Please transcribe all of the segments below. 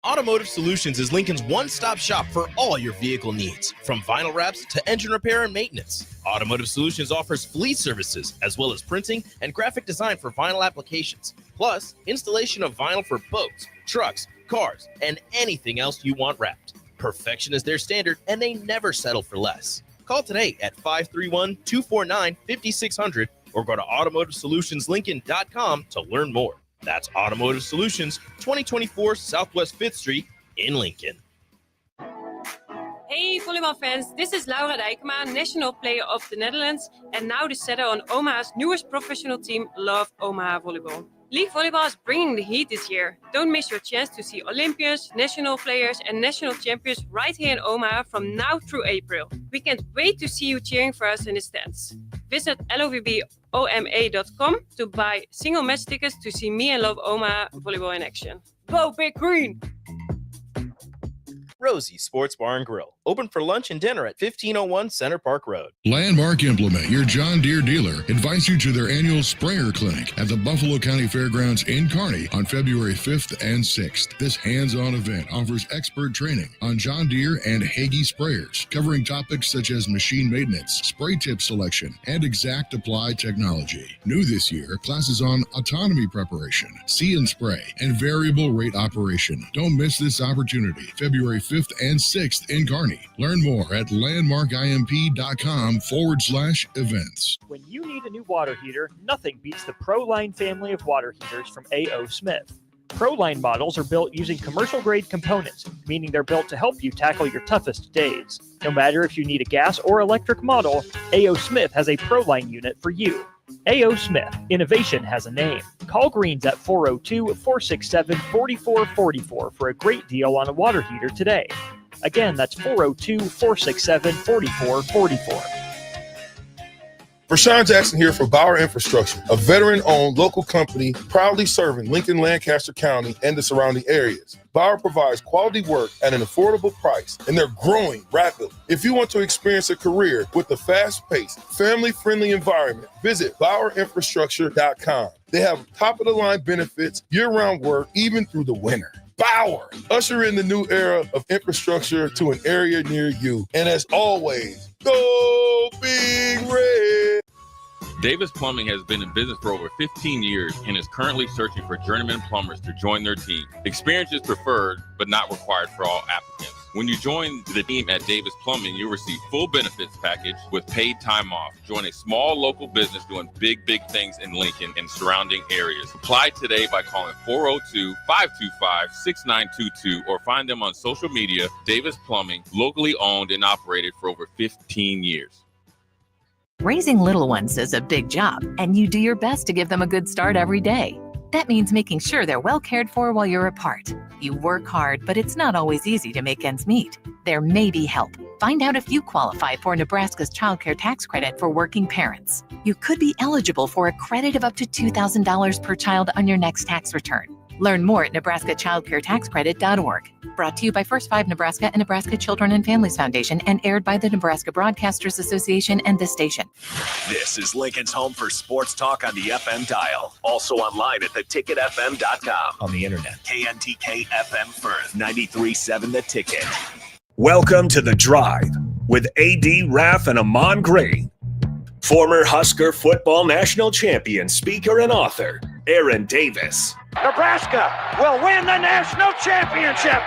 Automotive Solutions is Lincoln's one-stop shop for all your vehicle needs, from vinyl wraps to engine repair and maintenance. Automotive Solutions offers fleet services, as well as printing and graphic design for vinyl applications, plus installation of vinyl for boats, trucks, cars, and anything else you want wrapped. Perfection is their standard, and they never settle for less. Call today at 531-249-5600 or go to automotivesolutionslincoln.com to learn more. That's Automotive Solutions, 2024 Southwest 5th Street in Lincoln. Hey volleyball fans, this is Laura Dijkema, national player of the Netherlands and now the setter on Omaha's newest professional team, Love Omaha Volleyball. League volleyball is bringing the heat this year. Don't miss your chance to see Olympians, national players and national champions right here in Omaha from now through April. We can't wait to see you cheering for us in the stands. Visit lovboma.com to buy single match tickets to see me and Love Omaha volleyball in action. Go Big Green! Rosie's Sports Bar and Grill, open for lunch and dinner at 1501 Center Park Road. Landmark Implement, your John Deere dealer, invites you to their annual sprayer clinic at the Buffalo County Fairgrounds in Kearney on February 5th and 6th. This hands-on event offers expert training on John Deere and Hagie sprayers, covering topics such as machine maintenance, spray tip selection, and exact apply technology. New this year, classes on autonomy preparation, see and spray, and variable rate operation. Don't miss this opportunity, February 5th and 6th in Kearney. Learn more at landmarkimp.com/events. When you need a new water heater, nothing beats the ProLine family of water heaters from A.O. Smith. ProLine models are built using commercial-grade components, meaning they're built to help you tackle your toughest days. No matter if you need a gas or electric model, A.O. Smith has a ProLine unit for you. A.O. Smith, innovation has a name. Call Greens at 402-467-4444 for a great deal on a water heater today. Again, that's 402-467-4444. Rashawn Jackson here for Bauer Infrastructure, a veteran-owned local company proudly serving Lincoln, Lancaster County, and the surrounding areas. Bauer provides quality work at an affordable price, and they're growing rapidly. If you want to experience a career with a fast-paced, family-friendly environment, visit BauerInfrastructure.com. They have top-of-the-line benefits, year-round work, even through the winter. Bauer, usher in the new era of infrastructure to an area near you. And as always, go Big Red! Davis Plumbing has been in business for over 15 years and is currently searching for journeyman plumbers to join their team. Experience is preferred, but not required for all applicants. When you join the team at Davis Plumbing, you'll receive full benefits package with paid time off. Join a small local business doing big things in Lincoln and surrounding areas. Apply today by calling 402-525-6922 or find them on social media. Davis Plumbing, locally owned and operated for over 15 years. Raising little ones is a big job, and you do your best to give them a good start every day. That means making sure they're well cared for while you're apart. You work hard, but it's not always easy to make ends meet. There may be help. Find out if you qualify for Nebraska's Child Care Tax Credit for working parents. You could be eligible for a credit of up to $2,000 per child on your next tax return. Learn more at nebraskachildcaretaxcredit.org. Brought to you by First 5 Nebraska and Nebraska Children and Families Foundation and aired by the Nebraska Broadcasters Association and this station. This is Lincoln's home for sports talk on the FM dial. Also online at theticketfm.com. On the internet. KNTK FM Firth, 93.7 The Ticket. Welcome to The Drive with A.D. Raff and Ahman Gray. Former Husker football national champion, speaker, and author, Aaron Davis. Nebraska will win the national championship.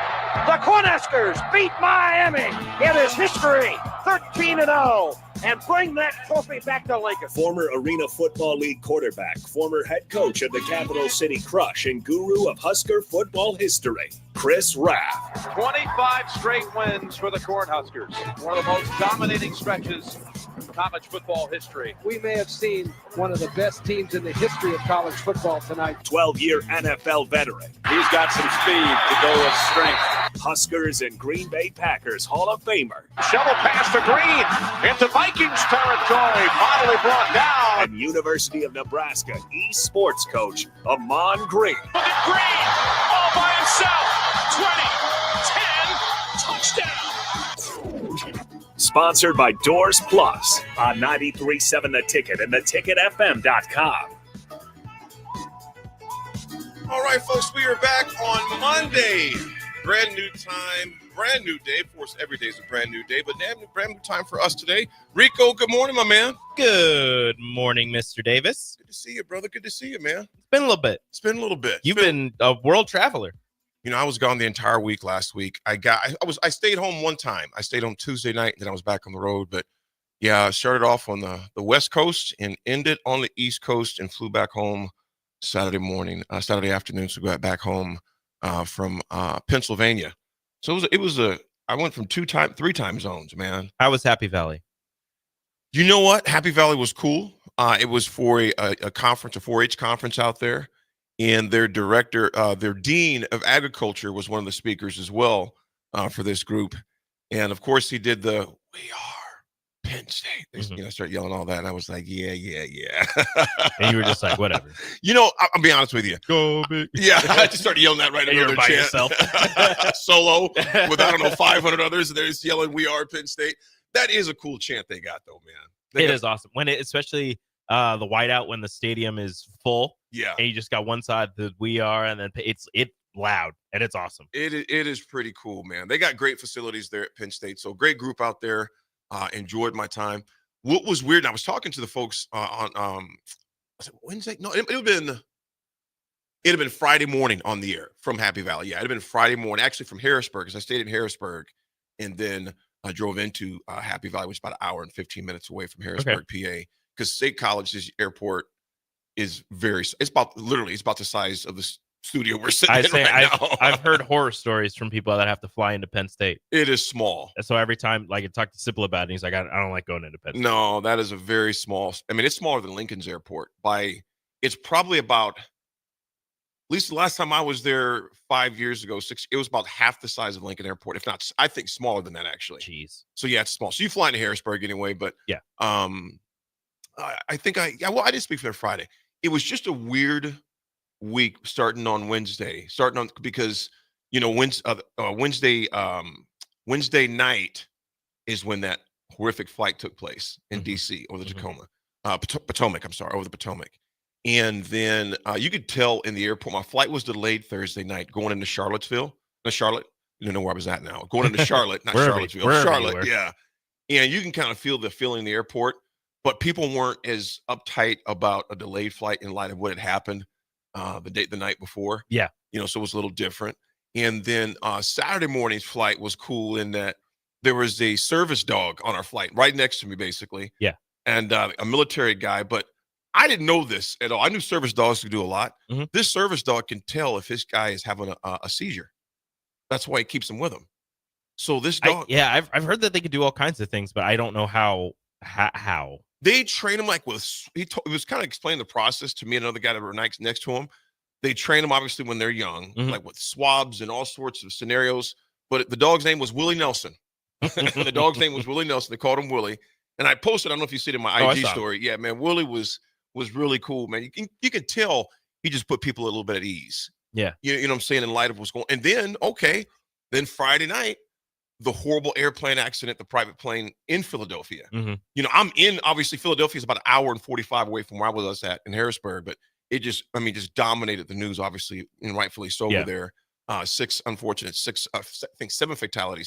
The Cornhuskers beat Miami. It is history, 13-0, and bring that trophy back to Lincoln. Former Arena Football League quarterback, former head coach of the Capital City Crush, and guru of Husker football history, Chris Raff. 25 straight wins for the Cornhuskers. One of the most dominating stretches in college football history. We may have seen one of the best teams in the history of college football tonight. 12-year NFL veteran. He's got some speed to go with strength. Huskers and Green Bay Packers Hall of Famer. Shovel pass to Green into Vikings territory. Finally brought down. And University of Nebraska East sports coach Ahman Gray. Look at Green all by himself. 20, 10, touchdown. Sponsored by Doors Plus on 93.7 The Ticket and theticketfm.com. All right, folks, we are back on Monday. brand new time, brand new day. Of course, every day is a brand new day, but brand new time for us today. Rico, good morning, my man. Good morning, Mr. Davis. Good to see you, brother. Good to see you, man. It's been a little bit. It's been a little bit. You've been a world traveler. You know, I was gone the entire week last week. I stayed home one time. I stayed home Tuesday night, and then I was back on the road. But yeah, I started off on the West Coast and ended on the East Coast and flew back home Saturday afternoon. So got back home from Pennsylvania. So I went from 3 time zones, man. How was Happy Valley? You know what? Happy Valley was cool. It was for a conference, a 4-H conference out there. And their director, their dean of agriculture was one of the speakers as well for this group. And of course, he did the "We are Penn State." You know, start yelling all that. And I was like, yeah. And you were just like, whatever. You know, I'll be honest with you. Go big. Yeah, I just started yelling that right under their by chant. yourself. Solo with, 500 others. And they're just yelling, "We are Penn State." That is a cool chant they got, though, man. It is awesome. Especially the whiteout when the stadium is full. Yeah. And you just got one side that "We are," and then it's loud, and it's awesome. It is pretty cool, man. They got great facilities there at Penn State. So great group out there. Enjoyed my time. What was weird, and I was talking to the folks on was it Wednesday? No, it would have been Friday morning on the air from Happy Valley. Yeah, it had been Friday morning, actually from Harrisburg, because I stayed in Harrisburg, and then I drove into Happy Valley, which is about an hour and 15 minutes away from Harrisburg, PA, because State College's airport is it's about the size of the studio we're sitting in right now. I've heard horror stories from people that have to fly into Penn State. It is small. And so every time, like, I talk to Sipple about it, and he's like, I don't like going into Penn State. No, that is a very small. I mean, it's smaller than Lincoln's airport. It's probably about, at least the last time I was there 5 years ago, it was about half the size of Lincoln Airport, if not, I think smaller than that, actually. Jeez. So yeah, it's small. So you fly into Harrisburg anyway, but yeah. I think I didn't speak for their Friday. It was just a weird week starting on Wednesday, because, you know, Wednesday night is when that horrific flight took place in DC over the Potomac, over the Potomac. And then you could tell in the airport, my flight was delayed Thursday night going into Charlottesville. No, Charlotte, you don't know where I was at now. Going into Charlotte, not Charlottesville, Charlotte, yeah. And you can kind of feel the feeling in the airport, but people weren't as uptight about a delayed flight in light of what had happened the night before. Yeah. You know, so it was a little different. And then Saturday morning's flight was cool in that there was a service dog on our flight right next to me, basically. Yeah. And a military guy, but I didn't know this at all. I knew service dogs could do a lot. This service dog can tell if his guy is having a seizure. That's why he keeps him with him. So this dog. I've heard that they could do all kinds of things, but I don't know how. They train him like it was kind of explaining the process to me and another guy that were next to him. They train them obviously when they're young, like with swabs and all sorts of scenarios. But the dog's name was Willie Nelson. The dog's name was Willie Nelson. They called him Willie. And I posted, I don't know if you see it in my IG story. Yeah, man, Willie was really cool, man. You can tell he just put people a little bit at ease. Yeah. You know what I'm saying, in light of what's going on. And then Friday night, the horrible airplane accident, the private plane in Philadelphia. You know, obviously Philadelphia is about an hour and 45 away from where I was at in Harrisburg, but it just dominated the news, obviously, and rightfully so over there. 7 fatalities,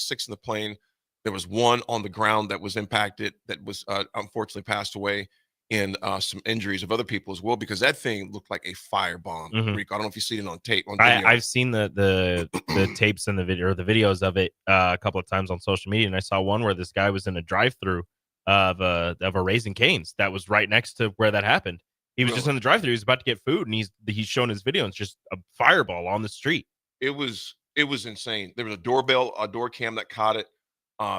6 in the plane. There was 1 on the ground that was impacted, that was unfortunately passed away, and some injuries of other people as well, because that thing looked like a firebomb. Rico, I don't know if you've seen it on tape. I've seen the tapes and the video, or the videos of it a couple of times on social media, and I saw one where this guy was in a drive-through of a Raising Cane's that was right next to where that happened. He was just in the drive-through. He was about to get food, and he's showing his video, and it's just a fireball on the street. It was insane. There was a door cam that caught it.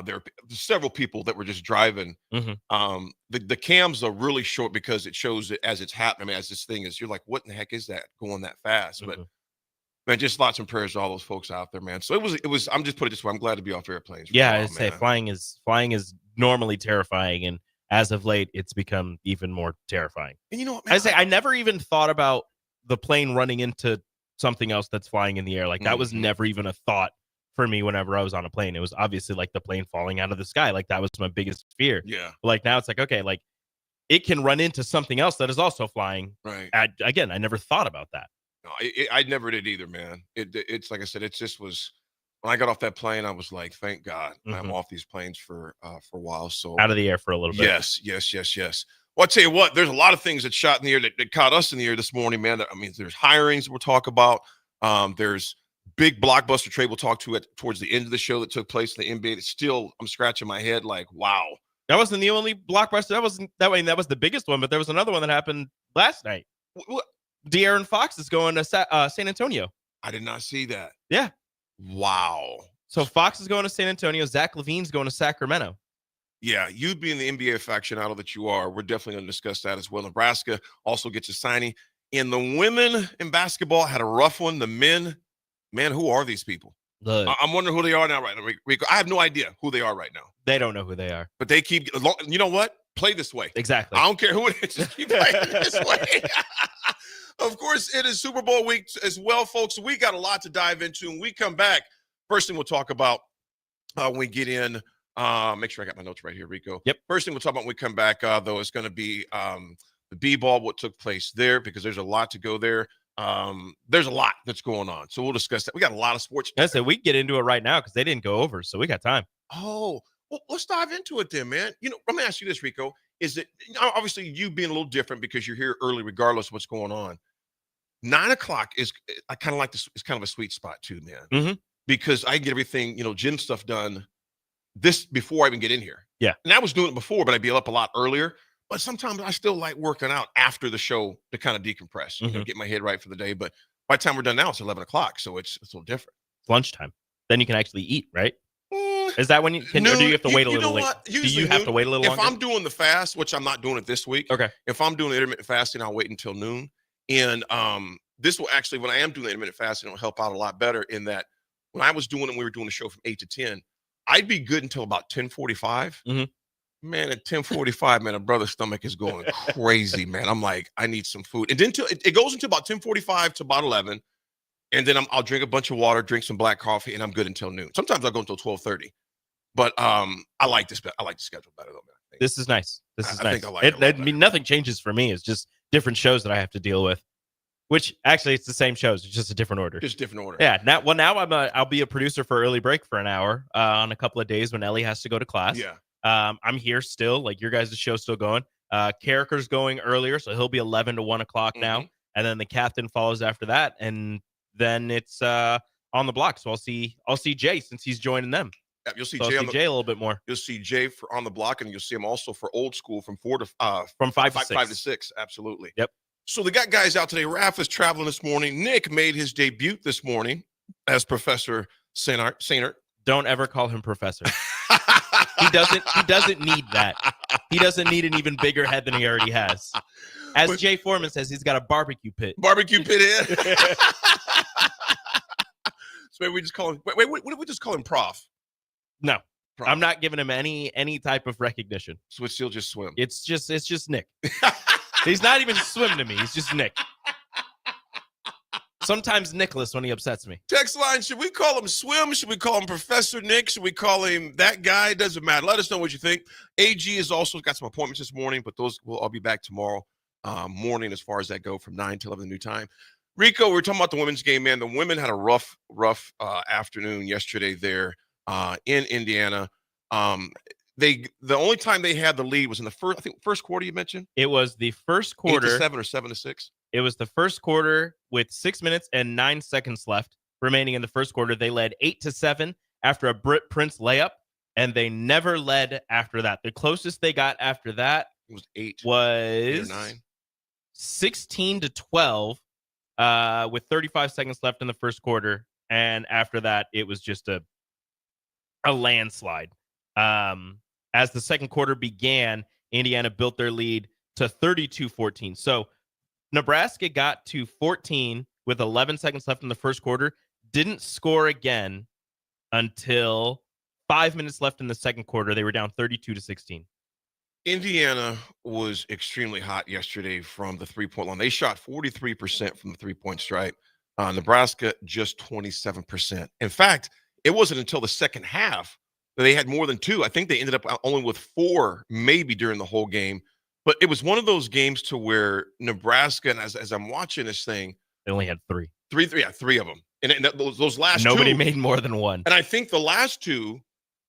There are several people that were just driving. The cams are really short because it shows it as it's happening. I mean, as this thing is, you're like, what in the heck is that going that fast? But man, just lots of prayers to all those folks out there, man. So it was. I'm just putting it this way. I'm glad to be off airplanes. Yeah, I say flying is normally terrifying, and as of late, it's become even more terrifying. And you know what, man, I never even thought about the plane running into something else that's flying in the air. Like that was never even a thought for me whenever I was on a plane. It was obviously like the plane falling out of the sky. Like that was my biggest fear. Yeah. But like now it's like, okay, like it can run into something else that is also flying. Right. Again, I never thought about that. No, I never did either, man. It's like I said, it just was when I got off that plane, I was like, thank God I'm off these planes for a while. So out of the air for a little bit. Yes. Well, I'll tell you what, there's a lot of things that shot in the air that caught us in the air this morning, man. I mean, there's hirings we'll talk about. There's big blockbuster trade we'll talk to towards the end of the show that took place in the NBA. It's still, I'm scratching my head like, wow. That wasn't the only blockbuster. That was the biggest one, but there was another one that happened last night. De'Aaron Fox is going to San Antonio. I did not see that. Yeah. Wow. So Fox is going to San Antonio. Zach LaVine's going to Sacramento. Yeah, you being the NBA aficionado that you are, we're definitely going to discuss that as well. Nebraska also gets a signing. And the women in basketball had a rough one. The men, man, who are these people? I'm wondering who they are now right now, Rico. I have no idea who they are right now. They don't know who they are. But they keep, you know what? Play this way. Exactly. I don't care who it is. Just keep playing this way. Of course, it is Super Bowl week as well, folks. We got a lot to dive into. When we come back, first thing we'll talk about when we get in, make sure I got my notes right here, Rico. Yep. First thing we'll talk about when we come back, though, is going to be the B-ball, what took place there, because there's a lot to go there. There's a lot that's going on. So we'll discuss that. We got a lot of sports. I said we can get into it right now because they didn't go over, so we got time. Oh, well, let's dive into it then, man. You know, let me ask you this, Rico. Is it obviously you being a little different because you're here early, regardless of what's going on? 9 o'clock is, I kind of like this. It's kind of a sweet spot too, man, because I get everything, gym stuff done this before I even get in here. Yeah. And I was doing it before, but I'd be up a lot earlier. But sometimes I still like working out after the show to kind of decompress, get my head right for the day. But by the time we're done now, it's 11 o'clock. So it's a little different. It's lunchtime. Then you can actually eat, right? Is that when you can, or do you have to wait a little late? Do you have to wait a little longer? If I'm doing the fast, which I'm not doing it this week. Okay. If I'm doing intermittent fasting, I'll wait until noon. And this will actually, when I am doing the intermittent fasting, it'll help out a lot better in that when I was doing it, we were doing the show from 8 to 10, I'd be good until about 10:45. Man, at 10:45, man, a brother's stomach is going crazy, man. I'm like, I need some food. And then it goes into about 10:45 to about 11. And then I'll drink a bunch of water, drink some black coffee, and I'm good until noon. Sometimes I'll go until 12:30. But I like this. I like the schedule better, though, man. This is nice. This is nice. I think I like it. I mean, nothing changes for me. It's just different shows that I have to deal with. Which actually, it's the same shows. It's just a different order. Just different order. Yeah. Now I'll be a producer for Early Break for an hour on a couple of days when Ellie has to go to class. Yeah. I'm here still. Like your guys' show's still going. Carricker's going earlier, so he'll be 11 to 1 o'clock now, and then the captain follows after that, and then it's on the block. So I'll see Jay since he's joining them. Yeah, you'll see so Jay, Jay a little bit more. You'll see Jay on the block, and you'll see him also for old school from 5 to 6. Absolutely. Yep. So they got guys out today. Raff is traveling this morning. Nick made his debut this morning as Professor Sainert. Don't ever call him Professor. He doesn't need that. He doesn't need an even bigger head than he already has. As Jay Foreman says, he's got a barbecue pit. Barbecue pit in. So maybe we just call him. Wait, what did we just call him? Prof. No, Prof. I'm not giving him any type of recognition. So it's still just swim. It's just Nick. He's not even swim to me. He's just Nick. Sometimes Nicholas when he upsets me. Text line, should we call him Swim? Should we call him Professor Nick? Should we call him that guy? It doesn't matter. Let us know what you think. AG has also got some appointments this morning, but those will all be back tomorrow morning as far as that go from 9 to 11 new time. Rico, we were talking about the women's game, man. The women had a rough afternoon yesterday there in Indiana. The only time they had the lead was in the first quarter you mentioned? It was the first quarter. 8-7 or 7-6? It was the first quarter with 6 minutes and 9 seconds left remaining in the first quarter. They led 8-7 after a Britt Prince layup, and they never led after that. The closest they got after that was 8 or 9. 16-12 with 35 seconds left in the first quarter. And after that, it was just a landslide. As the second quarter began, Indiana built their lead to 32-14. So Nebraska got to 14 with 11 seconds left in the first quarter, didn't score again until 5 minutes left in the second quarter. They were down 32-16. Indiana was extremely hot yesterday from the three-point line. They shot 43% from the three-point stripe. Nebraska, just 27%. In fact, it wasn't until the second half that they had more than 2. I think they ended up only with 4, maybe during the whole game. But it was one of those games to where Nebraska, and as I'm watching this thing, they only had 3. 3 of them. And those last Nobody two, made more than one. And I think the last two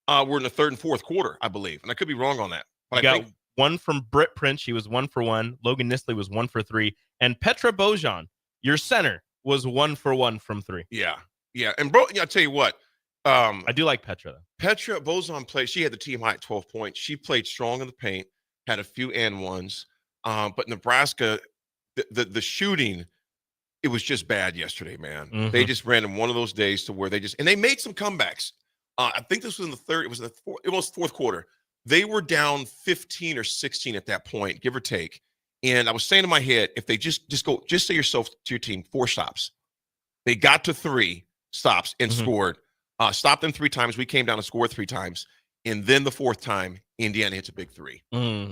were in the third and fourth quarter, I believe. And I could be wrong on that. But I got one from Britt Prince. She was 1 for 1. Logan Nisley was 1 for 3. And Petra Bojan, your center, was 1 for 1 from 3. Yeah. Yeah. And bro, I'll tell you what. I do like Petra, though. Petra Bojan played. She had the team high at 12 points. She played strong in the paint, had a few and ones. But Nebraska, the shooting, it was just bad yesterday, man. Mm-hmm. They just ran in one of those days to where and they made some comebacks. I think this was in the third. It was fourth quarter. They were down 15 or 16 at that point, give or take. And I was saying in my head, if they just say yourself to your team 4 stops. They got to 3 stops and scored. Stopped them 3 times. We came down and scored 3 times. And then the 4th time, Indiana hits a big 3.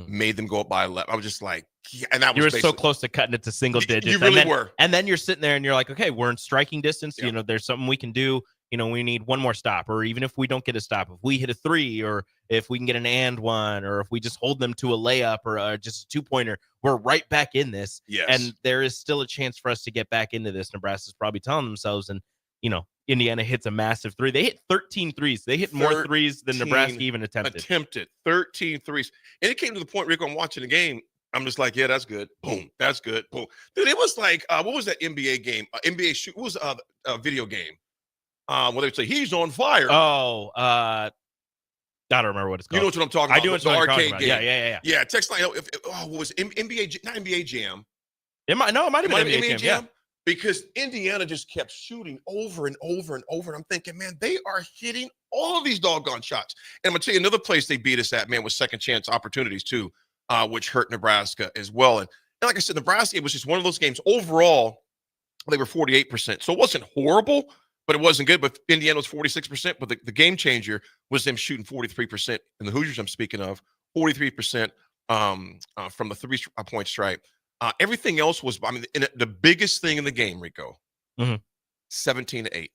Made them go up by 11. I was just like, yeah, and that was you were so close to cutting it to single digits. You really were. And then you're sitting there and you're like, okay, we're in striking distance. Yeah. You know, there's something we can do. You know, we need one more stop, or even if we don't get a stop, if we hit a 3, or if we can get an and one, or if we just hold them to a layup or just a 2-pointer, we're right back in this. Yes. And there is still a chance for us to get back into this. Nebraska's probably telling themselves, and, you know, Indiana hits a massive 3. They hit 13 threes. They hit more threes than Nebraska even attempted. 13 threes. And it came to the point, Rick, I'm watching the game. I'm just like, yeah, that's good. Boom. That's good. Boom. Dude, it was like, what was that NBA game? NBA shoot. What was a video game? Where they say he's on fire. I don't remember what it's called. You know what I'm talking about? I do know what the you're arcade talking game. about. Yeah. Yeah, text line. What was it? NBA? Not NBA Jam. It might have been NBA Jam. Yeah. Because Indiana just kept shooting over and over and over. And I'm thinking, man, they are hitting all of these doggone shots. And I'm going to tell you another place they beat us at, man, was second chance opportunities too, which hurt Nebraska as well. And like I said, Nebraska, it was just one of those games. Overall, they were 48%. So it wasn't horrible, but it wasn't good. But Indiana was 46%. But the game changer was them shooting 43%. And the Hoosiers I'm speaking of, 43% from the 3-point stripe. Everything else was, the biggest thing in the game, Rico, 17-8.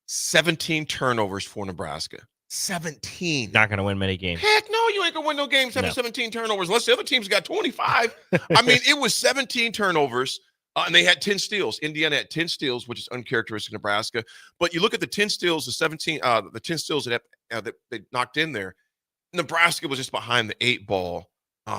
17 turnovers for Nebraska. 17. Not going to win many games. Heck no, you ain't going to win no games having 17 turnovers unless the other team's got 25. It was 17 turnovers, and they had 10 steals. Indiana had 10 steals, which is uncharacteristic of Nebraska. But you look at the 10 steals, the 10 steals that they knocked in there, Nebraska was just behind the 8 ball.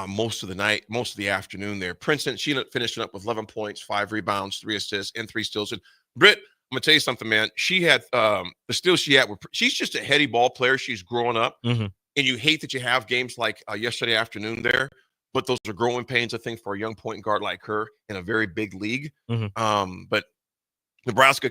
Most of the night, most of the afternoon there. Princeton, she ended up finishing up with 11 points, 5 rebounds, 3 assists, and 3 steals. And Britt, I'm going to tell you something, man. She had the steals she had. She's just a heady ball player. She's growing up. And you hate that you have games like yesterday afternoon there. But those are growing pains, I think, for a young point guard like her in a very big league. But Nebraska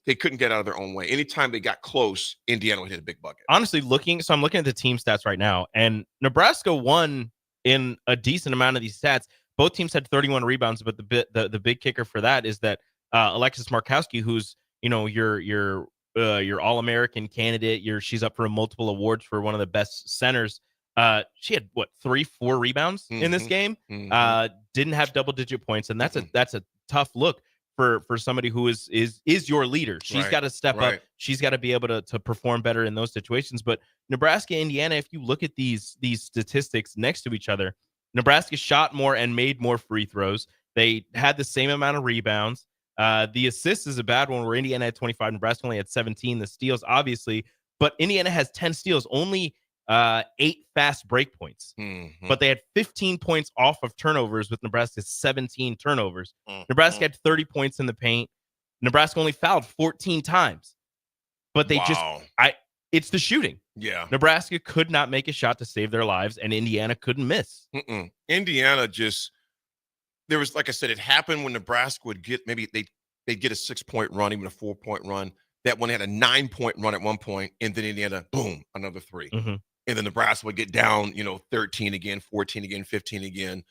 they couldn't get out of their own way. Anytime they got close, Indiana would hit a big bucket. Honestly, I'm looking at the team stats right now, and Nebraska won in a decent amount of these stats. Both teams had 31 rebounds, but the big kicker for that is that Alexis Markowski, who's your All-American candidate, she's up for multiple awards for one of the best centers. She had 3-4 rebounds in this game. Didn't have double-digit points, and that's a tough look for somebody who is your leader. She's got to step up. She's got to be able to perform better in those situations. But Nebraska, Indiana, if you look at these statistics next to each other, Nebraska shot more and made more free throws. They had the same amount of rebounds. The assists is a bad one where Indiana had 25, Nebraska only had 17. The steals, obviously, but Indiana has 10 steals, only 8 fast break points. But they had 15 points off of turnovers with Nebraska's 17 turnovers. Nebraska had 30 points in the paint. Nebraska only fouled 14 times. But they it's the shooting. Yeah. Nebraska could not make a shot to save their lives, and Indiana couldn't miss. Indiana there was, like I said, it happened when Nebraska would get, maybe they'd get a 6-point run, even a 4-point run. That one had a 9-point run at one point, and then Indiana, boom, another 3. And then Nebraska would get down, 13 again, 14 again, 15 again.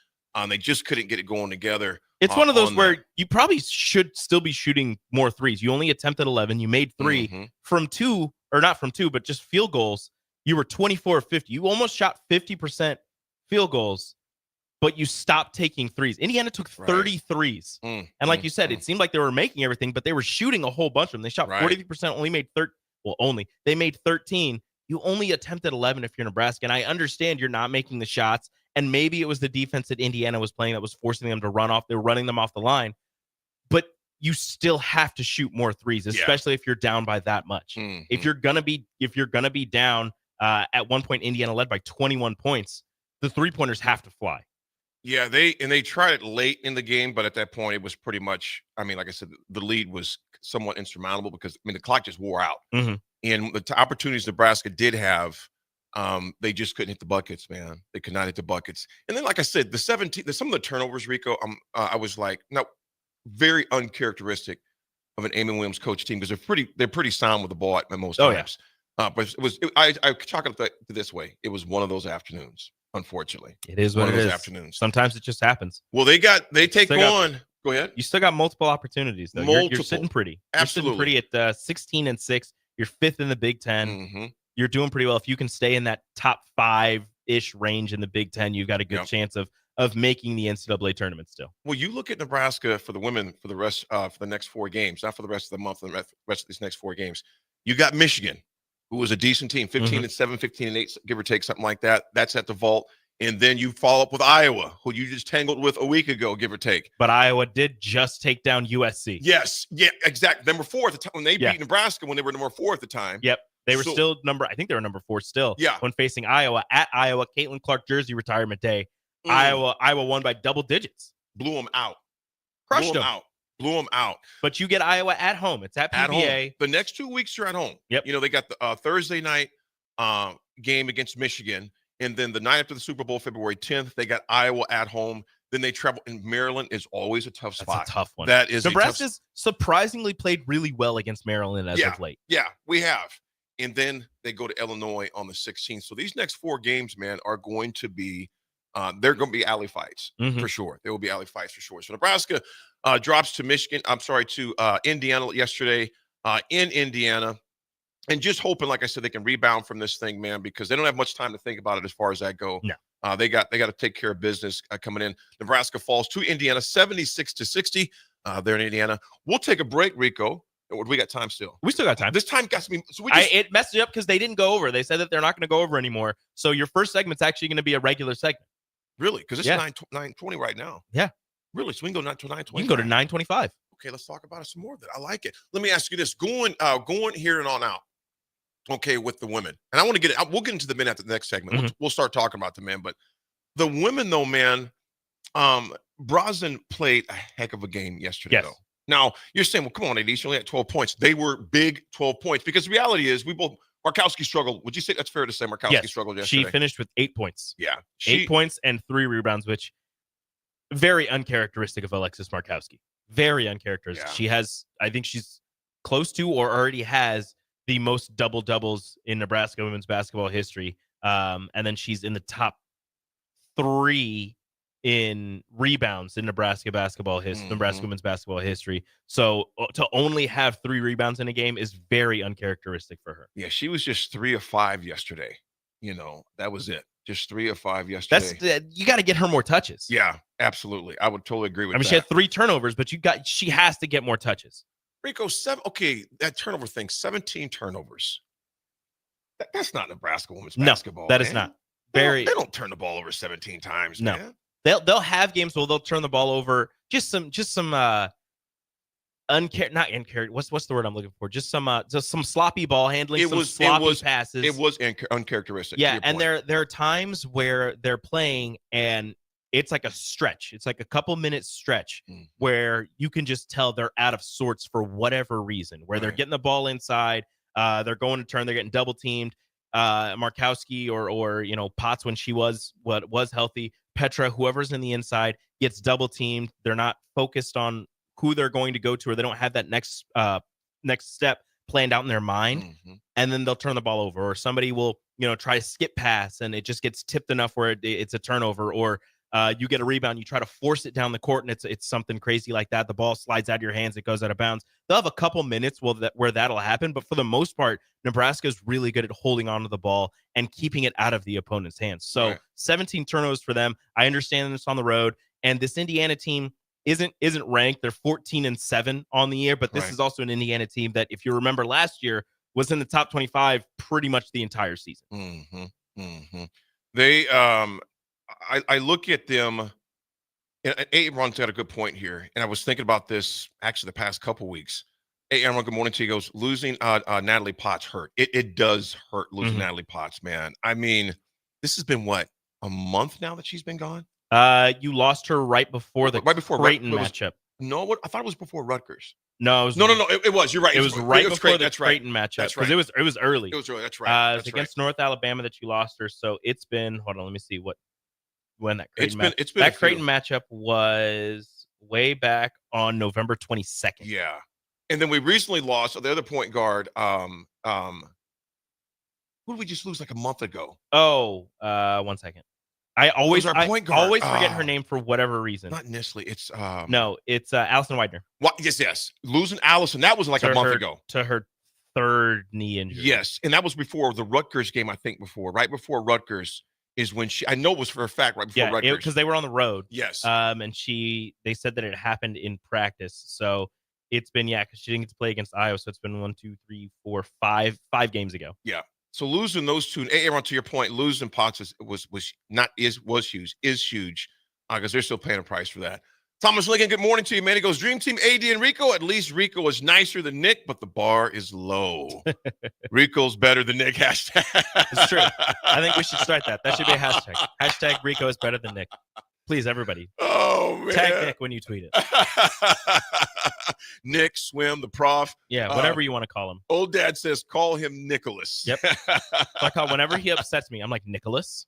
They just couldn't get it going together. It's one of those where you probably should still be shooting more threes. You only attempted 11. You made 3 from 2, or not from 2, but just field goals. You were 24 of 50. You almost shot 50% field goals, but you stopped taking threes. Indiana took 30 threes. And like you said, it seemed like they were making everything, but they were shooting a whole bunch of them. They shot 43%, only made 13. They made 13. You only attempted 11 if you're Nebraska. And I understand you're not making the shots. And maybe it was the defense that Indiana was playing that was forcing them to run off. They were running them off the line. But you still have to shoot more threes, especially if you're down by that much. Mhm. If you're gonna be down at one point, Indiana led by 21 points, the 3-pointers have to fly. Yeah, they tried it late in the game, but at that point it was pretty much, I mean, like I said, the lead was somewhat insurmountable because the clock just wore out. Mhm. And the opportunities Nebraska did have, they just couldn't hit the buckets, man. They could not hit the buckets. And then, like I said, some of the turnovers, Rico, I was like, no, very uncharacteristic of an Eamon Williams coach team because they're pretty sound with the ball at most times. But I chalk it up this way. It was one of those afternoons. Unfortunately, it is one what of it those is. afternoons. Sometimes it just happens. Well, they take on. Go ahead. You still got multiple opportunities, though. You're sitting pretty. Absolutely. You're sitting pretty at 16-6. You're 5th in the Big Ten. Mm-hmm. You're doing pretty well. If you can stay in that top 5-ish range in the Big Ten, you've got a good chance of making the NCAA tournament still. Well, you look at Nebraska for the women for the rest for the next 4 games, not for the rest of the month, for the rest of these next 4 games. You got Michigan, who was a decent team, 15-7, 15-8, give or take, something like that. That's at the vault. And then you follow up with Iowa, who you just tangled with a week ago, give or take. But Iowa did just take down USC. Yes. Yeah, exactly. Number 4 at the time when they beat Nebraska when they were number 4 at the time. Yep. They were still I think they were number 4 still. Yeah. When facing Iowa at Iowa, Caitlin Clark jersey retirement day. Iowa won by double digits. Blew them out. Crushed them. Blew them out. But you get Iowa at home. It's at PBA. At home. The next 2 weeks you're at home. Yep. You know, they got the Thursday night game against Michigan. And then the night after the Super Bowl, February 10th, they got Iowa at home. Then they travel. And Maryland is always a tough spot. That's a tough one. That is Nebraska's surprisingly played really well against Maryland as of late. Yeah, we have. And then they go to Illinois on the 16th. So these next 4 games, man, are going to be they're going to be alley fights for sure. There will be alley fights for sure. So Nebraska drops to Indiana yesterday in Indiana. And just hoping, like I said, they can rebound from this thing, man, because they don't have much time to think about it as far as that go. No. They got to take care of business coming in. Nebraska falls to Indiana 76-60 there in Indiana. We'll take a break, Rico. We got time still. We still got time. This time got to be. So it messed it up because they didn't go over. They said that they're not going to go over anymore. So your first segment's actually going to be a regular segment. Really? Because it's 9:20 right now. Yeah. Really? So we can go to 9:20. You can go to 9:25. Okay, let's talk about it some more. I like it. Let me ask you this: going here and on out. Okay, with the women, and I want to we'll get into the men after the next segment. We'll start talking about the men, but the women, though, man, Brosnan played a heck of a game yesterday, though. Now, you're saying, well, come on, AD, she only had 12 points. They were big 12 points because the reality is Markowski struggled. Would you say that's fair to say Markowski struggled yesterday? She finished with 8 points. Yeah. 8 points and 3 rebounds, which very uncharacteristic of Alexis Markowski. Very uncharacteristic. Yeah. I think she's close to or already has the most double-doubles in Nebraska women's basketball history. And then she's in the top 3 in rebounds in Nebraska basketball history, Nebraska women's basketball history. So to only have 3 rebounds in a game is very uncharacteristic for her. Yeah, she was just 3 of 5 yesterday. You know, that was it. Just 3 of 5 yesterday. You got to get her more touches. Yeah, absolutely. I would totally agree with that. She had 3 turnovers, but she has to get more touches. Rico, that turnover thing, 17 turnovers. That's not Nebraska women's basketball. That is not. They don't turn the ball over 17 times, man. They'll have games where they'll turn the ball over. Just some not uncharacteristic. What's the word I'm looking for? Just some sloppy ball handling, sloppy passes. It was uncharacteristic. Yeah, and there are times where they're playing and it's like a stretch. It's like a couple minutes stretch where you can just tell they're out of sorts for whatever reason, where they're getting the ball inside, they're going to turn, they're getting double teamed. Markowski or Potts when she was healthy, Petra, whoever's in the inside gets double teamed. They're not focused on who they're going to go to, or they don't have that next step planned out in their mind. And then they'll turn the ball over, or somebody will try to skip pass and it just gets tipped enough where it's a turnover, or you get a rebound, you try to force it down the court, and it's something crazy like that. The ball slides out of your hands, it goes out of bounds. They'll have a couple minutes where that'll happen, but for the most part, Nebraska is really good at holding onto the ball and keeping it out of the opponent's hands. So 17 turnovers for them. I understand it's on the road, and this Indiana team isn't ranked. They're 14-7 on the year, but this is also an Indiana team that, if you remember last year, was in the top 25 pretty much the entire season. They I look at them, Aaron's got a good point here, and I was thinking about this actually the past couple weeks. Hey, Aaron, good morning to you. He goes, losing Natalie Potts hurt. It does hurt losing Natalie Potts, man. I mean, this has been what, a month now that she's been gone? You lost her right before Creighton matchup. No, what I thought it was before Rutgers. No, it was, no. It was. You're right. It was right before the Creighton matchup. That's right. Because it was early. It was early. That's right. It's against North Alabama that you lost her. So it's been. Hold on, let me see when that Creighton Creighton matchup was way back on November 22nd. Yeah, and then we recently lost the other point guard. Who did we just lose like a month ago? Oh, 1 second. I always forget her name for whatever reason. Not Nisley. It's it's Allison Widener. Yes. Losing Allison, that was like a month ago. To her third knee injury. Yes, and that was before the Rutgers game, I think. Right before Rutgers is when I know it was for a fact right before Rutgers. Because they were on the road. Yes. And they said that it happened in practice. So it's been because she didn't get to play against Iowa. So it's been 1, 2, 3, 4, 5 games ago. Yeah. So losing those two, Aaron, to your point, losing Potts was huge because they're still paying a price for that. Thomas Lincoln, good morning to you, man. He goes, Dream Team AD and Rico. At least Rico is nicer than Nick, but the bar is low. Rico's better than Nick. Hashtag. It's true. I think we should start that. That should be a hashtag. Hashtag Rico is better than Nick. Please, everybody. Oh, man. Tag Nick when you tweet it. Nick, Swim, the prof. Yeah, whatever you want to call him. Old dad says, call him Nicholas. Yep. Whenever he upsets me, I'm like, Nicholas.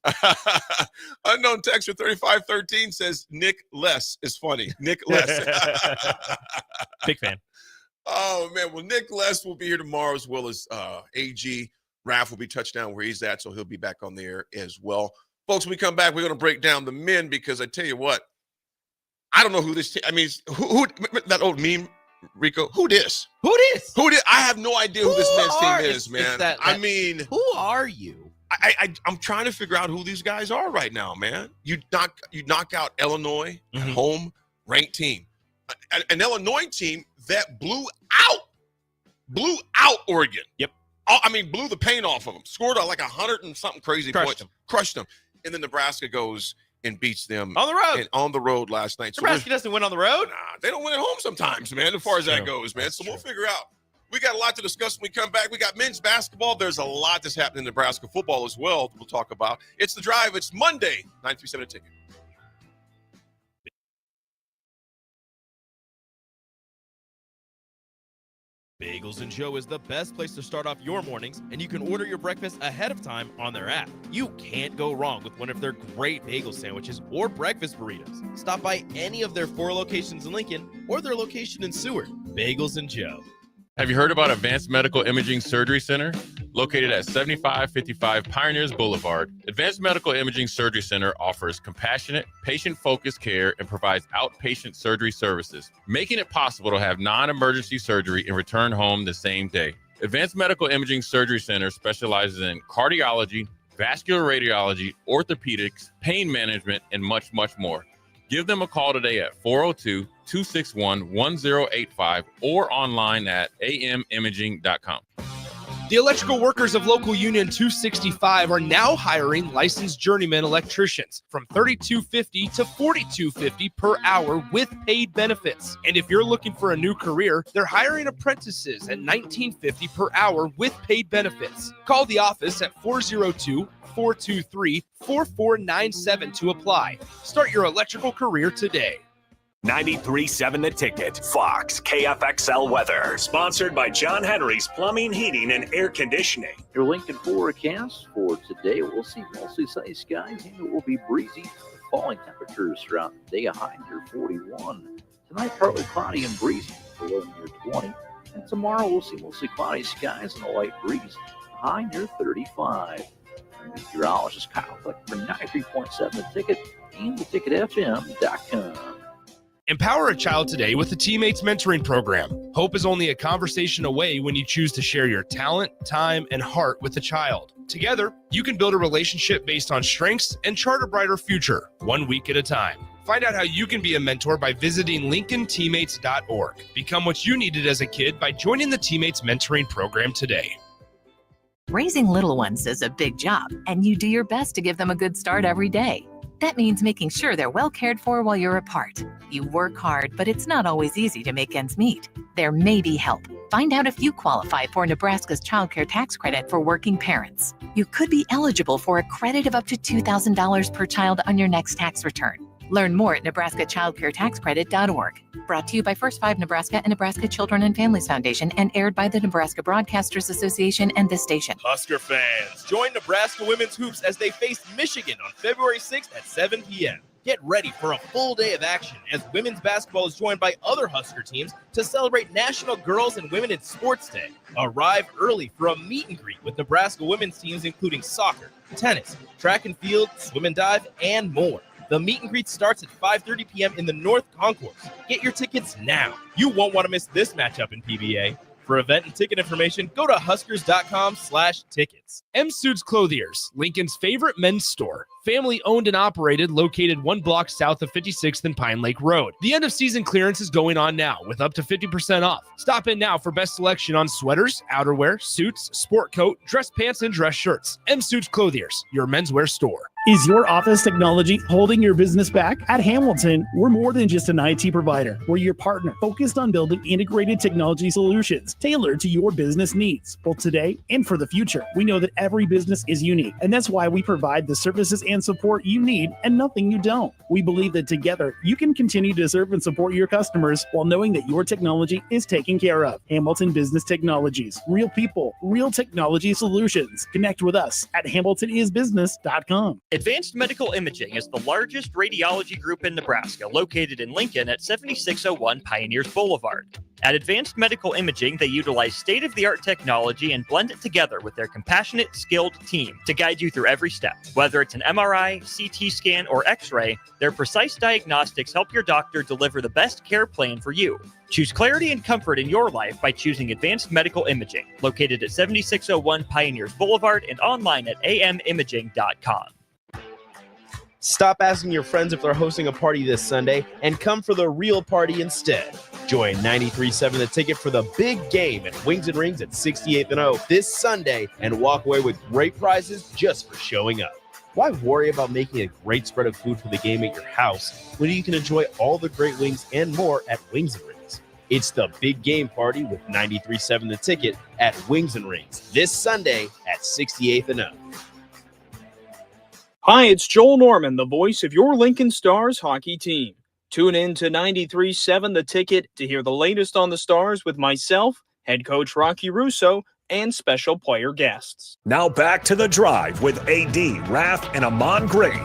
Unknown texter 3513 says, Nick Less is funny. Nick Less. Big fan. Oh, man. Well, Nick Less will be here tomorrow as well as AG. Raff will be touchdown where he's at, so he'll be back on the air as well. Folks, when we come back, we're going to break down the men because I tell you what, I don't know who this I mean, who that old meme, Rico, who this? I have no idea who this men's team is, man. I mean, who are you? I'm trying to figure out who these guys are right now, man. You knock out Illinois at home, ranked team. An Illinois team that blew out Oregon. Yep. I mean, blew the paint off of them. Scored like 100 and something crazy points. Crushed them. And then Nebraska goes and beats them on the road. And on the road last night. Nebraska doesn't win on the road. Nah, they don't win at home sometimes, man. As far as that goes, man. So we'll figure out. We got a lot to discuss when we come back. We got men's basketball. There's a lot that's happening in Nebraska football as well. We'll talk about. It's The Drive. It's Monday, 937 Ticket. Bagels & Joe is the best place to start off your mornings, and you can order your breakfast ahead of time on their app. You can't go wrong with one of their great bagel sandwiches or breakfast burritos. Stop by any of their 4 locations in Lincoln or their location in Seward. Bagels & Joe. Have you heard about Advanced Medical Imaging Surgery Center? Located at 7555 Pioneers Boulevard, Advanced Medical Imaging Surgery Center offers compassionate, patient-focused care and provides outpatient surgery services, making it possible to have non-emergency surgery and return home the same day. Advanced Medical Imaging Surgery Center specializes in cardiology, vascular radiology, orthopedics, pain management, and much, much more. Give them a call today at 402-261-1085 or online at amimaging.com. The electrical workers of Local Union 265 are now hiring licensed journeyman electricians from $32.50 to $42.50 per hour with paid benefits. And if you're looking for a new career, they're hiring apprentices at $19.50 per hour with paid benefits. Call the office at 402-423-4497 to apply. Start your electrical career today. 93.7 The Ticket, Fox, KFXL weather. Sponsored by John Henry's Plumbing, Heating, and Air Conditioning. Your Lincoln forecast for today, we'll see mostly sunny skies and it will be breezy. Falling temperatures throughout the day, a high near 41. Tonight, partly cloudy and breezy, below near 20. And tomorrow, we'll see mostly cloudy skies and a light breeze, high near 35. Meteorologist Kyle Fleck for 93.7 The Ticket and theticketfm.com. Empower a child today with the Teammates Mentoring Program. Hope is only a conversation away when you choose to share your talent, time, and heart with the child. Together, you can build a relationship based on strengths and chart a brighter future, 1 week at a time. Find out how you can be a mentor by visiting LincolnTeammates.org. Become what you needed as a kid by joining the Teammates Mentoring Program today. Raising little ones is a big job, and you do your best to give them a good start every day. That means making sure they're well cared for while you're apart. You work hard, but it's not always easy to make ends meet. There may be help. Find out if you qualify for Nebraska's Child Care Tax Credit for working parents. You could be eligible for a credit of up to $2,000 per child on your next tax return. Learn more at nebraskachildcaretaxcredit.org. Brought to you by First 5 Nebraska and Nebraska Children and Families Foundation and aired by the Nebraska Broadcasters Association and this station. Husker fans, join Nebraska Women's Hoops as they face Michigan on February 6th at 7 p.m. Get ready for a full day of action as women's basketball is joined by other Husker teams to celebrate National Girls and Women in Sports Day. Arrive early for a meet and greet with Nebraska women's teams including soccer, tennis, track and field, swim and dive, and more. The meet and greet starts at 5:30 p.m. in the North Concourse. Get your tickets now. You won't want to miss this matchup in PBA. For event and ticket information, go to huskers.com/tickets. M Suits Clothiers, Lincoln's favorite men's store. Family owned and operated, located 1 block south of 56th and Pine Lake Road. The end of season clearance is going on now with up to 50% off. Stop in now for best selection on sweaters, outerwear, suits, sport coat, dress pants, and dress shirts. M Suits Clothiers, your menswear store. Is your office technology holding your business back? At Hamilton, we're more than just an IT provider. We're your partner, focused on building integrated technology solutions tailored to your business needs, both today and for the future. We know that every business is unique, and that's why we provide the services and support you need and nothing you don't. We believe that together, you can continue to serve and support your customers while knowing that your technology is taken care of. Hamilton Business Technologies. Real people, real technology solutions. Connect with us at hamiltonisbusiness.com. Advanced Medical Imaging is the largest radiology group in Nebraska, located in Lincoln at 7601 Pioneers Boulevard. At Advanced Medical Imaging, they utilize state-of-the-art technology and blend it together with their compassionate, skilled team to guide you through every step. Whether it's an MRI, CT scan, or X-ray, their precise diagnostics help your doctor deliver the best care plan for you. Choose clarity and comfort in your life by choosing Advanced Medical Imaging, located at 7601 Pioneers Boulevard and online at amimaging.com. Stop asking your friends if they're hosting a party this Sunday and come for the real party instead. Join 93.7 The Ticket for the big game at Wings and Rings at 68th and O this Sunday and walk away with great prizes just for showing up. Why worry about making a great spread of food for the game at your house when you can enjoy all the great wings and more at Wings and Rings? It's the big game party with 93.7 The Ticket at Wings and Rings this Sunday at 68th and O. Hi, it's Joel Norman, the voice of your Lincoln Stars hockey team. Tune in to 93.7 The Ticket to hear the latest on the Stars with myself, head coach Rocky Russo, and special player guests. Now back to The Drive with AD, Raff, and Ahman Gray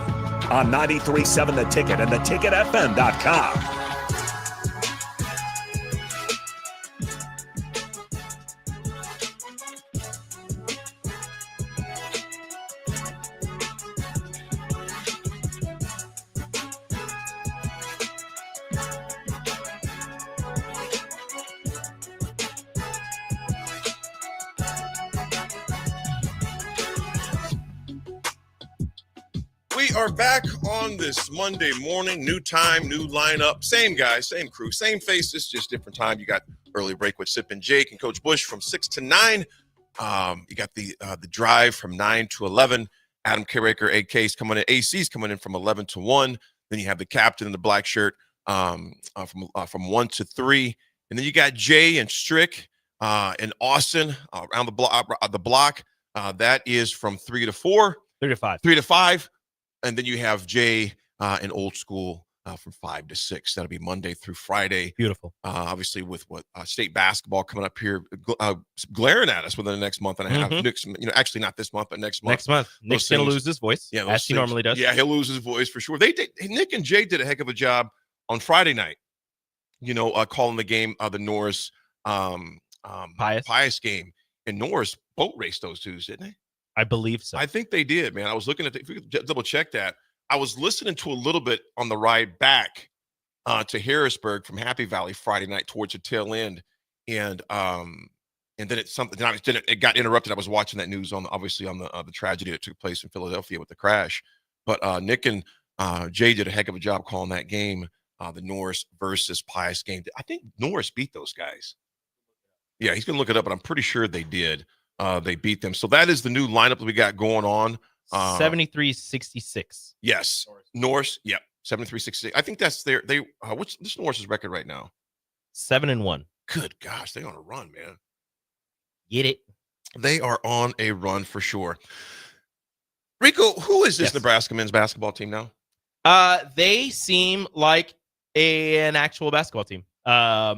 on 93.7 The Ticket and theticketfm.com. We are back on this Monday morning. New time, new lineup. Same guys, same crew, same faces, just different time. You got early break with Sip and Jake and Coach Bush from 6 to 9. You got the drive from 9 to 11. Adam Carraker, AK's coming in. AC's coming in from 11 to 1. Then you have the captain in the black shirt from 1 to 3. And then you got Jay and Strick and Austin around the block. That is from 3 to 4. 3 to 5. 3 to 5. And then you have Jay and Old School from 5 to 6. That'll be Monday through Friday. Beautiful. Obviously, with what state basketball coming up here, glaring at us within the next month and a half. Mm-hmm. Actually not this month, but next month. Next month, Nick's going to lose his voice, as he normally does. Yeah, he'll lose his voice for sure. Nick and Jay did a heck of a job on Friday night. Calling the game, the Norris Pius game, and Norris boat raced those dudes, didn't they? I believe so. I think they did, man. I was looking at if we could double check that. I was listening to a little bit on the ride back to Harrisburg from Happy Valley Friday night towards the tail end, and then it got interrupted. I was watching that news on the tragedy that took place in Philadelphia with the crash. But Nick and Jay did a heck of a job calling that game, the Norris versus Pius game. I think Norris beat those guys. Yeah, he's gonna look it up, but I'm pretty sure they did. They beat them. So that is the new lineup that we got going on 73-66. Yes. Norse. Yep. 73-66. I think that's their what's this Norse's record right now? 7-1. Good gosh, they're on a run, man. Get it? They are on a run for sure. Rico, who is this Nebraska men's basketball team now? They seem like an actual basketball team.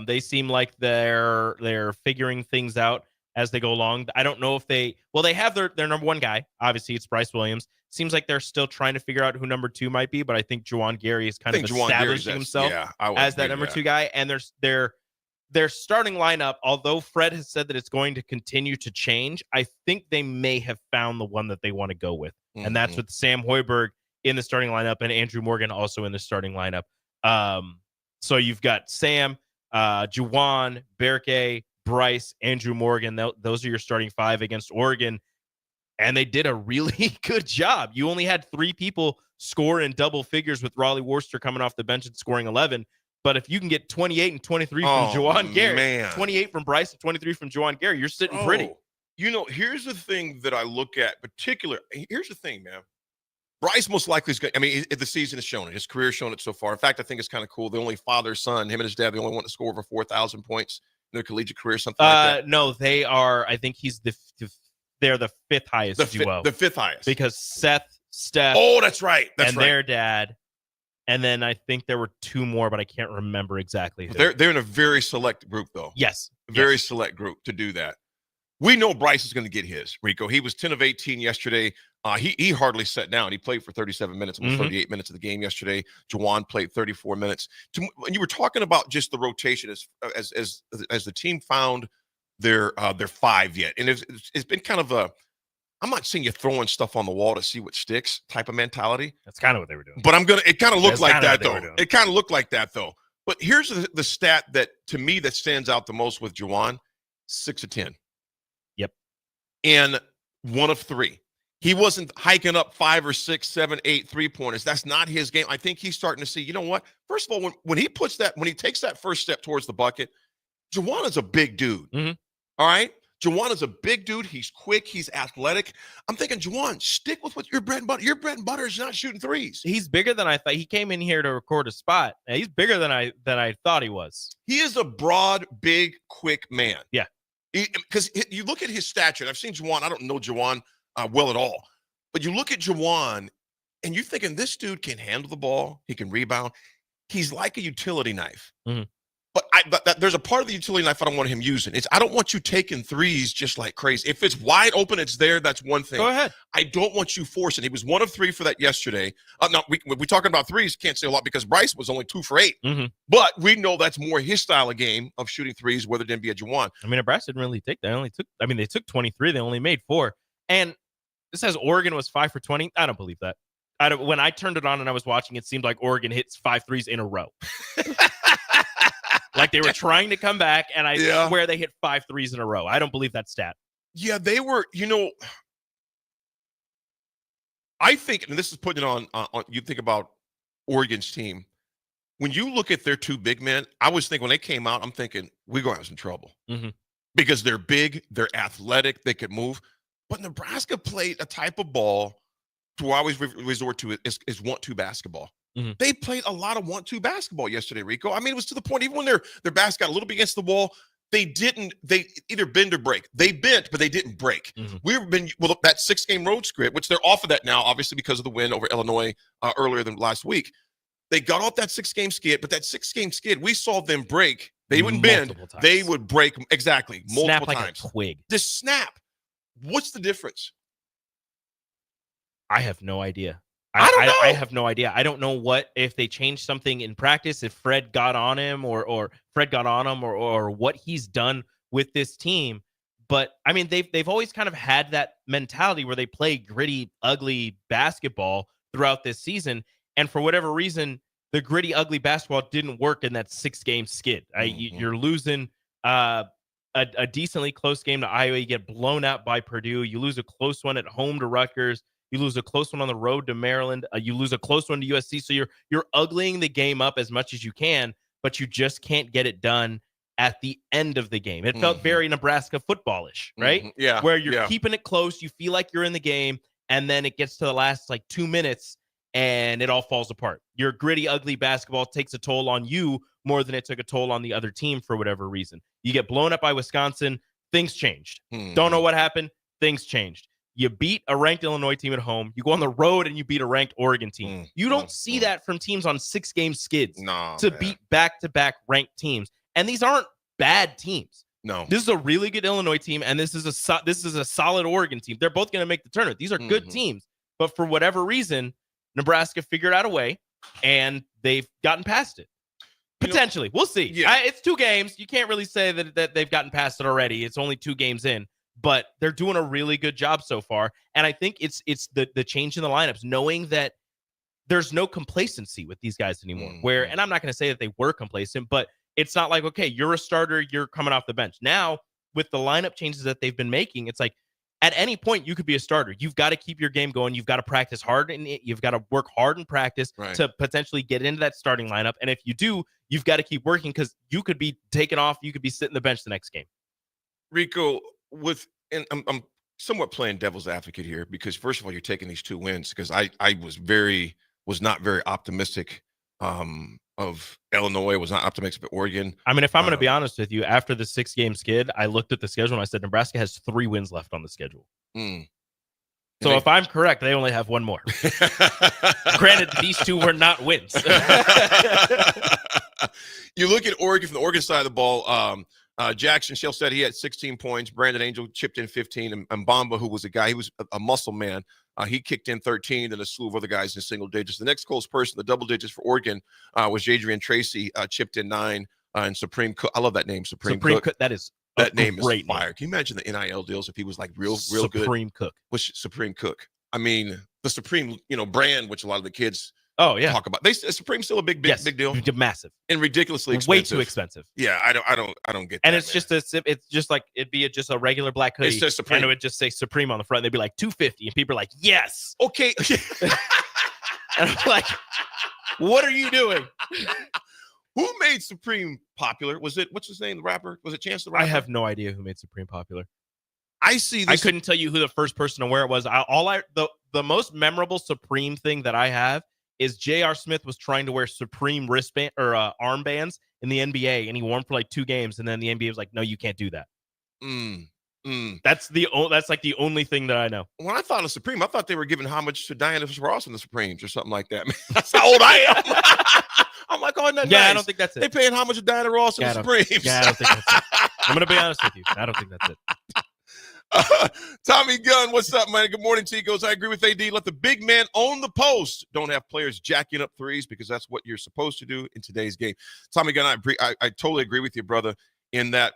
They seem like they're figuring things out as they go along. I don't know if they have their number one guy. Obviously, it's Bryce Williams. Seems like they're still trying to figure out who number 2 might be, but I think Juwan Gary is kind of establishing himself as that number 2 guy. And their starting lineup, although Fred has said that it's going to continue to change, I think they may have found the one that they want to go with. Mm-hmm. And that's with Sam Hoiberg in the starting lineup and Andrew Morgan also in the starting lineup. So you've got Sam, Juwan, Berke, Bryce, Andrew Morgan. Those are your starting 5 against Oregon. And they did a really good job. You only had 3 people score in double figures with Raleigh Worcester coming off the bench and scoring 11. But if you can get 28 and 23 from Juwan Gary, 28 from Bryce and 23 from Juwan Gary, you're sitting pretty. You know, here's the thing that I look at Here's the thing, man. Bryce most likely is going. I mean, the season has shown it. His career has shown it so far. In fact, I think it's kind of cool. The only father-son, him and his dad, the only one to score over 4,000 points in their collegiate career, something like that. No, they are. I think he's they're the 5th highest duo. The 5th highest. Because Seth, Steph. Oh, that's right. Their dad. And then I think there were 2 more, but I can't remember exactly who. They're in a very select group, though. Yes. Very select group to do that. We know Bryce is going to get his, Rico. He was 10 of 18 yesterday. He hardly sat down. He played for 37 minutes, almost 38 minutes of the game yesterday. Juwan played 34 minutes. When you were talking about just the rotation as the team found their 5 yet, and it's been kind of a, I'm not saying you're throwing stuff on the wall to see what sticks type of mentality. That's kind of what they were doing. But it kind of looked like that, though. It kind of looked like that, though. But here's the stat that, to me, that stands out the most with Juwan: 6 of 10. Yep. And 1 of 3. He wasn't hiking up 5 or 6, 7, 8 3-pointers. That's not his game. I think he's starting to see, you know what? First of all, when he takes that first step towards the bucket, Juwan is a big dude. Mm-hmm. All right? Juwan is a big dude. He's quick. He's athletic. I'm thinking, Juwan, stick with what your bread and butter. Your bread and butter is not shooting threes. He's bigger than I thought. He came in here to record a spot. He's bigger than I thought he was. He is a broad, big, quick man. Yeah. Because you look at his stature. And I've seen Juwan. I don't know Juwan well at all. But you look at Juwan, and you're thinking, this dude can handle the ball. He can rebound. He's like a utility knife. Mm-hmm. But there's a part of the utility knife I don't want him using. I don't want you taking threes just like crazy. If it's wide open, it's there. That's one thing. Go ahead. I don't want you forcing. He was 1 of 3 for that yesterday. Now, we're talking about threes. Can't say a lot because Bryce was only 2 for 8. Mm-hmm. But we know that's more his style of game of shooting threes, whether it didn't be a Juwan. I mean, Nebraska didn't really take that. They took 23. They only made 4. And this says Oregon was 5 for 20. I don't believe that. When I turned it on and I was watching, it seemed like Oregon hits 5 threes in a row. Like they were trying to come back, and I swear they hit 5 threes in a row. I don't believe that stat. Yeah, they were, I think, and this is putting it on you think about Oregon's team. When you look at their 2 big men, I was thinking when they came out, I'm thinking, we're going to have some trouble. Mm-hmm. Because they're big, they're athletic, they could move. But Nebraska played a type of ball to I always resort to is 1-2 basketball. Mm-hmm. They played a lot of 1-2 basketball yesterday, Rico. I mean, it was to the point, even when their backs got a little bit against the wall, they either bend or break. They bent, but they didn't break. Mm-hmm. That 6-game road script, which they're off of that now, obviously because of the win over Illinois earlier than last week. They got off that 6-game skid, but that 6-game skid, we saw them break. They wouldn't bend. Times. They would break multiple snap like times. A twig. Just snap. What's the difference? I have no idea. I don't know. I have no idea. I don't know if they changed something in practice, if Fred got on him or Fred got on him or what he's done with this team. But I mean, they've always kind of had that mentality where they play gritty, ugly basketball throughout this season. And for whatever reason, the gritty, ugly basketball didn't work in that 6-game skid. You're losing a decently close game to Iowa. You get blown out by Purdue. You lose a close one at home to Rutgers. You lose a close one on the road to Maryland. You lose a close one to USC. So you're uglying the game up as much as you can, but you just can't get it done at the end of the game. It felt very Nebraska footballish, right? Yeah. Where you're keeping it close. You feel like you're in the game. and then it gets to the last like 2 minutes and it all falls apart. Your gritty, ugly basketball takes a toll on you more than it took a toll on the other team for whatever reason. You get blown up by Wisconsin, things changed. Don't know what happened, things changed. You beat a ranked Illinois team at home. You go on the road and you beat a ranked Oregon team. You don't see that from teams on 6-game skids beat back-to-back ranked teams. And these aren't bad teams. No. This is a really good Illinois team, and this is a solid Oregon team. They're both going to make the tournament. These are good teams. But for whatever reason, Nebraska figured out a way, and they've gotten past it. Potentially. We'll see. Yeah. It's 2 games. You can't really say that they've gotten past it already. It's only 2 games in. But they're doing a really good job so far. And I think it's the change in the lineups, knowing that there's no complacency with these guys anymore. And I'm not going to say that they were complacent, but it's not like, okay, you're a starter, you're coming off the bench. Now, with the lineup changes that they've been making, it's like at any point you could be a starter. You've got to keep your game going. You've got to practice hard, and you've got to work hard in practice to potentially get into that starting lineup. And if you do, you've got to keep working because you could be taken off. You could be sitting the bench the next game. Rico, and I'm somewhat playing devil's advocate here because first of all, you're taking these 2 wins because I was not very optimistic of Illinois, was not optimistic of Oregon. I mean, if I'm going to be honest with you, after the 6-game skid, I looked at the schedule and I said Nebraska has 3 wins left on the schedule. So if I'm correct, they only have 1 more. Granted, these 2 were not wins. You look at Oregon from the Oregon side of the ball. Jackson Shell said he had 16 points. Brandon Angel chipped in 15. And Bamba, who was a guy, he was a muscle man. He kicked in 13, and a slew of other guys in single digits. The next close person, the double digits for Oregon, was Adrian Tracy, chipped in 9. And Supreme Cook, I love that name, Supreme Cook. That name is great fire. Name. Can you imagine the NIL deals if he was like real Supreme good? Supreme Cook. What's Supreme Cook? I mean, the Supreme, brand, which a lot of the kids talk about. Supreme's still a big deal, massive, and ridiculously expensive. Way too expensive. Yeah, I don't get that. And it's just like it'd be just a regular black hoodie. It's just Supreme. And it would just say Supreme on the front. And they'd be like $250, and people are like, yes, okay. And I'm like, what are you doing? Who made Supreme popular? Was it, what's his name, the rapper? Was it Chance the Rapper? I have no idea who made Supreme popular. I see this. I couldn't tell you who the first person to wear it was. The most memorable Supreme thing that I have is J.R. Smith was trying to wear Supreme wristband or armbands in the NBA, and he wore them for like 2 games, and then the NBA was like, no, you can't do that. That's like the only thing that I know. When I thought of Supreme, I thought they were giving homage to Diana Ross and the Supremes or something like that. That's how old I am. I'm like, oh, no, yeah, nice. I don't think that's it. They paying homage to Diana Ross and the Supremes. Yeah, I don't think that's it. I'm going to be honest with you. I don't think that's it. Tommy Gunn, what's up, man? Good morning, Tigos. I agree with AD. Let the big man own the post. Don't have players jacking up threes because that's what you're supposed to do in today's game. Tommy Gunn, I totally agree with you, brother, in that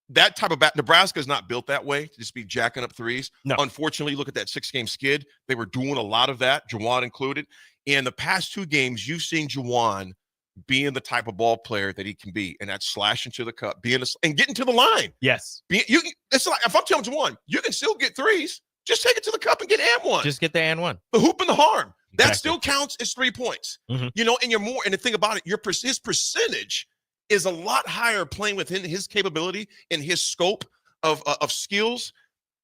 that type of Nebraska is not built that way to just be jacking up threes. No. Unfortunately, look at that 6-game skid. They were doing a lot of that, Juwan included. In the past 2 games, you've seen Juwan being the type of ball player that he can be, and that's slashing to the cup, and getting to the line. Yes. It's like if I'm telling Juwan, you can still get threes. Just take it to the cup and get and one. Just get the and one. The hoop and the harm. Exactly. That still counts as 3 points. Mm-hmm. And you're more. And the thing about it, his percentage is a lot higher playing within his capability and his scope of skills.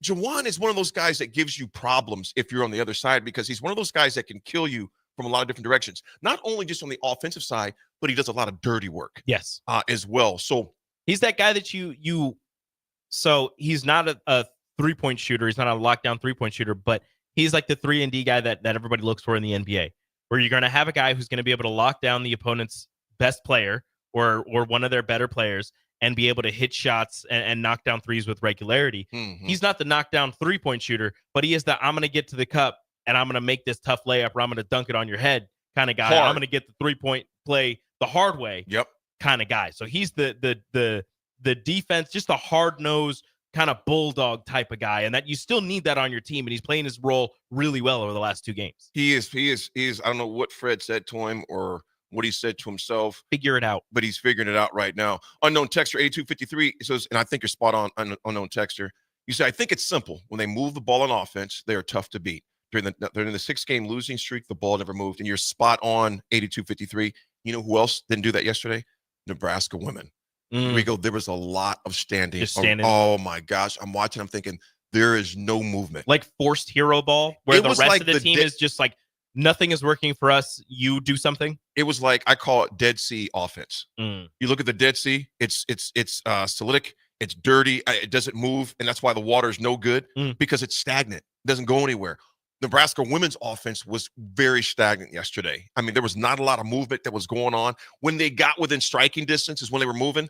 Juwan is one of those guys that gives you problems if you're on the other side because he's one of those guys that can kill you from a lot of different directions. Not only just on the offensive side, but he does a lot of dirty work. Yes. As well. So he's that guy that so he's not a 3-point shooter. He's not a lockdown 3-point shooter, but he's like the 3-and-D guy that everybody looks for in the NBA, where you're going to have a guy who's going to be able to lock down the opponent's best player or one of their better players and be able to hit shots and knock down threes with regularity. Mm-hmm. He's not the knockdown 3-point shooter, but he is the I'm going to get to the cup and I'm going to make this tough layup or I'm going to dunk it on your head kind of guy. Hard. I'm going to get the 3-point play the hard way. Yep. Kind of guy. So he's the defense, just a hard-nosed kind of bulldog type of guy, and that you still need that on your team, and he's playing his role really well over the last 2 games. He is. I don't know what Fred said to him or what he said to himself. Figure it out. But he's figuring it out right now. Unknown Texter 8253 says, and I think you're spot on, Unknown Texter. You say, I think it's simple. When they move the ball on offense, they are tough to beat. During the 6-game losing streak, the ball never moved. And you're spot on, 8253. You know who else didn't do that yesterday? Nebraska women. We go, there was a lot of standing. Just standing. Oh, my gosh. I'm watching. I'm thinking, there is no movement. Like forced hero ball, where It the was rest like of the team is just like, nothing is working for us. You do something. It was like, I call it Dead Sea offense. You look at the Dead Sea, it's solidic, it's dirty, it doesn't move, and that's why the water is no good, because it's stagnant. It doesn't go anywhere. Nebraska women's offense was very stagnant yesterday. I mean, there was not a lot of movement that was going on. When they got within striking distance is when they were moving,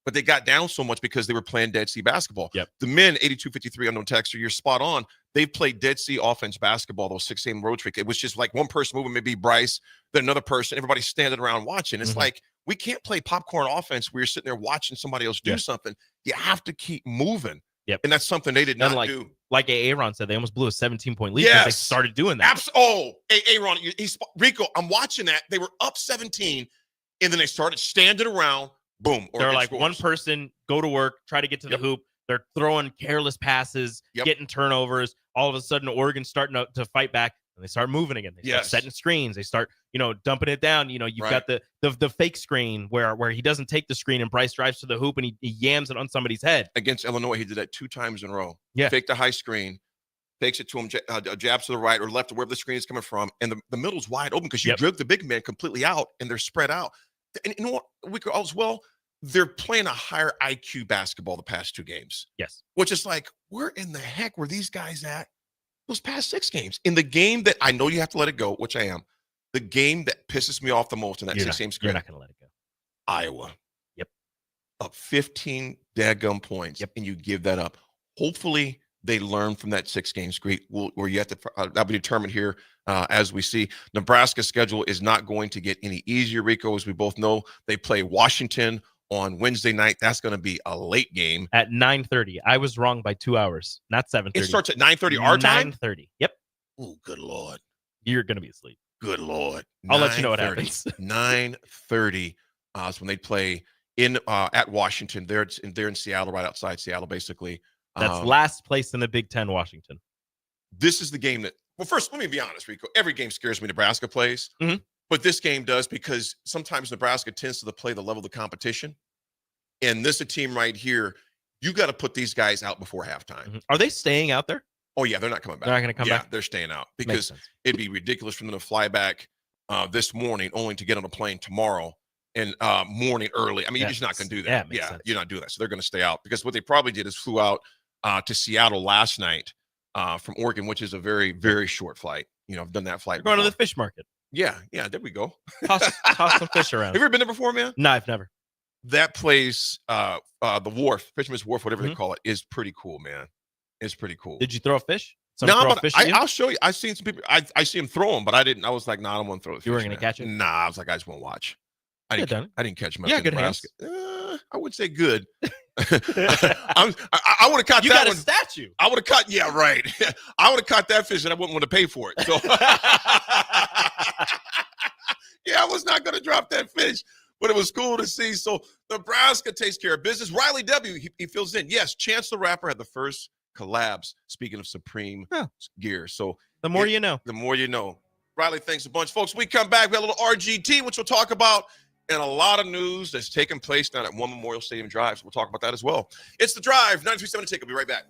but they got down so much because they were playing Dead Sea basketball. The men, 8253 unknown texter, you're spot on. They've played Dead Sea offense basketball, those 6 game road trip. It was just like one person moving, maybe Bryce, then another person, everybody standing around watching. It's like, we can't play popcorn offense where you're sitting there watching somebody else do something. You have to keep moving. And that's something they did not do. Like Aaron said, they almost blew a 17-point lead because they started doing that. Aaron, Rico, I'm watching that. They were up 17, and then they started standing around. Boom. They're like, one person, go to work, try to get to the hoop. They're throwing careless passes, getting turnovers. All of a sudden, Oregon's starting to fight back, and they start moving again. They start setting screens. They start, dumping it down. You've got the fake screen where he doesn't take the screen, and Bryce drives to the hoop, and he yams it on somebody's head. Against Illinois, he did that 2 times in a row. Yeah. Faked a high screen, fakes it to him, jabs to the right or left, or wherever the screen is coming from, and the middle's wide open because you drug the big man completely out, and they're spread out. And you know what? We could as well. They're playing a higher IQ basketball the past 2 games. Yes. Which is like, where in the heck were these guys at those past 6 games? In the game that I know you have to let it go, which I am, the game that pisses me off the most in that 6 game script. You're not going to let it go. Iowa. Yep. Up 15 daggum points. And you give that up. Hopefully they learn from that 6 game streak. Where you have to, that'll be determined here as we see. Nebraska's schedule is not going to get any easier, Rico, as we both know. They play Washington on Wednesday night. That's going to be a late game at 9:30. I was wrong by 2 hours, not 7:30. It starts at 9:30 our time. 9:30. Yep. Oh, good Lord. You're going to be asleep. Good Lord. I'll let you know what happens. 9:30 is when they play in at Washington. They're in Seattle, right outside Seattle, basically. That's last place in the Big Ten, Washington. This is the game that. Well, first, let me be honest, Rico. Every game scares me. Nebraska plays. But this game does, because sometimes Nebraska tends to play the level of the competition. And this is a team right here. You got to put these guys out before halftime. Are they staying out there? Oh, yeah, they're not coming back. They're not going to come back? Yeah, they're staying out, because it'd be ridiculous for them to fly back this morning only to get on a plane tomorrow and morning early. I mean, you're just not going to do that. Yeah, you're not doing that. So they're going to stay out, because what they probably did is flew out to Seattle last night from Oregon, which is a very, very short flight. I've done that flight. Going to the fish market. Yeah, there we go. Toss some fish around. Have you ever been there before, man? No, I've never. That place, the wharf, Fisherman's Wharf, whatever they call it, is pretty cool, man. It's pretty cool. Did you throw a fish? I'll show you. I've seen some people. I see them throw them, but I didn't. I was like, I don't want to throw the fish. You weren't going to catch it? Nah, I was like, I just want to watch. I didn't catch much. Yeah, in good Nebraska. hands. I would say good. I would have caught you that got one. A statue. I would have caught. Yeah, right. I would have caught that fish, and I wouldn't want to pay for it. So, yeah, I was not going to drop that fish, but it was cool to see. So Nebraska takes care of business. Riley W. He fills in. Yes, Chance the Rapper had the first collabs. Speaking of Supreme gear, so the more you know. The more you know. Riley, thanks a bunch, folks. We come back. We got a little RGT, which we'll talk about. And a lot of news that's taking place down at One Memorial Stadium Drive. So we'll talk about that as well. It's The Drive, 937 Tick. I'll be right back.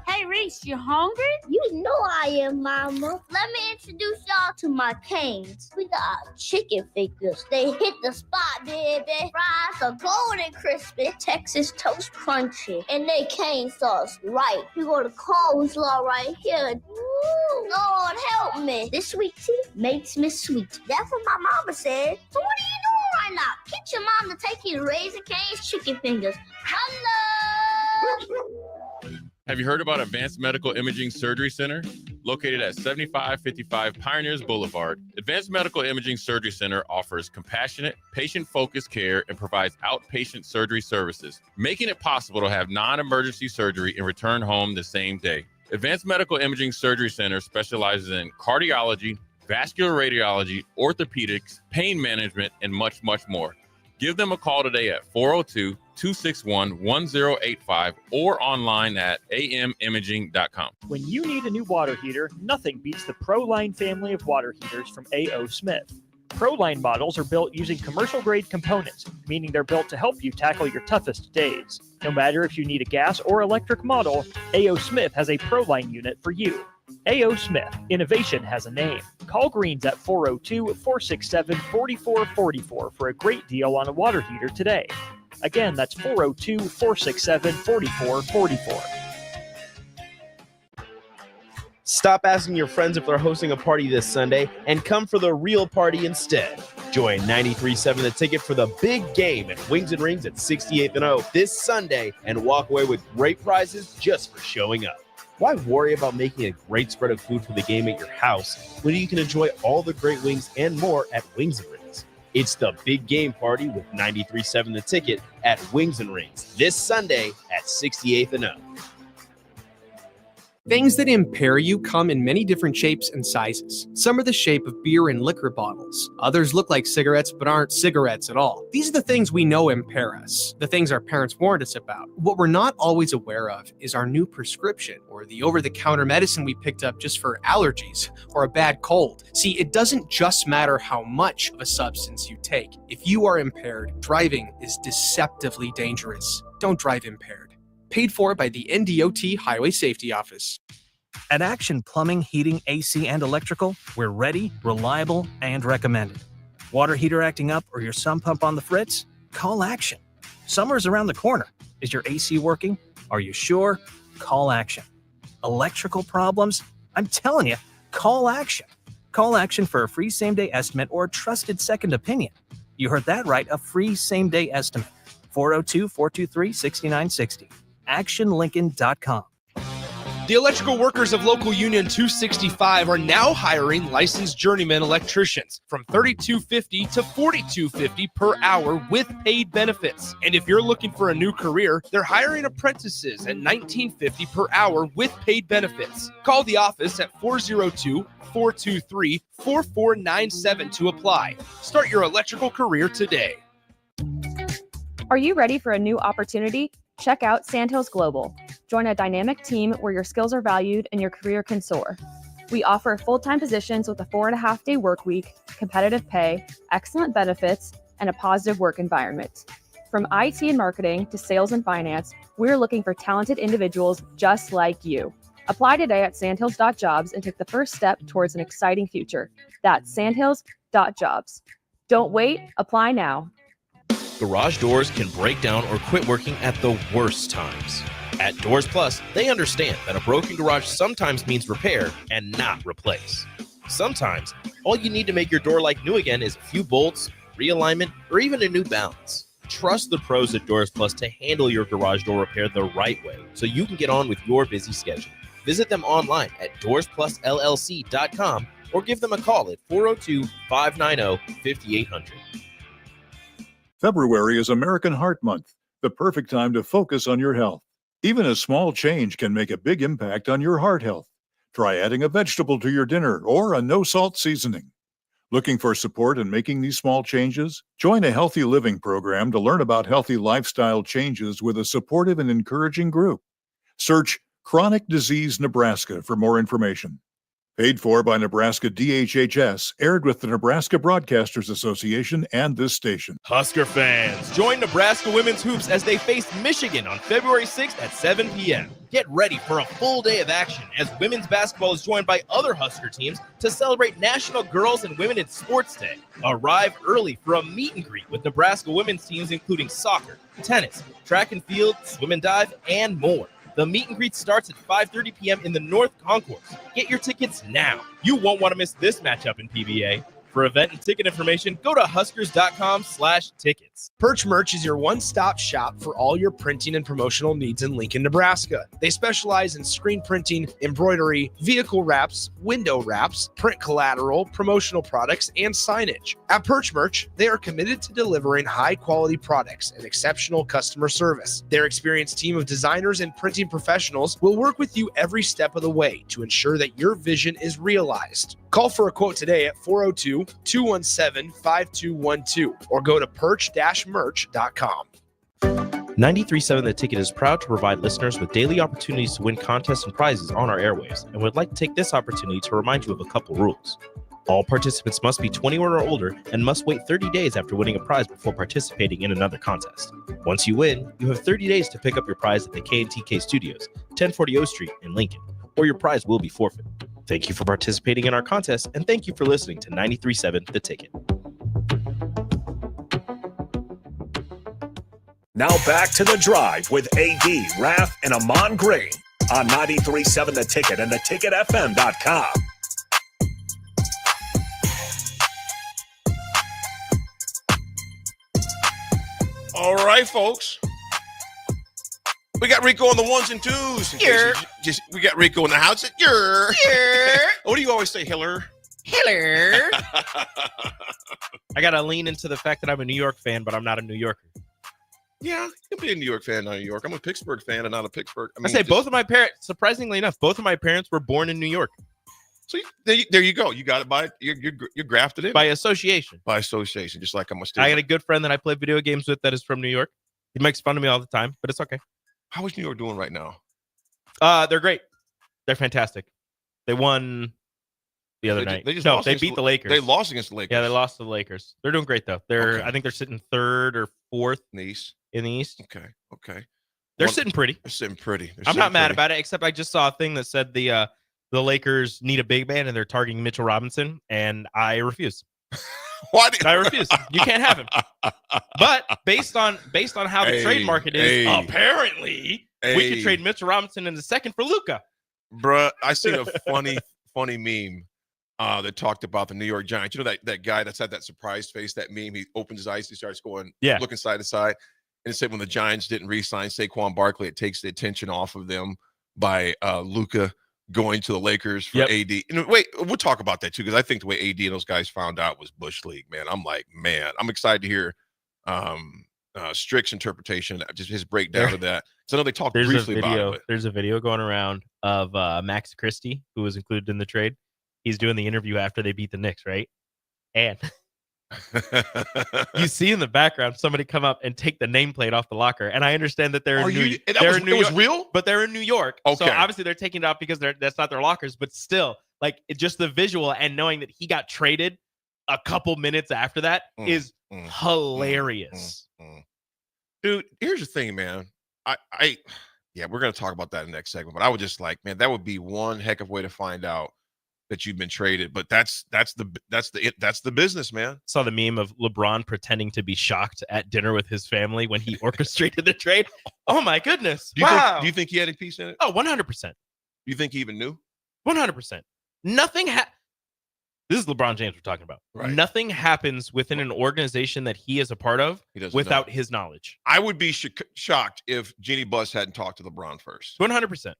Hey, Reese, you hungry? You know I am, Mama. Let me introduce y'all to my canes. We got chicken fingers. They hit the spot, baby. Fries are golden crispy, Texas toast crunchy, and they cane sauce right. You go to coleslaw right here. Ooh, Lord help me. This sweet tea makes me sweet. That's what my mama said. So what are you doing right now? Get your mom to take you to Raising Cane's chicken fingers. Hello. Have you heard about Advanced Medical Imaging Surgery Center? Located at 7555 Pioneers Boulevard, Advanced Medical Imaging Surgery Center offers compassionate, patient-focused care and provides outpatient surgery services, making it possible to have non-emergency surgery and return home the same day. Advanced Medical Imaging Surgery Center specializes in cardiology, vascular radiology, orthopedics, pain management, and much, much more. Give them a call today at 402-261-1085 or online at amimaging.com. When you need a new water heater, nothing beats the ProLine family of water heaters from A.O. Smith. Proline models are built using commercial-grade components, meaning they're built to help you tackle your toughest days. No matter if you need a gas or electric model, A.O. Smith has a Proline unit for you. A.O. Smith, innovation has a name. Call Greens at 402-467-4444 for a great deal on a water heater today. Again, that's 402-467-4444. Stop asking your friends if they're hosting a party this Sunday and come for the real party instead. Join 93.7 The Ticket for the big game at Wings and Rings at 68th and O this Sunday and walk away with great prizes just for showing up. Why worry about making a great spread of food for the game at your house when you can enjoy all the great wings and more at Wings and Rings? It's the big game party with 93.7 The Ticket at Wings and Rings this Sunday at 68th and O. Things that impair you come in many different shapes and sizes. Some are the shape of beer and liquor bottles. Others look like cigarettes but aren't cigarettes at all. These are the things we know impair us, the things our parents warned us about. What we're not always aware of is our new prescription or the over-the-counter medicine we picked up just for allergies or a bad cold. See, it doesn't just matter how much of a substance you take. If you are impaired, driving is deceptively dangerous. Don't drive impaired. Paid for by the NDOT Highway Safety Office. At Action Plumbing, Heating, AC, and Electrical, we're ready, reliable, and recommended. Water heater acting up or your sump pump on the fritz? Call Action. Summer's around the corner. Is your AC working? Are you sure? Call Action. Electrical problems? I'm telling you, call Action. Call Action for a free same-day estimate or trusted second opinion. You heard that right, a free same-day estimate. 402-423-6960. actionlincoln.com. The electrical workers of Local Union 265 are now hiring licensed journeyman electricians from $32.50 to $42.50 per hour with paid benefits. And if you're looking for a new career, they're hiring apprentices at $19.50 per hour with paid benefits. Call the office at 402-423-4497 to apply. Start your electrical career today. Are you ready for a new opportunity? Check out Sandhills Global. Join a dynamic team where your skills are valued and your career can soar. We offer full-time positions with a 4.5-day work week, competitive pay, excellent benefits, and a positive work environment. From IT and marketing to sales and finance, we're looking for talented individuals just like you. Apply today at sandhills.jobs and take the first step towards an exciting future. That's sandhills.jobs. Don't wait, apply now. Garage doors can break down or quit working at the worst times. At Doors Plus, they understand that a broken garage sometimes means repair and not replace. Sometimes, all you need to make your door like new again is a few bolts, realignment, or even a new balance. Trust the pros at Doors Plus to handle your garage door repair the right way so you can get on with your busy schedule. Visit them online at doorsplusllc.com or give them a call at 402-590-5800. February is American Heart Month, the perfect time to focus on your health. Even a small change can make a big impact on your heart health. Try adding a vegetable to your dinner or a no-salt seasoning. Looking for support in making these small changes? Join a healthy living program to learn about healthy lifestyle changes with a supportive and encouraging group. Search Chronic Disease Nebraska for more information. Paid for by Nebraska DHHS, aired with the Nebraska Broadcasters Association and this station. Husker fans, join Nebraska Women's Hoops as they face Michigan on February 6th at 7 p.m. Get ready for a full day of action as women's basketball is joined by other Husker teams to celebrate National Girls and Women in Sports Day. Arrive early for a meet and greet with Nebraska women's teams including soccer, tennis, track and field, swim and dive, and more. The meet and greet starts at 5:30 p.m. in the North Concourse. Get your tickets now. You won't want to miss this matchup in PBA. For event and ticket information, go to huskers.com/tickets. Perch Merch is your one-stop shop for all your printing and promotional needs in Lincoln, Nebraska. They specialize in screen printing, embroidery, vehicle wraps, window wraps, print collateral, promotional products, and signage. At Perch Merch, they are committed to delivering high-quality products and exceptional customer service. Their experienced team of designers and printing professionals will work with you every step of the way to ensure that your vision is realized. Call for a quote today at 402-217-5212 or go to perch-merch.com. 93.7 The Ticket is proud to provide listeners with daily opportunities to win contests and prizes on our airwaves and would like to take this opportunity to remind you of a couple rules. All participants must be 21 or older and must wait 30 days after winning a prize before participating in another contest. Once you win, you have 30 days to pick up your prize at the KNTK Studios, 1040 O Street in Lincoln, or your prize will be forfeit. Thank you for participating in our contest, and thank you for listening to 93.7 The Ticket. Now back to The Drive with AD, Raff, and Ahman Green on 93.7 The Ticket and theticketfm.com. All right, folks. We got Rico on the ones and twos. We got Rico in the house. What do you always say, Hiller? Hiller. I got to lean into the fact that I'm a New York fan, but I'm not a New Yorker. Yeah, you can be a New York fan, not New York. I'm a Pittsburgh fan and not a Pittsburgh. I say both of my parents, surprisingly enough, both of my parents were born in New York. So there you go. You got it you're grafted in. By association. By association, just like I'm a student. I got a good friend that I play video games with that is from New York. He makes fun of me all the time, but it's okay. How is New York doing right now? They're great. They're fantastic. They won the other night. They beat the Lakers. They lost against the Lakers. Yeah, they lost to the Lakers. They're doing great though. I think they're sitting third or fourth in the East. Okay. They're sitting pretty. They're sitting pretty. I'm not mad about it, except I just saw a thing that said the Lakers need a big man and they're targeting Mitchell Robinson, and I refuse. Why? I refuse. You can't have him. But based on how the trade market is, apparently we could trade Mitchell Robinson in the second for Luka. Bruh, I seen a funny meme that talked about the New York Giants. You know that guy that's had that surprised face, that meme, he opens his eyes, he starts going, looking side to side. And it said when the Giants didn't re-sign Saquon Barkley, it takes the attention off of them by Luka going to the Lakers for AD. And wait, we'll talk about that too, because I think the way AD and those guys found out was Bush League, man. I'm like, man, I'm excited to hear Strick's interpretation, just his breakdown of that. So I know they talked briefly about it. There's a video going around of Max Christie, who was included in the trade. He's doing the interview after they beat the Knicks, right? And you see in the background somebody come up and take the nameplate off the locker. And I understand that they're in New York. It was real? But they're in New York. Okay. So obviously they're taking it off because that's not their lockers. But still, like, just the visual and knowing that he got traded a couple minutes after that is hilarious. Dude, here's the thing, man. Yeah, we're going to talk about that in the next segment. But I would just like, man, that would be one heck of a way to find out that you've been traded, but that's the business, man. Saw the meme of LeBron pretending to be shocked at dinner with his family when he orchestrated the trade. Oh my goodness! Do you think he had a piece in it? Oh, 100%. You think he even knew? 100%. Nothing. This is LeBron James we're talking about. Right. Nothing happens within an organization that he is a part of without his knowledge. I would be shocked if Jeannie Buss hadn't talked to LeBron first. 100%.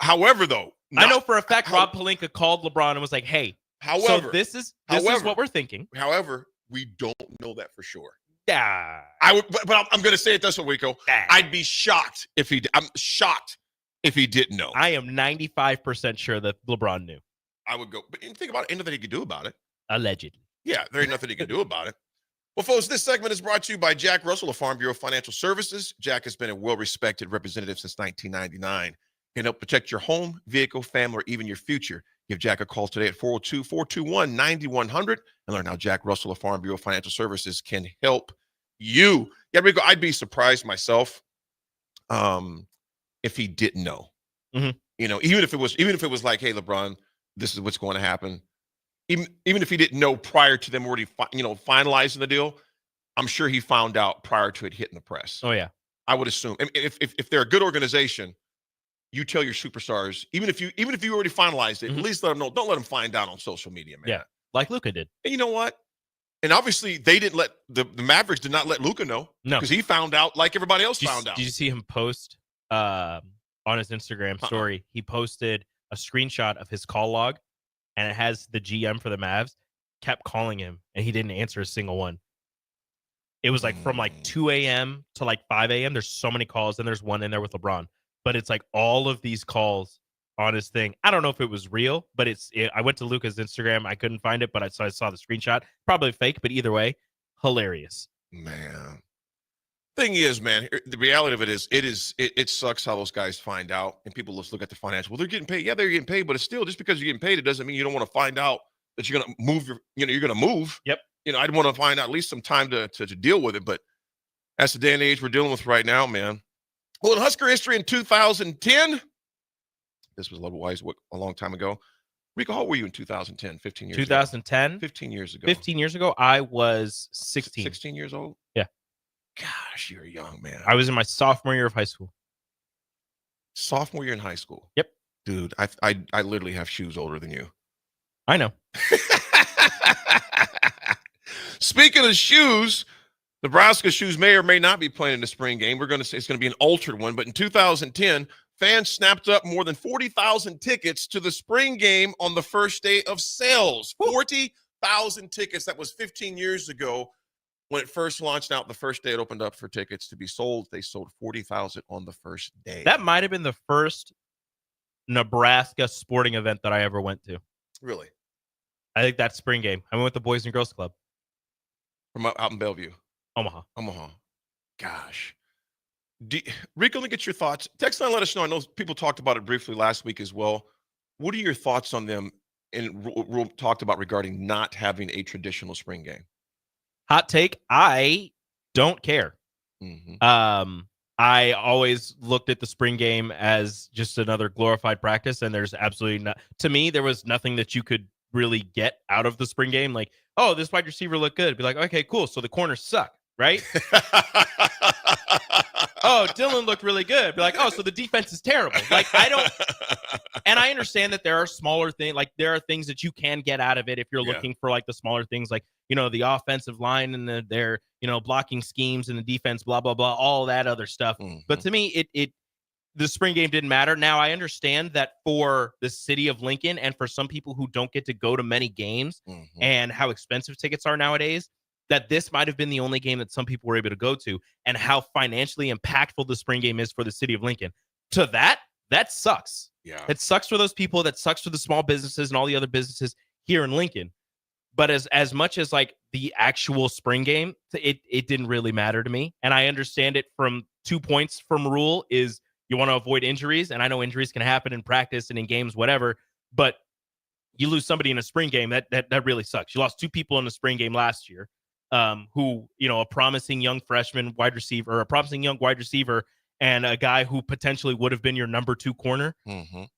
However, though, I know for a fact Rob Pelinka called LeBron and was like, "Hey, so this is what we're thinking." However, we don't know that for sure. Yeah, I would, but I'm going to say it this way, Rico. I'd be shocked if he. I'm shocked if he didn't know. I am 95% sure that LeBron knew. I would go, but think about it. Ain't nothing he could do about it. Allegedly. Yeah, there ain't nothing he can do about it. Well, folks, this segment is brought to you by Jack Russell of Farm Bureau Financial Services. Jack has been a well-respected representative since 1999. He can help protect your home, vehicle, family, or even your future. Give Jack a call today at 402-421-9100 and learn how Jack Russell of Farm Bureau Financial Services can help you. Yeah, Rico, I'd be surprised myself if he didn't know. Mm-hmm. You know, even if it was like, hey, LeBron, this is what's going to happen. Even if he didn't know prior to them already, finalizing the deal, I'm sure he found out prior to it hitting the press. Oh yeah, I would assume. If they're a good organization, you tell your superstars, even if you already finalized it, at least let them know. Don't let them find out on social media, man. Yeah, like Luka did. And you know what? And obviously, they didn't let the Mavericks did not let Luka know. No, because he found out like everybody else found out. Did you see him post on his Instagram story? He posted a screenshot of his call log, and it has the GM for the Mavs kept calling him, and he didn't answer a single one. It was like from like 2 a.m. to like 5 a.m. There's so many calls, and there's one in there with LeBron. But it's like all of these calls on his thing. I don't know if it was real, but I went to Luka's Instagram. I couldn't find it, but I saw the screenshot. Probably fake, but either way, hilarious. Man. Thing is, man, the reality of it is, it sucks how those guys find out, and people just look at the financial. Well, they're getting paid. Yeah, they're getting paid, but it's still, just because you're getting paid, it doesn't mean you don't want to find out that you're going to move you're going to move. Yep. I'd want to find out at least some time to deal with it. But that's the day and age we're dealing with right now, man. Well, in Husker history in 2010, this was a long time ago. Rico, how old were you in 2010? 15 years 2010? ago. 15 years ago. 15 years ago, I was 16. 16 years old? Yeah. Gosh, you're young, man. I was in my sophomore year of high school. Sophomore year in high school? Yep. Dude, I literally have shoes older than you. I know. Speaking of shoes, Nebraska shoes may or may not be playing in the spring game. We're going to say it's going to be an altered one. But in 2010, fans snapped up more than 40,000 tickets to the spring game on the first day of sales. 40,000 tickets. That was 15 years ago when it first launched out. The first day it opened up for tickets to be sold. They sold 40,000 on the first day. That might have been the first Nebraska sporting event that I ever went to. Really? I think that's spring game. I went with the Boys and Girls Club. From out in Bellevue? Omaha. Gosh. Rico, let me get your thoughts. Text line, let us know. I know people talked about it briefly last week as well. What are your thoughts on them and talked about regarding not having a traditional spring game? Hot take, I don't care. I always looked at the spring game as just another glorified practice, and there's absolutely not, to me, there was nothing that you could really get out of the spring game. Like, oh, this wide receiver looked good. Be like, okay, cool. So the corners suck, right? Oh, Dylan looked really good. Be like, oh, so the defense is terrible. Like, I don't, and I understand that there are smaller things, like there are things that you can get out of it if you're looking for like the smaller things, like, the offensive line and their, blocking schemes and the defense, blah, blah, blah, all that other stuff. But to me, the spring game didn't matter. Now I understand that for the city of Lincoln and for some people who don't get to go to many games and how expensive tickets are nowadays, that this might have been the only game that some people were able to go to, and how financially impactful the spring game is for the city of Lincoln. To that sucks. Yeah. It sucks for those people. That sucks for the small businesses and all the other businesses here in Lincoln. But as much as like the actual spring game, it didn't really matter to me. And I understand it from 2 points from rule is you want to avoid injuries. And I know injuries can happen in practice and in games, whatever, but you lose somebody in a spring game, that really sucks. You lost 2 people in the spring game last year, who, a promising young freshman wide receiver, or a promising young wide receiver, and a guy who potentially would have been your number 2 corner.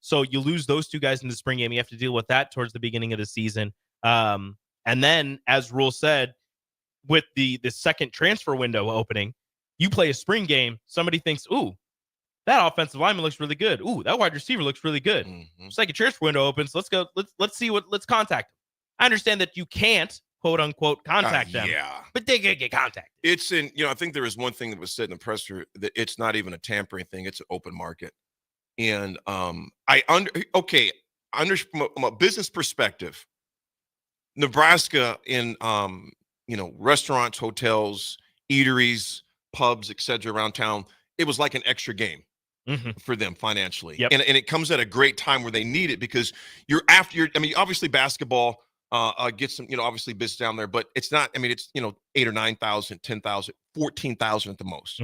So you lose those 2 guys in the spring game. You have to deal with that towards the beginning of the season. And then, as Rule said, with the second transfer window opening, you play a spring game. Somebody thinks, ooh, that offensive lineman looks really good. Ooh, that wide receiver looks really good. Second transfer window opens. Let's go. Let's contact them. I understand that you can't, quote unquote, contact them. Yeah. But they get contacted. It's in, I think there was one thing that was said in the presser that it's not even a tampering thing. It's an open market. And from a business perspective, Nebraska in, restaurants, hotels, eateries, pubs, etc. around town, it was like an extra game for them financially. Yep. And it comes at a great time where they need it, because obviously basketball gets some, obviously business down there, but it's not, it's, 8 or 9,000, 10,000, 14,000 at the most.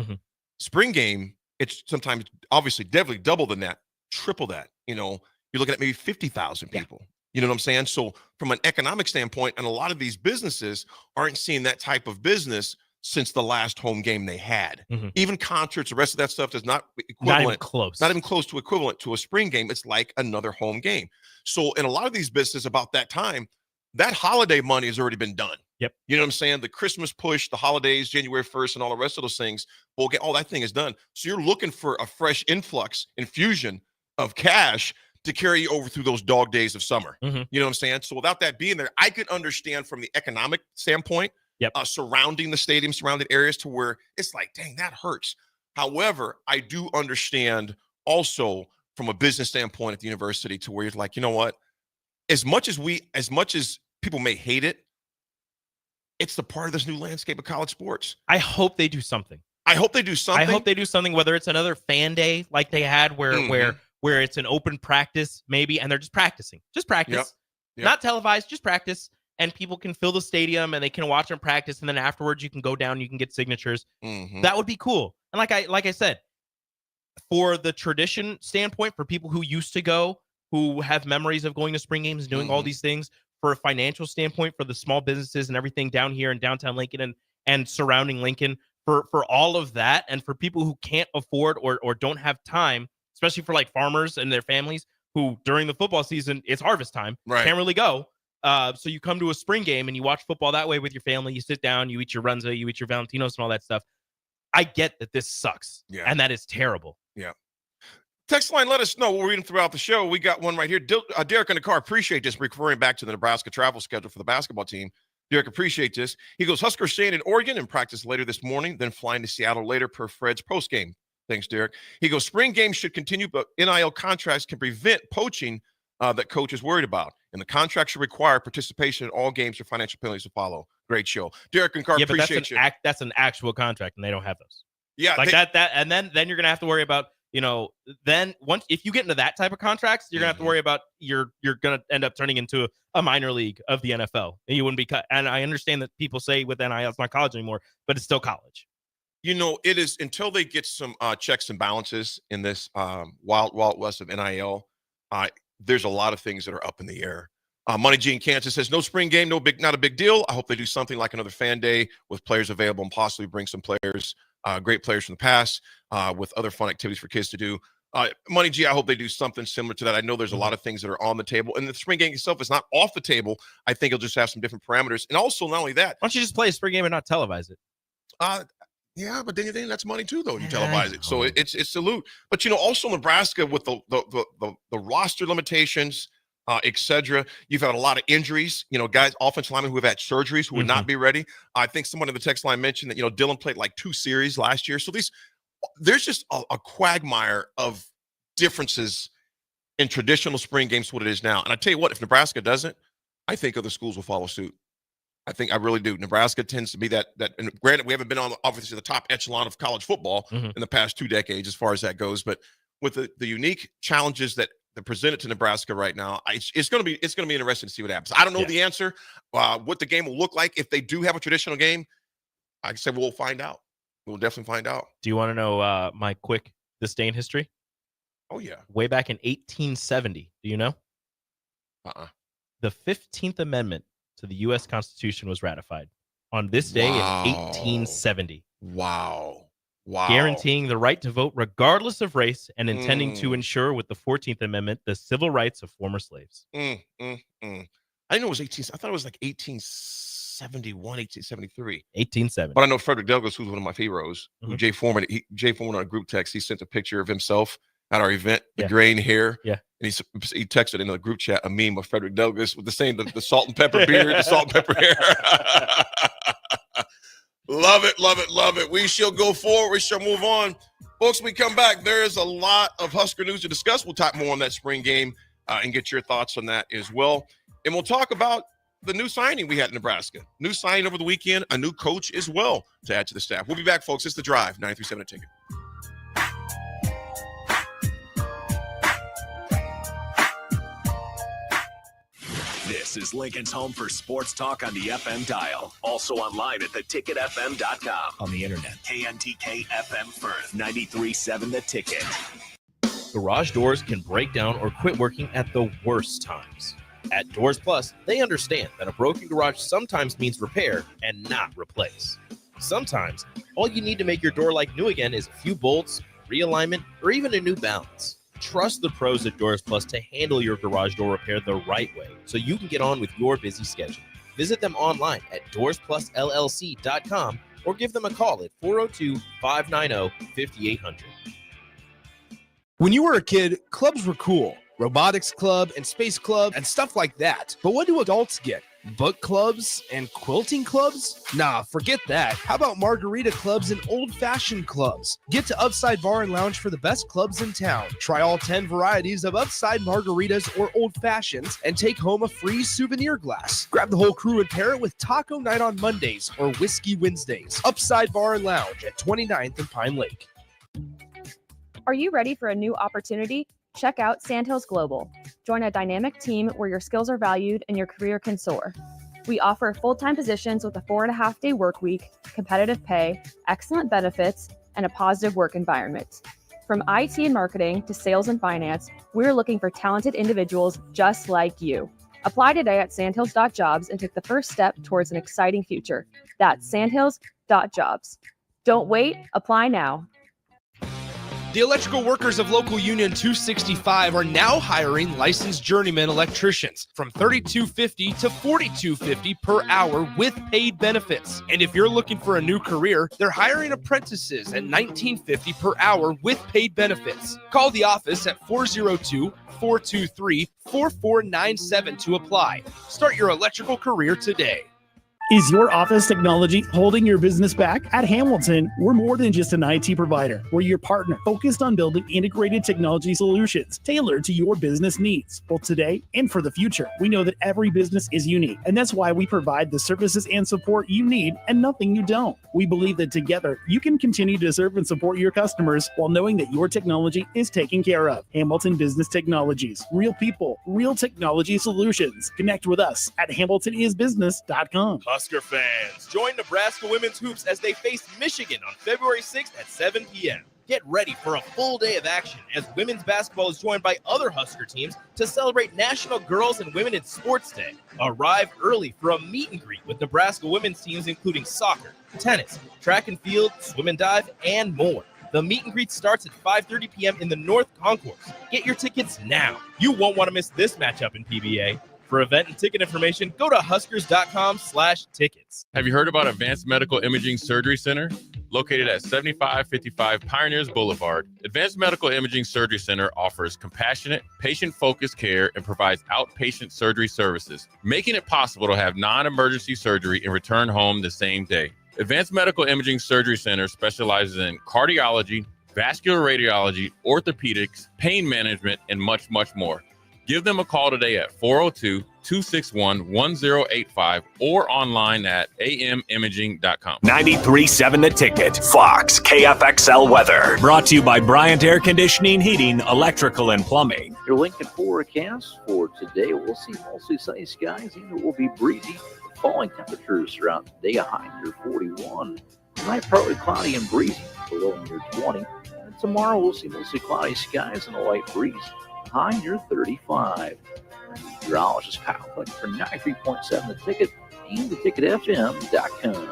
Spring game, it's sometimes obviously definitely double than that, triple that. You're looking at maybe 50,000 people. You know what I'm saying? So from an economic standpoint, and a lot of these businesses aren't seeing that type of business since the last home game they had. Even concerts, the rest of that stuff is not equivalent. Not even close to equivalent to a spring game. It's like another home game. So in a lot of these businesses about that time, that holiday money has already been done. Yep. You know what I'm saying? The Christmas push, the holidays, January 1st, and all the rest of those things, all that thing is done. So you're looking for a fresh infusion of cash to carry you over through those dog days of summer. You know what I'm saying? So without that being there, I could understand from the economic standpoint, surrounding the stadium, surrounding areas, to where it's like, dang, that hurts. However, I do understand also from a business standpoint at the university, to where you're like, you know what? As much as people may hate it, it's the part of this new landscape of college sports. I hope they do something. Whether it's another fan day like they had where it's an open practice maybe, and they're just practicing. Just practice. Yep. Not televised, just practice. And people can fill the stadium and they can watch them practice, and then afterwards you can go down, you can get signatures. That would be cool. And like I said, for the tradition standpoint, for people who used to go, who have memories of going to spring games and doing all these things, for a financial standpoint for the small businesses and everything down here in downtown Lincoln and surrounding Lincoln, for all of that, and for people who can't afford or don't have time, especially for like farmers and their families who during the football season, it's harvest time, can't really go. So you come to a spring game and you watch football that way with your family. You sit down, you eat your Runza, you eat your Valentinos and all that stuff. I get that this sucks, and that is terrible. Yeah. Text line, let us know. We'll read them throughout the show. We got one right here. Derek in the car, appreciate this. Referring back to the Nebraska travel schedule for the basketball team. Derek, appreciate this. He goes, Huskers staying in Oregon and practice later this morning, then flying to Seattle later per Fred's postgame. Thanks, Derek. He goes, spring games should continue, but NIL contracts can prevent poaching that coach is worried about. And the contract should require participation in all games or financial penalties to follow. Great show. Derek and Carr, appreciate you. That's an actual contract, and they don't have those. Yeah. Like that, and then you're going to have to worry about, then once if you get into that type of contracts, you're gonna have to worry about you're gonna end up turning into a minor league of the NFL, and you wouldn't be cut. And I understand that people say with NIL it's not college anymore, but it's still college. It is until they get some checks and balances in this wild west of NIL. There's a lot of things that are up in the air. Money G in Kansas says no spring game, not a big deal. I hope they do something like another fan day with players available and possibly bring some players. Great players from the past with other fun activities for kids to do. Money G, I hope they do something similar to that. I know there's a lot of things that are on the table, and the spring game itself is not off the table. I think it'll just have some different parameters. And also, not only that, why don't you just play a spring game and not televise it? Yeah, but then that's money too, though. You televise it, so it's salute. But also Nebraska with the roster limitations, etc. You've had a lot of injuries. Guys, offensive linemen who have had surgeries who would not be ready. I think someone in the text line mentioned that Dylan played like 2 series last year. So there's just a quagmire of differences in traditional spring games to what it is now. And I tell you what, if Nebraska doesn't, I think other schools will follow suit. I really do. Nebraska tends to be that. And granted, we haven't been on obviously the top echelon of college football in the past 2 decades as far as that goes. But with the unique challenges that presented to Nebraska right now, it's going to be interesting to see what happens. I don't know the answer, what the game will look like if they do have a traditional game. I said we'll find out. We'll definitely find out. Do you want to know my quick disdain history? Oh yeah, way back in 1870. Do you know? The 15th Amendment to the U.S. Constitution was ratified on this day in 1870. Wow. Guaranteeing the right to vote regardless of race and intending to ensure with the 14th Amendment the civil rights of former slaves. I didn't know it was 18. I thought it was like 1871, 1873. 1870. But I know Frederick Douglass, who's one of my heroes, who Jay Foreman on a group text, he sent a picture of himself at our event, the grain hair. Yeah. And he texted in a group chat a meme of Frederick Douglass with the salt and pepper beard, the salt and pepper hair. Love it, love it, love it. We shall go forward. We shall move on. Folks, we come back. There is a lot of Husker news to discuss. We'll talk more on that spring game and get your thoughts on that as well. And we'll talk about the new signing we had in Nebraska. New signing over the weekend, a new coach as well to add to the staff. We'll be back, folks. It's The Drive, 93.7 The Ticket. This is Lincoln's home for sports talk on the FM dial. Also online at theticketfm.com. On the internet. KNTK FM Firth, 93.7 The Ticket. Garage doors can break down or quit working at the worst times. At Doors Plus, they understand that a broken garage sometimes means repair and not replace. Sometimes, all you need to make your door like new again is a few bolts, realignment, or even a new balance. Trust the pros at Doors Plus to handle your garage door repair the right way so you can get on with your busy schedule. Visit them online at doorsplusllc.com or give them a call at 402-590-5800. When you were a kid, clubs were cool. Robotics club and space club and stuff like that. But what do adults get? Book clubs and quilting clubs? Nah, forget that. How about margarita clubs and old-fashioned clubs? Get to Upside Bar and Lounge for the best clubs in town. Try all 10 varieties of Upside margaritas or old fashions and take home a free souvenir glass. Grab the whole crew and pair it with taco night on Mondays or whiskey Wednesdays. Upside Bar and Lounge at 29th and Pine Lake. Are you ready for a new opportunity? Check out Sandhills Global. Join a dynamic team where your skills are valued and your career can soar. We offer full-time positions with a 4.5-day work week, competitive pay, excellent benefits, and a positive work environment. From IT and marketing to sales and finance, we're looking for talented individuals just like you. Apply today at sandhills.jobs and take the first step towards an exciting future. That's sandhills.jobs. Don't wait, apply now. The electrical workers of Local Union 265 are now hiring licensed journeyman electricians from $32.50 to $42.50 per hour with paid benefits. And if you're looking for a new career, they're hiring apprentices at $19.50 per hour with paid benefits. Call the office at 402-423-4497 to apply. Start your electrical career today. Is your office technology holding your business back? At Hamilton, we're more than just an IT provider. We're your partner focused on building integrated technology solutions tailored to your business needs, both today and for the future. We know that every business is unique, and that's why we provide the services and support you need and nothing you don't. We believe that together, you can continue to serve and support your customers while knowing that your technology is taken care of. Hamilton Business Technologies. Real people, real technology solutions. Connect with us at hamiltonisbusiness.com. Husker fans, join Nebraska Women's Hoops as they face Michigan on February 6th at 7 p.m. Get ready for a full day of action as women's basketball is joined by other Husker teams to celebrate National Girls and Women in Sports Day. Arrive early for a meet and greet with Nebraska women's teams including soccer, tennis, track and field, swim and dive, and more. The meet and greet starts at 5:30 p.m. in the North Concourse. Get your tickets now. You won't want to miss this matchup in PBA. For event and ticket information, go to huskers.com/tickets. Have you heard about Advanced Medical Imaging Surgery Center? Located at 7555 Pioneers Boulevard, Advanced Medical Imaging Surgery Center offers compassionate, patient-focused care and provides outpatient surgery services, making it possible to have non-emergency surgery and return home the same day. Advanced Medical Imaging Surgery Center specializes in cardiology, vascular radiology, orthopedics, pain management, and much, much more. Give them a call today at 402-261-1085 or online at amimaging.com. 93.7 The Ticket, Fox, KFXL weather. Brought to you by Bryant Air Conditioning, Heating, Electrical, and Plumbing. Your Lincoln forecast for today, we'll see mostly sunny skies and it will be breezy. Falling temperatures throughout the day, a high near 41. Tonight, partly cloudy and breezy, below near 20. And tomorrow, we'll see mostly cloudy skies and a light breeze. High near 35. Meteorologist Kyle Click for 93.7 The Ticket and theticketfm.com.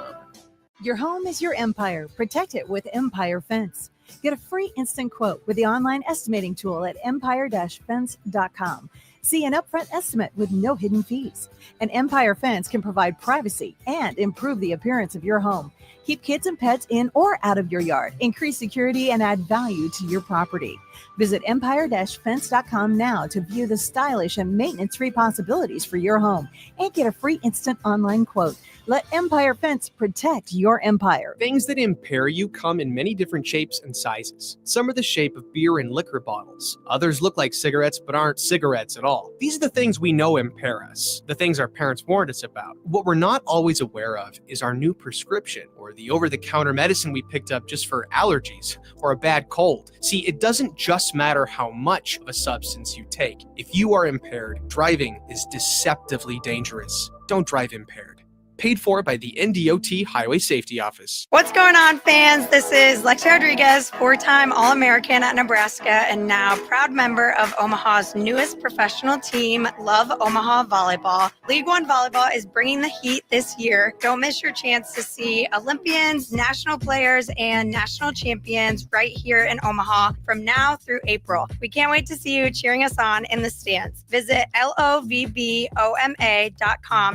Your home is your empire. Protect it with Empire Fence. Get a free instant quote with the online estimating tool at empire-fence.com. See an upfront estimate with no hidden fees. An Empire Fence can provide privacy and improve the appearance of your home. Keep kids and pets in or out of your yard. Increase security and add value to your property. Visit empire-fence.com now to view the stylish and maintenance-free possibilities for your home and get a free instant online quote. Let Empire Fence protect your empire. Things that impair you come in many different shapes and sizes. Some are the shape of beer and liquor bottles. Others look like cigarettes but aren't cigarettes at all. These are the things we know impair us, the things our parents warned us about. What we're not always aware of is our new prescription or the over-the-counter medicine we picked up just for allergies or a bad cold. See, it doesn't just matter how much of a substance you take. If you are impaired, driving is deceptively dangerous. Don't drive impaired. Paid for by the NDOT Highway Safety Office. What's going on, fans? This is Lexi Rodriguez, four-time All-American at Nebraska and now proud member of Omaha's newest professional team, Love Omaha Volleyball. League One Volleyball is bringing the heat this year. Don't miss your chance to see Olympians, national players, and national champions right here in Omaha from now through April. We can't wait to see you cheering us on in the stands. Visit lovboma.com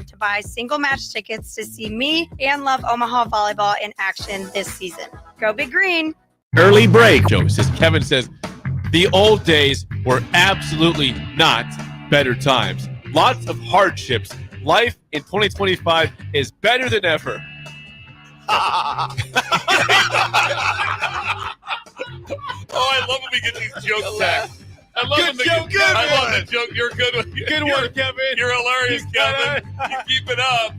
to buy single match tickets to see me and Love Omaha Volleyball in action this season. Go Big Green. Early break. Joe says, Kevin says, the old days were absolutely not better times. Lots of hardships. Life in 2025 is better than ever. Oh, I love when we get these jokes back. I love Good joke, good I love one. the joke. You're a good one. Good one, Kevin. You're hilarious, Kevin. You keep it up.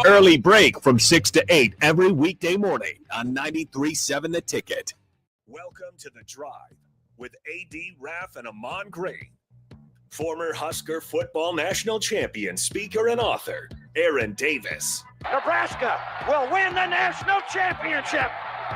Early break from 6 to 8 every weekday morning on 93.7 The Ticket. Welcome to The Drive with AD Raff and Ahman Green. Former Husker football national champion, speaker, and author, Aaron Davis. Nebraska will win the national championship.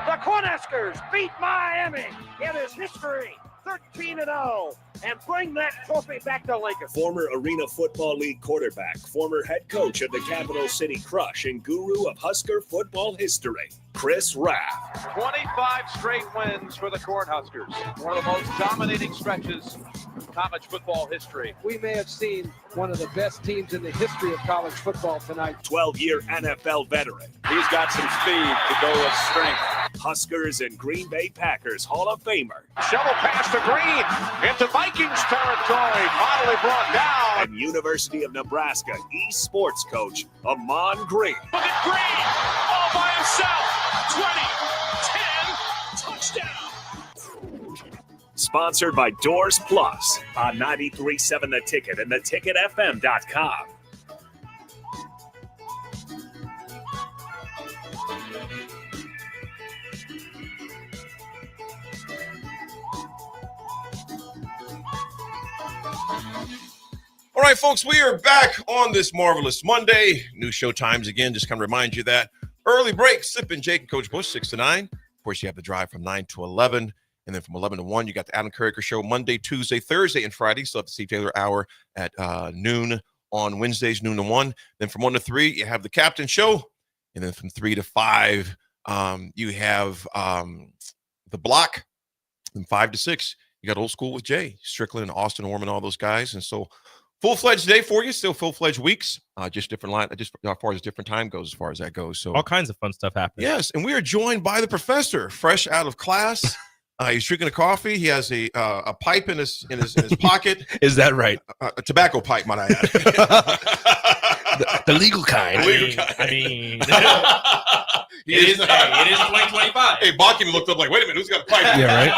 The Cornhuskers beat Miami. It is history. 13-0, and bring that trophy back to Lincoln. Former Arena Football League quarterback, former head coach of the Capital City Crush, and guru of Husker football history, Chris Raff. 25 straight wins for the Cornhuskers. One of the most dominating stretches in college football history. We may have seen one of the best teams in the history of college football tonight. 12-year NFL veteran. He's got some speed to go with strength. Huskers and Green Bay Packers Hall of Famer. Shovel pass to Green into Vikings territory. Finally brought down. And University of Nebraska East Sports coach Ahman Green. Look at Green all by himself. 20, 10, touchdown. Sponsored by Doors Plus on 93.7 The Ticket and theticketfm.com. All right, folks, we are back on this marvelous Monday. New show times again. Just kind of remind you that early break, Sip and Jake and Coach Bush, 6 to 9. Of course, you have the drive from 9 to 11. And then from 11 to 1, you got the Adam Carricker Show Monday, Tuesday, Thursday, and Friday. Still have the Steve Taylor Hour at noon on Wednesdays, noon to 1. Then from 1 to 3, you have the Captain Show. And then from 3 to 5, you have the Block. Then 5 to 6, you got Old School with Jay, Strickland, Austin, Orman, all those guys. And so full-fledged day for you, still full-fledged weeks, just different line, just as far as different time goes, as far as that goes. So all kinds of fun stuff happening. Yes, and we are joined by the professor, fresh out of class. He's drinking a coffee. He has a pipe in his pocket. Is that right? A tobacco pipe, might I add. the legal kind. I mean, it is 2025. Hey, Bakken looked up like, wait a minute, who's got a pipe? Yeah, right.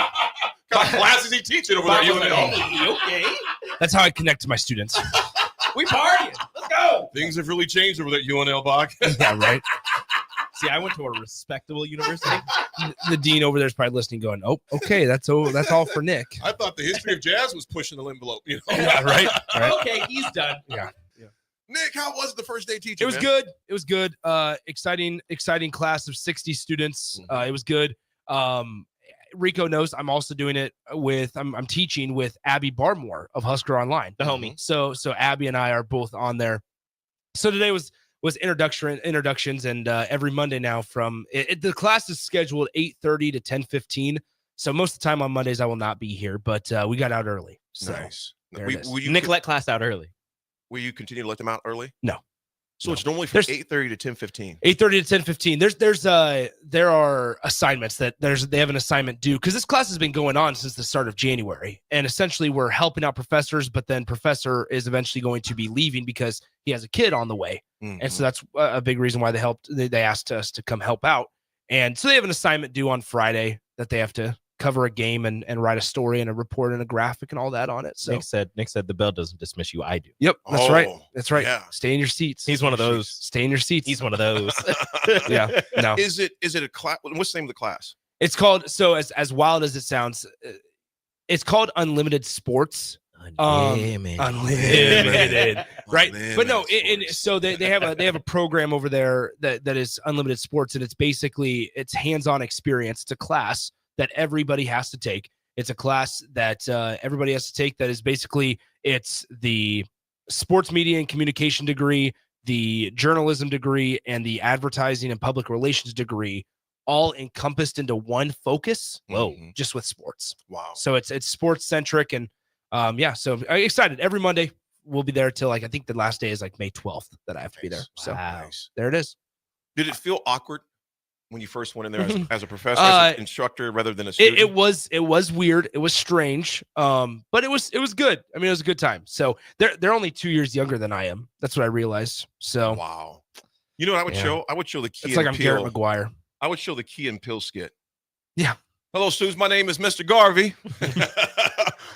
What kind of classes he teaching over there? Okay. That's how I connect to my students. We partying. Let's go. Things have really changed over there at UNL, Bach. Yeah, right. See, I went to a respectable university. The dean over there is probably listening, going, "Oh, okay, that's all for Nick." I thought the history of jazz was pushing the envelope. You know? Yeah, right. Okay, he's done. Yeah. Nick, how was the first day teaching? It was good. It was good. Exciting class of 60 students. It was good. Rico knows I'm also doing it with I'm teaching with Abby Barmore of Husker Online, the homie. So Abby and I are both on there. So today was introductions, and every Monday now from the class is scheduled 8:30 to 10:15. So most of the time on Mondays I will not be here, but we got out early. So nice. Nick let class out early. Will you continue to let them out early? No. So it's normally from 8:30 to 10:15. 8:30 to 10:15. There are assignments that they have an assignment due, because this class has been going on since the start of January, and essentially we're helping out professors, but then professor is eventually going to be leaving because he has a kid on the way, and so that's a big reason why they asked us to come help out, and so they have an assignment due on Friday that they have to cover a game and write a story and a report and a graphic and all that on it. So Nick said the bell doesn't dismiss you. I do. Yep, that's right. That's right. Yeah. Stay in your seats. He's one of those. Stay in your seats. He's one of those. Yeah. No. Is it a class? What's the name of the class? It's called, so as wild as it sounds, it's called Unlimited Sports. Unlimited. Right. But no, so they have a program over there that is Unlimited Sports, and it's hands-on experience. It's a class that everybody has to take. It's a class that everybody has to take that is basically, it's the sports media and communication degree, the journalism degree, and the advertising and public relations degree, all encompassed into one focus. Just with sports. Wow. So it's sports centric, and so I'm excited. Every Monday we'll be there till I think the last day is May 12th that I have to be there. So there it is. Did it feel awkward when you first went in there as a professor, as an instructor, rather than a student? It was weird. It was strange. But it was good. I mean, it was a good time. So they're only 2 years younger than I am. That's what I realized. So wow. You know what I would show? I would show the Key it's and like I'm Peele. Garrett McGuire. I would show the Key and Peele skit. Yeah. Hello, students. My name is Mr. Garvey.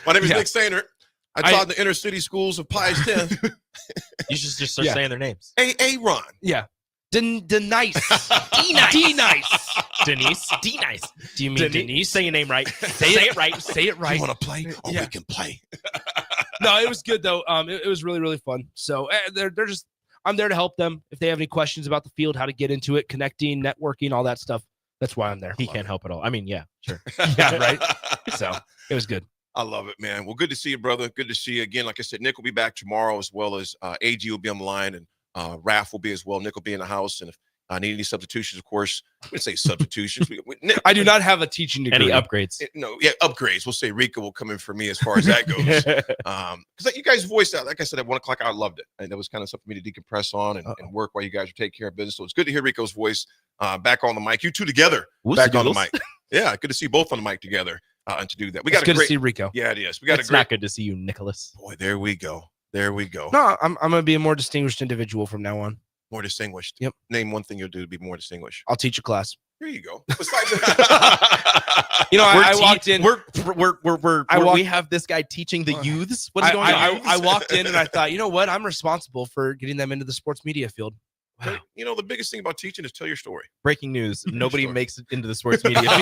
My name is Nick Sainer. I taught in the inner city schools of Pius 10th. You should just start saying their names. Ron. Yeah. Denice. D-Nice. Denise. D-Nice. Do you mean Denise? Say your name right. Say it right. Say it right. You want to play? Oh, we can play. No, it was good though. It was really, really fun. So I'm there to help them if they have any questions about the field, how to get into it, connecting, networking, all that stuff. That's why I'm there. He can't help it all. I mean, yeah, sure. Yeah, right. So it was good. I love it, man. Well, good to see you, brother. Good to see you again. Like I said, Nick will be back tomorrow, as well as AG will be on the line, and Raff will be as well. Nick will be in the house, and if I need any substitutions, of course. We say substitutions. Nick, I do not have a teaching degree. Any upgrades? No, yeah, upgrades. We'll say Rico will come in for me as far as that goes. Because you guys voiced out, like I said, at 1 o'clock, I loved it. And that was kind of something for me to decompress on and work while you guys are taking care of business. So it's good to hear Rico's voice back on the mic. You two together back on the mic. Yeah, good to see you both on the mic together and to do that. It's good to see Rico. Yeah, it is. We got It's not good to see you, Nicholas. Boy, there we go. There we go. No, I'm going to be a more distinguished individual from now on. More distinguished. Yep. Name one thing you'll do to be more distinguished. I'll teach a class. There you go. Besides that, I walked in. We have this guy teaching the youths. What is going on? I walked in and I thought, you know what? I'm responsible for getting them into the sports media field. Wow. You know, the biggest thing about teaching is tell your story. Breaking news. Nobody makes it into the sports media field.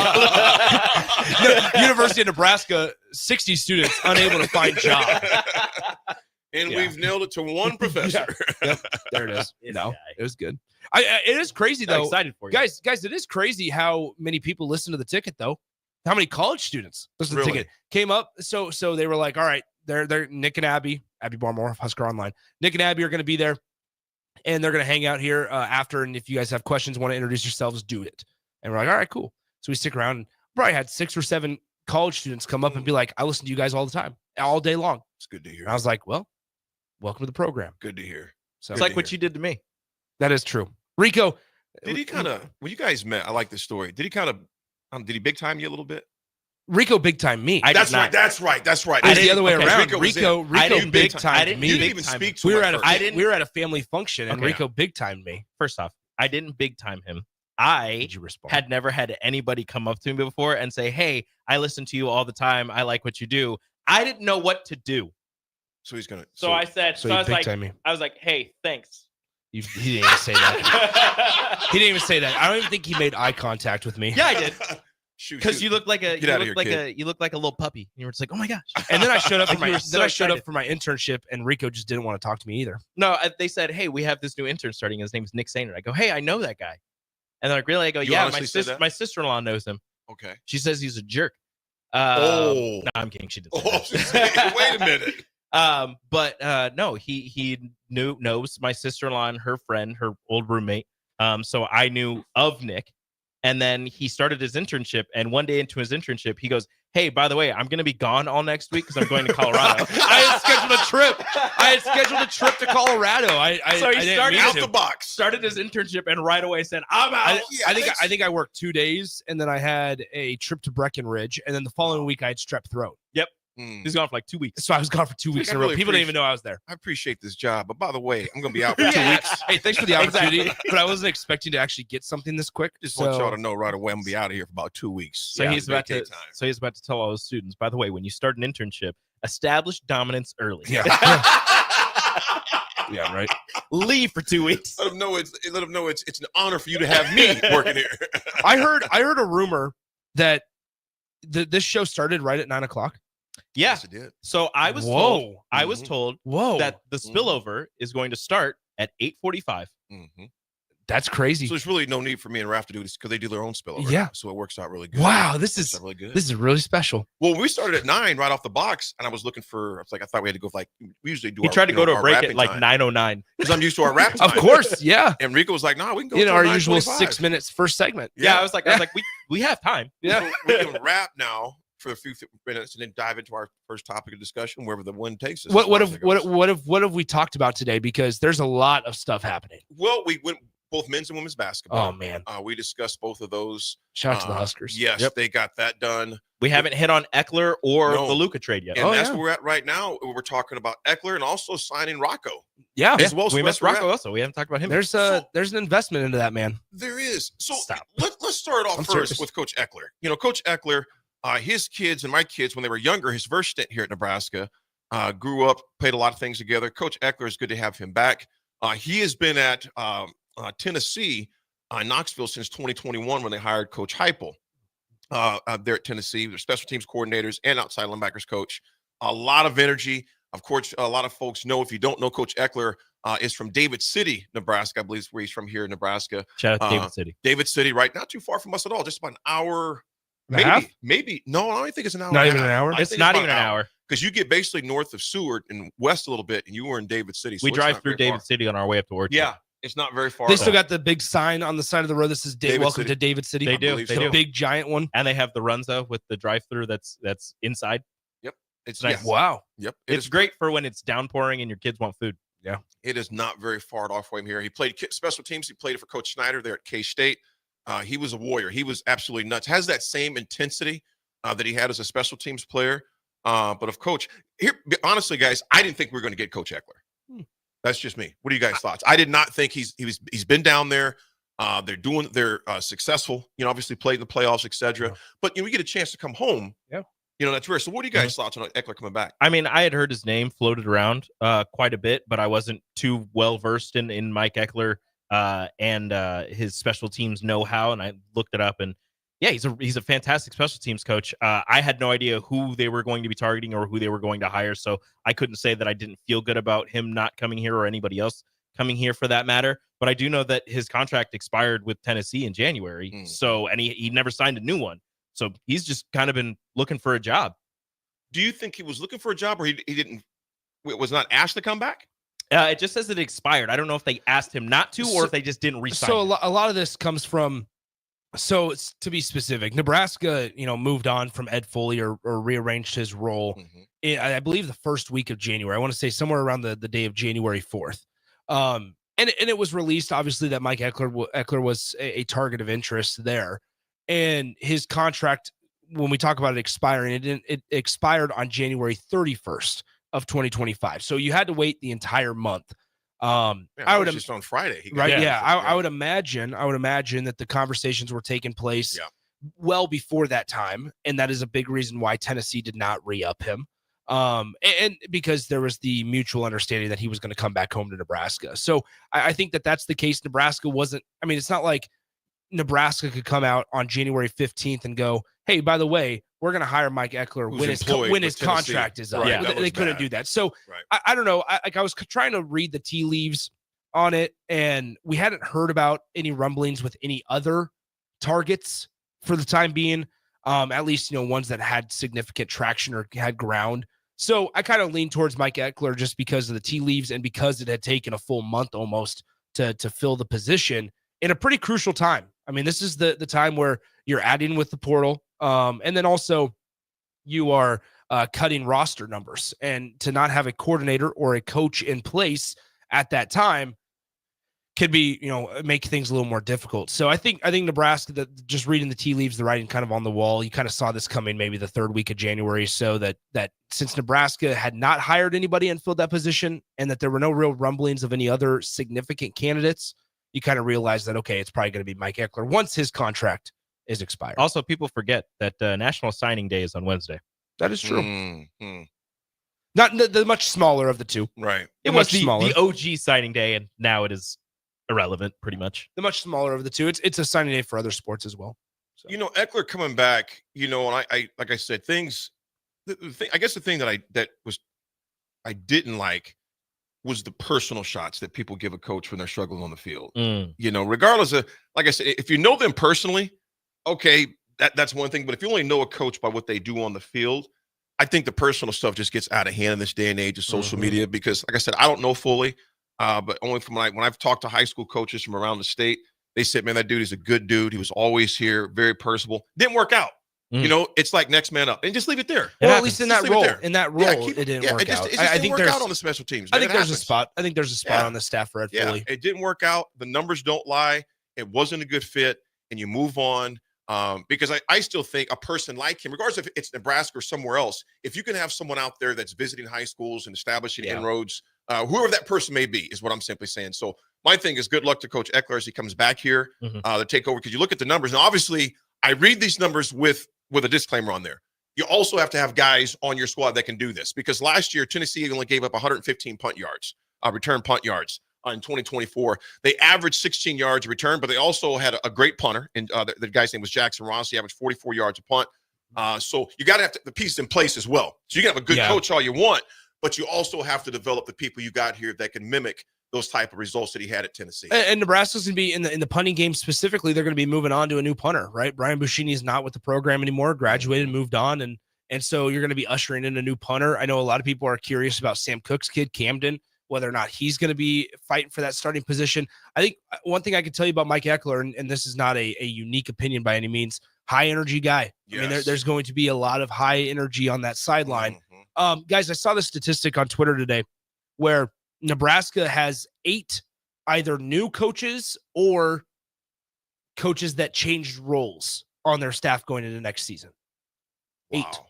University of Nebraska, 60 students unable to find job. And we've nailed it to one professor. Yep, there it is. No, it was good. It is crazy though. I'm excited for you, guys. It is crazy how many people listen to the ticket though. How many college students listen to the ticket? Came up. So they were like, all right, they're Nick and Abby Barmore, Husker Online. Nick and Abby are going to be there, and they're going to hang out here after. And if you guys have questions, want to introduce yourselves, do it. And we're like, all right, cool. So we stick around. And probably had 6 or 7 college students come up and be like, I listen to you guys all the time, all day long. It's good to hear. And I was like, well, welcome to the program. Good to hear. So it's like what you did to me. That is true. Rico, did he kind of, when you guys met, I like this story. Did he kind of, did he big time you a little bit? Rico big time me. That's right. It was the other way around. Rico time big time me. You didn't even speak to we were him. We were at a family function and Rico big timed me. First off, I didn't big time him. I had never had anybody come up to me before and say, hey, I listen to you all the time. I like what you do. I didn't know what to do. So he's going to. So I said, so I was like, hey, thanks. He didn't even say that. He didn't even say that. I don't even think he made eye contact with me. Yeah, I did. Because you look like a little puppy. You were just like, oh my gosh. And then I showed up for my internship, and Rico just didn't want to talk to me either. No, they said, hey, we have this new intern starting. His name is Nick Sainer. I go, hey, I know that guy. And they're like, really? I go, yeah, my sister-in-law knows him. Okay. She says he's a jerk. No, I'm kidding. She didn't say that. Wait a minute. But no, he knows my sister-in-law and her friend, her old roommate. So I knew of Nick, and then he started his internship. And one day into his internship, he goes, hey, by the way, I'm going to be gone all next week because I'm going to Colorado. I had scheduled a trip to Colorado. So he started out the box. Started his internship and right away said, I'm out. I think I worked 2 days, and then I had a trip to Breckenridge, and then the following week I had strep throat. Yep. He's gone for like 2 weeks. So I was gone for 2 weeks in a row. People didn't even know I was there. I appreciate this job. But by the way, I'm going to be out for 2 weeks. Hey, thanks for the opportunity. But I wasn't expecting to actually get something this quick. Just want y'all to know right away, I'm going to be out of here for about 2 weeks. So he's about to tell all his students, by the way, when you start an internship, establish dominance early. Yeah. Yeah, right. Leave for 2 weeks. Let them know it's an honor for you to have me working here. I heard a rumor that this show started right at 9:00. Yeah. Yes, it did. So I was told that the spillover is going to start at 8:45. Mm-hmm. That's crazy. So there's really no need for me and Raff to do this because they do their own spillover. Yeah. So it works out really good. Wow, this is really good. This is really special. Well, we started at 9 right off the box, and I was looking for. I thought we had to go for we usually do. He tried to go to a break at like 9:09 because I'm used to our rap time. Of course, yeah. And Rico was like, "No, we can go in our 9:25. usual 6 minutes first segment." Yeah, I was like, we have time. Yeah, we can rap now for a few minutes and then dive into our first topic of discussion, wherever the wind takes us. What have we talked about today? Because there's a lot of stuff happening. Well, we went both men's and women's basketball. Oh man, we discussed both of those. Shout out to the Huskers. Yes, they got that done. We haven't hit on Eckler or the Luka trade yet. And that's where we're at right now. We're talking about Eckler and also signing Rocco. Yeah, as well. We missed Rocco also. We haven't talked about him. There's an investment into that man. There is. So let's start off first with Coach Eckler. You know, Coach Eckler, his kids and my kids, when they were younger, his first stint here at Nebraska, grew up, played a lot of things together. Coach Eckler, is good to have him back. He has been at Tennessee, Knoxville since 2021 when they hired Coach Heupel there at Tennessee. They're special teams coordinators and outside linebackers coach. A lot of energy. Of course, a lot of folks know, if you don't know, Coach Eckler is from David City, Nebraska. I believe is where he's from here in Nebraska. Shout out to David City. David City, right? Not too far from us at all. Just about an hour Maybe. No, I don't think it's an hour. Not and a even half. an hour? I It's think not about even an hour. because you get basically north of Seward and west a little bit, and you were in David City. So We it's drive not through very David far. City on our way up to Orchard. Yeah, it's not very far. They at still all. got the big sign on the side of the road that says David "Welcome City. to David City." They do. believe They so. The do. big giant one. And they have the Runza with the drive-through that's inside. Yep, it's nice. yes. Wow. Yep, It's great for when it's downpouring and your kids want food. Yeah. It is not very far off from here. He played special teams. He played it for Coach Snyder there at K-State. He was a warrior. He was absolutely nuts. Has that same intensity that he had as a special teams player. But of Coach, here, honestly, guys, I didn't think we were going to get Coach Eckler. That's just me. What are you guys' thoughts? I did not think he's been down there. They're successful. Obviously played in the playoffs, etc. Yeah. But we get a chance to come home. Yeah. That's rare. So what are you guys' thoughts on Eckler coming back? I mean, I had heard his name floated around quite a bit, but I wasn't too well versed in Mike Eckler and his special teams know-how. And I looked it up, and yeah, he's a fantastic special teams coach. I had no idea who they were going to be targeting or who they were going to hire, so I couldn't say that I didn't feel good about him not coming here or anybody else coming here for that matter. But I do know that his contract expired with Tennessee in January, so and he never signed a new one. So he's just kind of been looking for a job. Do you think he was looking for a job, or he didn't? Was not asked to come back? It just says it expired. I don't know if they asked him not to or if they just didn't re-sign. So a lot of this comes from. So it's, to be specific, Nebraska, moved on from Ed Foley or rearranged his role. In, I believe the first week of January. I want to say somewhere around the day of January 4th. And it was released, obviously, that Mike Eckler was a target of interest there. And his contract, when we talk about it expiring, it expired on January 31st of 2025. So you had to wait the entire month. I would just on Friday, right? Yeah, I would imagine that the conversations were taking place well before that time, and that is a big reason why Tennessee did not re-up him. And because there was the mutual understanding that he was going to come back home to Nebraska. So I think that that's the case. Nebraska wasn't. I mean, it's not like Nebraska could come out on January 15th and go, "Hey, by the way, we're going to hire Mike Eckler when his contract is up." Right, they couldn't do that. So I don't know. I was trying to read the tea leaves on it, and we hadn't heard about any rumblings with any other targets for the time being. At least ones that had significant traction or had ground. So I kind of leaned towards Mike Eckler just because of the tea leaves and because it had taken a full month almost to fill the position in a pretty crucial time. I mean, this is the time where you're adding with the portal. And then also you are cutting roster numbers, and to not have a coordinator or a coach in place at that time could be, make things a little more difficult. So I think Nebraska, that just reading the tea leaves, the writing kind of on the wall, you kind of saw this coming maybe the third week of January. So that since Nebraska had not hired anybody and filled that position, and that there were no real rumblings of any other significant candidates, you kind of realize that, okay, it's probably going to be Mike Eckler once his contract is expired. Also, people forget that National Signing Day is on Wednesday. That is true. Not the much smaller of the two. Right. It was the OG signing day, and now it is irrelevant, pretty much. The much smaller of the two. It's a signing day for other sports as well. So. Eckler coming back, and I like I said, things. I guess the thing that I didn't like was the personal shots that people give a coach when they're struggling on the field. Regardless of, like I said, if you know them personally, okay, that's one thing. But if you only know a coach by what they do on the field, I think the personal stuff just gets out of hand in this day and age of social media. Because, like I said, I don't know fully, but only from when I've talked to high school coaches from around the state, they said, "Man, that dude is a good dude. He was always here, very personable. Didn't work out." It's like next man up, and just leave it there. Well, at least in that role, it didn't work out. I think work out on the special teams. I think there's a spot. I think there's a spot on the staff for Ed Foley. It didn't work out. The numbers don't lie. It wasn't a good fit, and you move on. Because I still think a person like him, regardless if it's Nebraska or somewhere else, if you can have someone out there that's visiting high schools and establishing inroads, whoever that person may be, is what I'm simply saying. So my thing is good luck to Coach Eckler as he comes back here to take over. Because you look at the numbers, and obviously I read these numbers with a disclaimer on there. You also have to have guys on your squad that can do this. Because last year, Tennessee only gave up 115 punt yards, return punt yards. In 2024, they averaged 16 yards a return, but they also had a great punter, and the guy's name was Jackson Ross. He averaged 44 yards a punt. So you got to have the pieces in place as well. So you can have a good coach all you want, but you also have to develop the people you got here that can mimic those type of results that he had at Tennessee. And Nebraska's going to be in the punting game specifically. They're going to be moving on to a new punter, right? Brian Buschini is not with the program anymore, graduated, moved on. And so you're going to be ushering in a new punter. I know a lot of people are curious about Sam Cook's kid, Camden, whether or not he's going to be fighting for that starting position. I think one thing I can tell you about Mike Eckler, and this is not a unique opinion by any means, high energy guy. Yes. I mean, there's going to be a lot of high energy on that sideline. Guys, I saw the statistic on Twitter today where Nebraska has 8 either new coaches or coaches that changed roles on their staff going into next season. 8. Wow.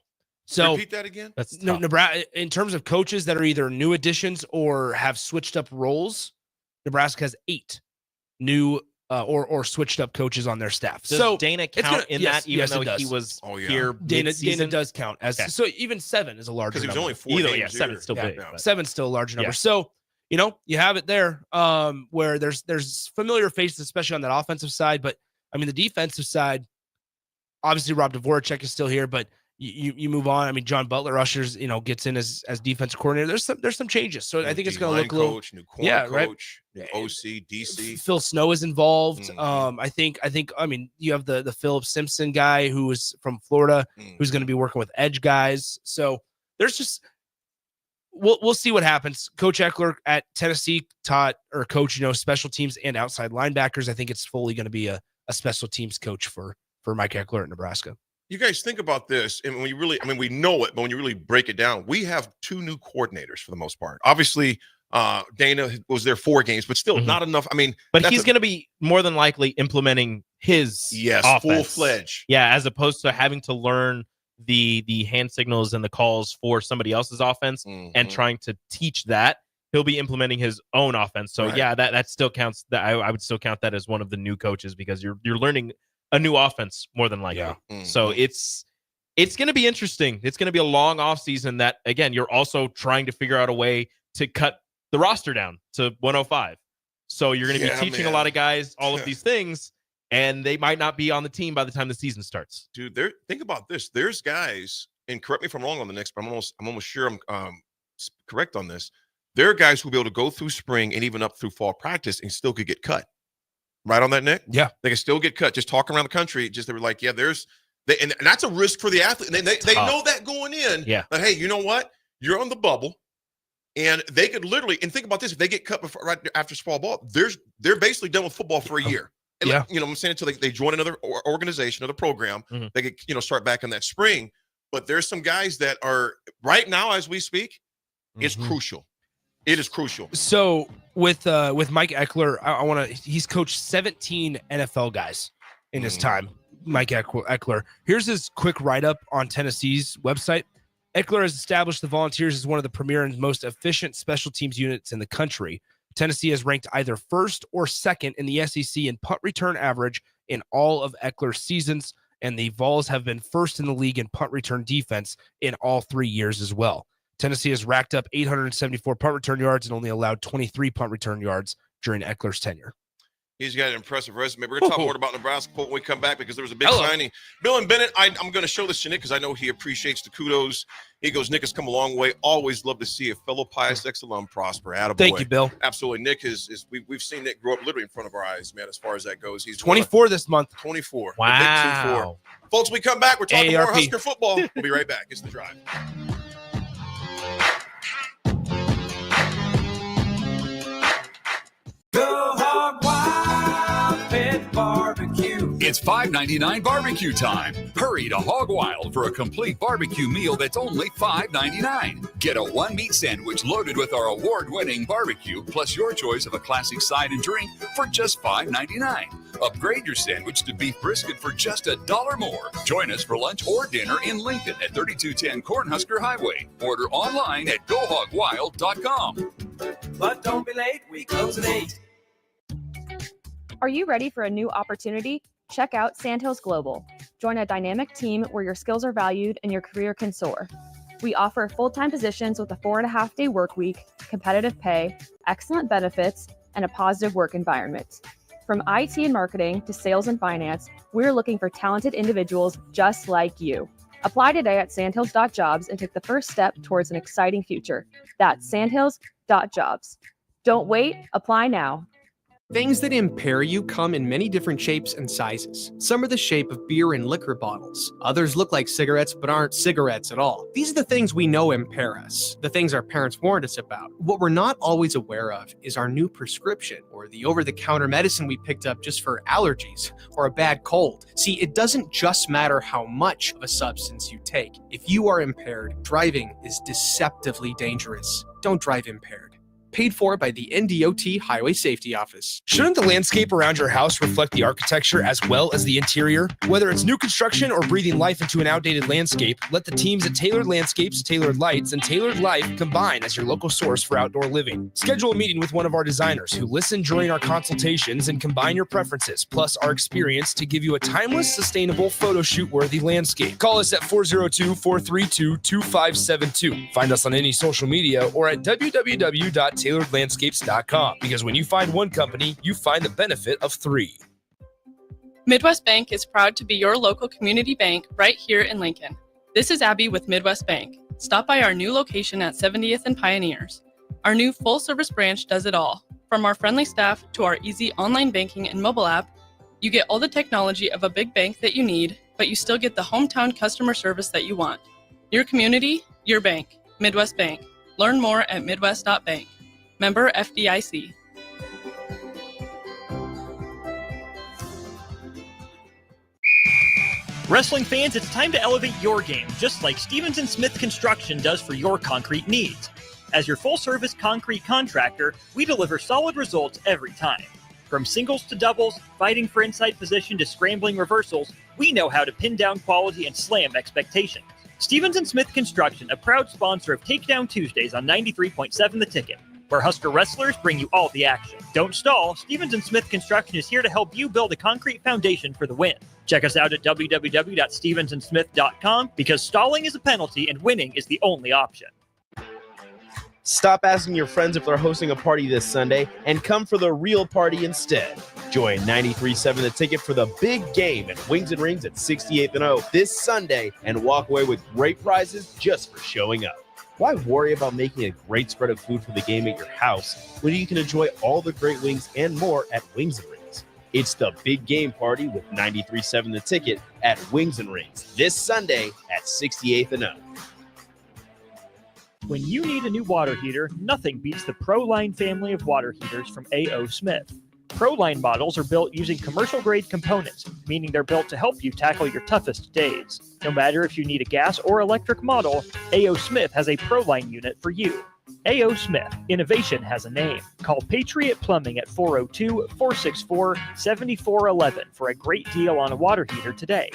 So repeat that again. That's Nebraska in terms of coaches that are either new additions or have switched up roles. Nebraska has 8 new or switched up coaches on their staff. Does so Dana count in that, even though he was here? Dana does count as so even 7 is a larger number. Because he was only 4 games. 7's still big. 7's still a large number. So you have it there where there's familiar faces, especially on that offensive side. But I mean, the defensive side, obviously Rob Dvorak is still here, but you move on. I mean, John Butler ushers, gets in as defensive coordinator. There's some changes. So I think it's going to look a little new corner coach, new OC, DC. Phil Snow is involved. I think you have the Philip Simpson guy who is from Florida, who's going to be working with edge guys. So there's just we'll see what happens. Coach Eckler at Tennessee taught or coached, special teams and outside linebackers. I think it's fully going to be a special teams coach for Mike Eckler at Nebraska. You guys think about this, and when you really, we know it, but when you really break it down, we have 2 new coordinators for the most part. Obviously, Dana was there 4 games, but still not enough. But he's going to be more than likely implementing his offense. Full-fledged. Yeah, as opposed to having to learn the hand signals and the calls for somebody else's offense and trying to teach that. He'll be implementing his own offense. So yeah, that still counts. That I would still count that as one of the new coaches because you're learning a new offense more than likely. Yeah. So it's going to be interesting. It's going to be a long offseason that, again, you're also trying to figure out a way to cut the roster down to 105. So you're going to be teaching a lot of guys all of these things, and they might not be on the team by the time the season starts. Dude, think about this. There's guys, and correct me if I'm wrong on the next, but I'm almost sure I'm correct on this. There are guys who will be able to go through spring and even up through fall practice and still could get cut. Right on that, Nick? Yeah. They can still get cut. Just talking around the country, they were like, and that's a risk for the athlete. And they know that going in. Yeah. That, hey, you know what? You're on the bubble. And they could literally, and think about this, if they get cut right after fall ball, they're basically done with football for a year. And yeah. I'm saying until they join another organization, another program, they could, start back in that spring. But there's some guys that are right now, as we speak, it's crucial. It is crucial. So with Mike Eckler, he's coached 17 NFL guys in his time. Mike Eckler. Here's his quick write-up on Tennessee's website. Eckler has established the Volunteers as one of the premier and most efficient special teams units in the country. Tennessee has ranked either first or second in the SEC in punt return average in all of Eckler's seasons, and the Vols have been first in the league in punt return defense in all 3 years as well. Tennessee has racked up 874 punt return yards and only allowed 23 punt return yards during Eckler's tenure. He's got an impressive resume. We're going to talk more about Nebraska when we come back because there was a big signing. Bill and Bennett, I'm going to show this to Nick because I know he appreciates the kudos. He goes, Nick has come a long way. Always love to see a fellow Pius X alum prosper. Attaboy. Thank you, Bill. Absolutely. Nick we've seen Nick grow up literally in front of our eyes, man, as far as that goes. He's 24 this month. 24. Wow. Folks, we come back. We're talking more Husker football. We'll be right back. It's The Drive. Go Hog Wild Pit Barbecue. It's $5.99 barbecue time. Hurry to Hog Wild for a complete barbecue meal that's only $5.99. Get a one-meat sandwich loaded with our award-winning barbecue, plus your choice of a classic side and drink for just $5.99. Upgrade your sandwich to beef brisket for just $1 more. Join us for lunch or dinner in Lincoln at 3210 Cornhusker Highway. Order online at GoHogWild.com. But don't be late, we close at 8. Are you ready for a new opportunity? Check out Sandhills Global. Join a dynamic team where your skills are valued and your career can soar. We offer full-time positions with a 4.5-day work week, competitive pay, excellent benefits, and a positive work environment. From IT and marketing to sales and finance, we're looking for talented individuals just like you. Apply today at sandhills.jobs and take the first step towards an exciting future. That's sandhills.jobs. Don't wait, apply now. Things that impair you come in many different shapes and sizes. Some are the shape of beer and liquor bottles. Others look like cigarettes but aren't cigarettes at all. These are the things we know impair us, the things our parents warned us about. What we're not always aware of is our new prescription or the over-the-counter medicine we picked up just for allergies or a bad cold. See, it doesn't just matter how much of a substance you take. If you are impaired, driving is deceptively dangerous. Don't drive impaired. Paid for by the NDOT Highway Safety Office. Shouldn't the landscape around your house reflect the architecture as well as the interior? Whether it's new construction or breathing life into an outdated landscape, let the teams at Tailored Landscapes, Tailored Lights, and Tailored Life combine as your local source for outdoor living. Schedule a meeting with one of our designers who listen during our consultations and combine your preferences, plus our experience to give you a timeless, sustainable, photo shoot-worthy landscape. Call us at 402-432-2572. Find us on any social media or at www.tailoredlandscapes.com, because when you find one company, you find the benefit of three. Midwest Bank is proud to be your local community bank right here in Lincoln. This is Abby with Midwest Bank. Stop by our new location at 70th and Pioneers. Our new full-service branch does it all. From our friendly staff to our easy online banking and mobile app, you get all the technology of a big bank that you need, but you still get the hometown customer service that you want. Your community, your bank. Midwest Bank. Learn more at midwest.bank. Member FDIC. Wrestling fans, it's time to elevate your game, just like Stevens & Smith Construction does for your concrete needs. As your full-service concrete contractor, we deliver solid results every time. From singles to doubles, fighting for inside position to scrambling reversals, we know how to pin down quality and slam expectations. Stevens & Smith Construction, a proud sponsor of Takedown Tuesdays on 93.7 The Ticket, where Husker wrestlers bring you all the action. Don't stall. Stevens & Smith Construction is here to help you build a concrete foundation for the win. Check us out at www.stevensandsmith.com, because stalling is a penalty and winning is the only option. Stop asking your friends if they're hosting a party this Sunday and come for the real party instead. Join 93.7 The Ticket for the big game at Wings and Rings at 68th and O this Sunday and walk away with great prizes just for showing up. Why worry about making a great spread of food for the game at your house when you can enjoy all the great wings and more at Wings and Rings? It's the big game party with 93.7 The Ticket at Wings and Rings this Sunday at 68th and O. When you need a new water heater, nothing beats the ProLine family of water heaters from A.O. Smith. ProLine models are built using commercial-grade components, meaning they're built to help you tackle your toughest days. No matter if you need a gas or electric model, A.O. Smith has a ProLine unit for you. A.O. Smith, innovation has a name. Call Patriot Plumbing at 402-464-7411 for a great deal on a water heater today.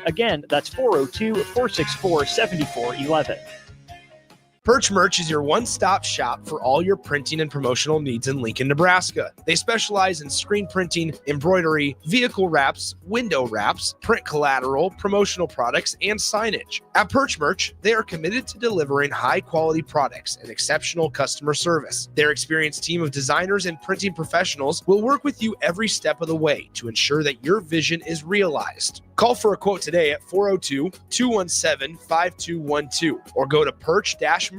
Again, that's 402-464-7411. Perch Merch is your one-stop shop for all your printing and promotional needs in Lincoln, Nebraska. They specialize in screen printing, embroidery, vehicle wraps, window wraps, print collateral, promotional products, and signage. At Perch Merch, they are committed to delivering high-quality products and exceptional customer service. Their experienced team of designers and printing professionals will work with you every step of the way to ensure that your vision is realized. Call for a quote today at 402-217-5212 or go to perch-merch.com.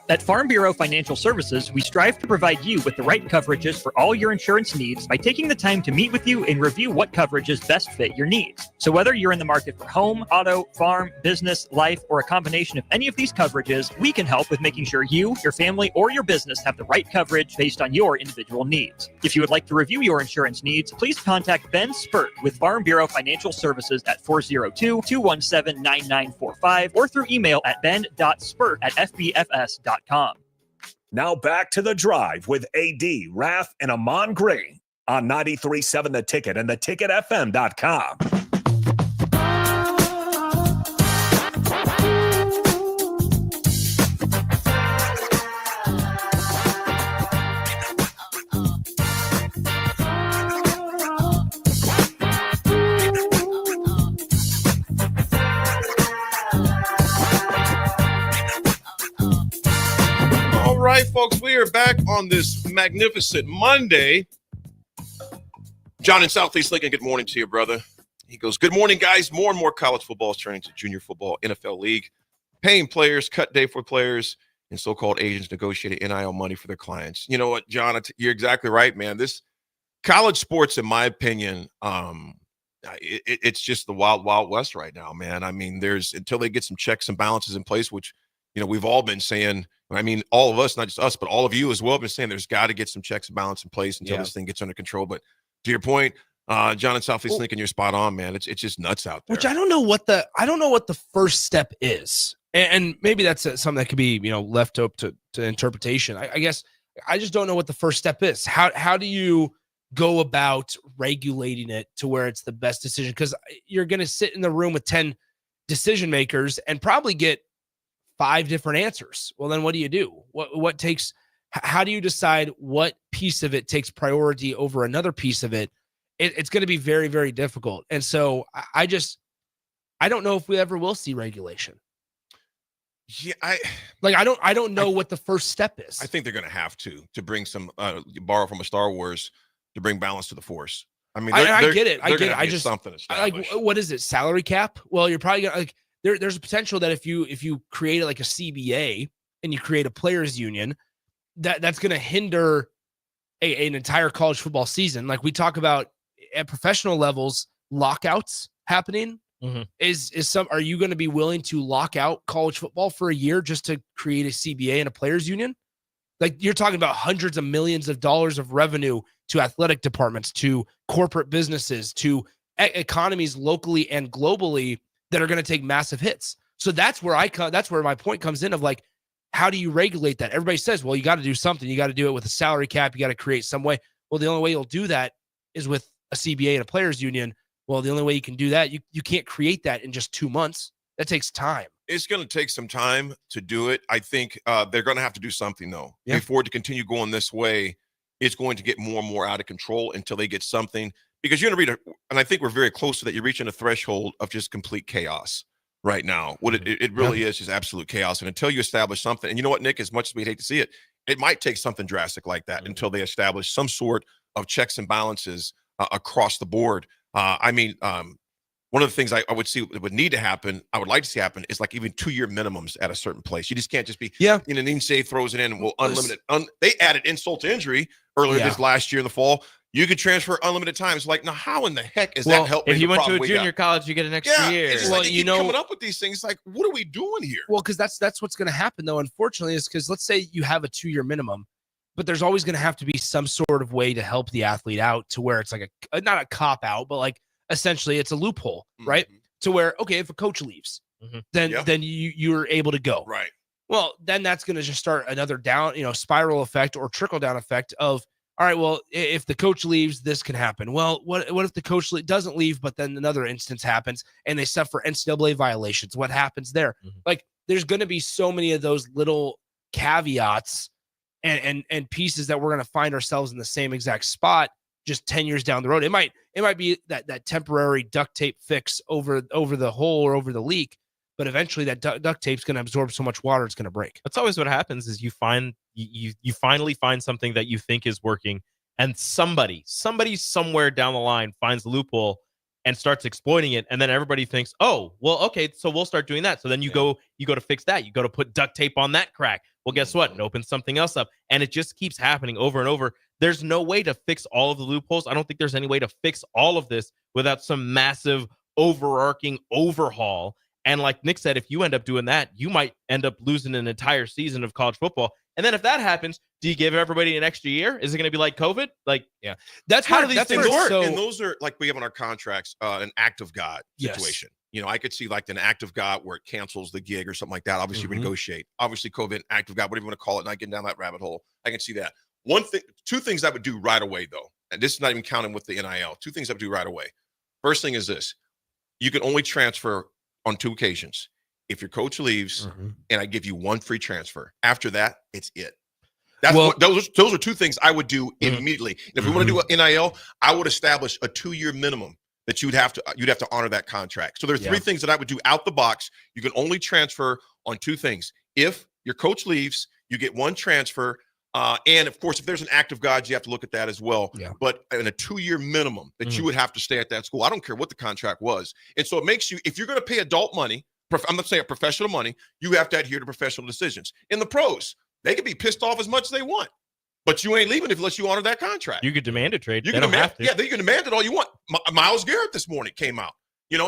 At Farm Bureau Financial Services, we strive to provide you with the right coverages for all your insurance needs by taking the time to meet with you and review what coverages best fit your needs. So whether you're in the market for home, auto, farm, business, life, or a combination of any of these coverages, we can help with making sure you, your family, or your business have the right coverage based on your individual needs. If you would like to review your insurance needs, please contact Ben Spurt with Farm Bureau Financial Services at 402-217-9945 or through email at ben.spurt@fbfs.com. Now back to The Drive with AD, Raff, and Ahman Gray on 93.7 The Ticket and theticketfm.com. All right, folks, we are back on this magnificent Monday. John in Southeast Lincoln, good morning to you, brother. He goes, good morning, guys. More and more college football is turning to junior football, NFL league, paying players, cut day for players. and so-called agents negotiated NIL money for their clients. You know what, John? You're exactly right, man. This college sports, in my opinion, it's just the wild, wild west right now, man. I mean, until they get some checks and balances in place, which, we've all been saying. I mean, all of us, not just us, but all of you as well, have been saying there's got to get some checks and balance in place until this thing gets under control. But to your point, John and Southeast Lincoln, you're spot on, man. It's just nuts out there. Which I don't know what the first step is, and maybe that's something that could be left up to interpretation. I guess I just don't know what the first step is. How do you go about regulating it to where it's the best decision? Because you're going to sit in the room with 10 decision makers and probably get 5 different answers. Well, then what do you do? What takes? How do you decide what piece of it takes priority over another piece of it? It's going to be very, very difficult. And so I don't know if we ever will see regulation. Yeah, I don't know what the first step is. I think they're going to have to bring some borrow from a Star Wars to bring balance to the force. I mean, I get it. I just something what is it? Salary cap? Well, you're probably gonna there's a potential that if you create like a CBA and you create a players union, that's going to hinder an entire college football season. Like we talk about at professional levels, lockouts happening. Mm-hmm. Are you going to be willing to lock out college football for a year just to create a CBA and a players union? Like you're talking about hundreds of millions of dollars of revenue to athletic departments, to corporate businesses, to economies locally and globally that are going to take massive hits. So that's where my point comes in of like, how do you regulate that? Everybody says, well, you got to do something. You got to do it with a salary cap. You got to create some way. Well, the only way you'll do that is with a CBA and a players union. Well, the only way you can do that, you can't create that in just 2 months. That takes time. It's going to take some time to do it. I think they're going to have to do something, though. Yeah. Before it to continue going this way, it's going to get more and more out of control until they get something. Because you're going to read, and I think we're very close to that. You're reaching a threshold of just complete chaos right now. What it really is absolute chaos. And until you establish something, and you know what, Nick, as much as we'd hate to see it, it might take something drastic like that until they establish some sort of checks and balances across the board. One of the things I would see would need to happen, I would like to see happen, is like even 2-year minimums at a certain place. You just can't just be, Ninse throws it in and will unlimited. They added insult to injury earlier this last year in the fall. You could transfer unlimited times. Like, now, how in the heck is that helping? If you went to a junior college, you get an extra year. It's just coming up with these things. Like, what are we doing here? Well, because that's what's going to happen, though, unfortunately, is because let's say you have a 2-year minimum, but there's always going to have to be some sort of way to help the athlete out to where it's like not a cop out, but like essentially it's a loophole, right? To where, okay, if a coach leaves, then you're able to go. Right. Well, then that's going to just start another down, spiral effect or trickle down effect of, all right, well, if the coach leaves, this can happen. Well, what if the coach doesn't leave, but then another instance happens and they suffer NCAA violations? What happens there? Like, there's going to be so many of those little caveats and pieces that we're going to find ourselves in the same exact spot just 10 years down the road. It might be that temporary duct tape fix over the hole or over the leak, but eventually that duct tape's going to absorb so much water it's going to break. That's always what happens is you finally find something that you think is working, and somebody somewhere down the line finds the loophole and starts exploiting it, and then everybody thinks, oh, well, okay, so we'll start doing that. So then you go to fix that. You go to put duct tape on that crack. Well, guess what? It opens something else up, and it just keeps happening over and over. There's no way to fix all of the loopholes. I don't think there's any way to fix all of this without some massive overarching overhaul. And like Nick said, if you end up doing that, you might end up losing an entire season of college football. And then if that happens, do you give everybody an extra year? Is it going to be like COVID? Like, yeah, that's how do these things work? And those are, like we have on our contracts, an act of God situation. Yes. I could see like an act of God where it cancels the gig or something like that. Obviously, renegotiate. Obviously, COVID, act of God, whatever you want to call it, not getting down that rabbit hole. I can see that. Two things I would do right away, though, and this is not even counting with the NIL. 2 things I would do right away. First thing is this: you can only transfer on 2 occasions. If your coach leaves, and I give you 1 free transfer. After that, it's it. Those are 2 things I would do immediately. If we want to do an NIL, I would establish a 2-year minimum that you'd have to honor that contract. So there are 3 things that I would do out the box. You can only transfer on 2 things. If your coach leaves, you get 1 transfer. And of course, if there's an act of God, you have to look at that as well. Yeah. But in a 2-year minimum that you would have to stay at that school, I don't care what the contract was. And so it makes you, if you're going to pay adult money, I'm not saying professional money. You have to adhere to professional decisions. In the pros, they can be pissed off as much as they want, but you ain't leaving unless you honor that contract. You could demand a trade. You can demand, yeah, you can demand it all you want. Myles Garrett this morning came out.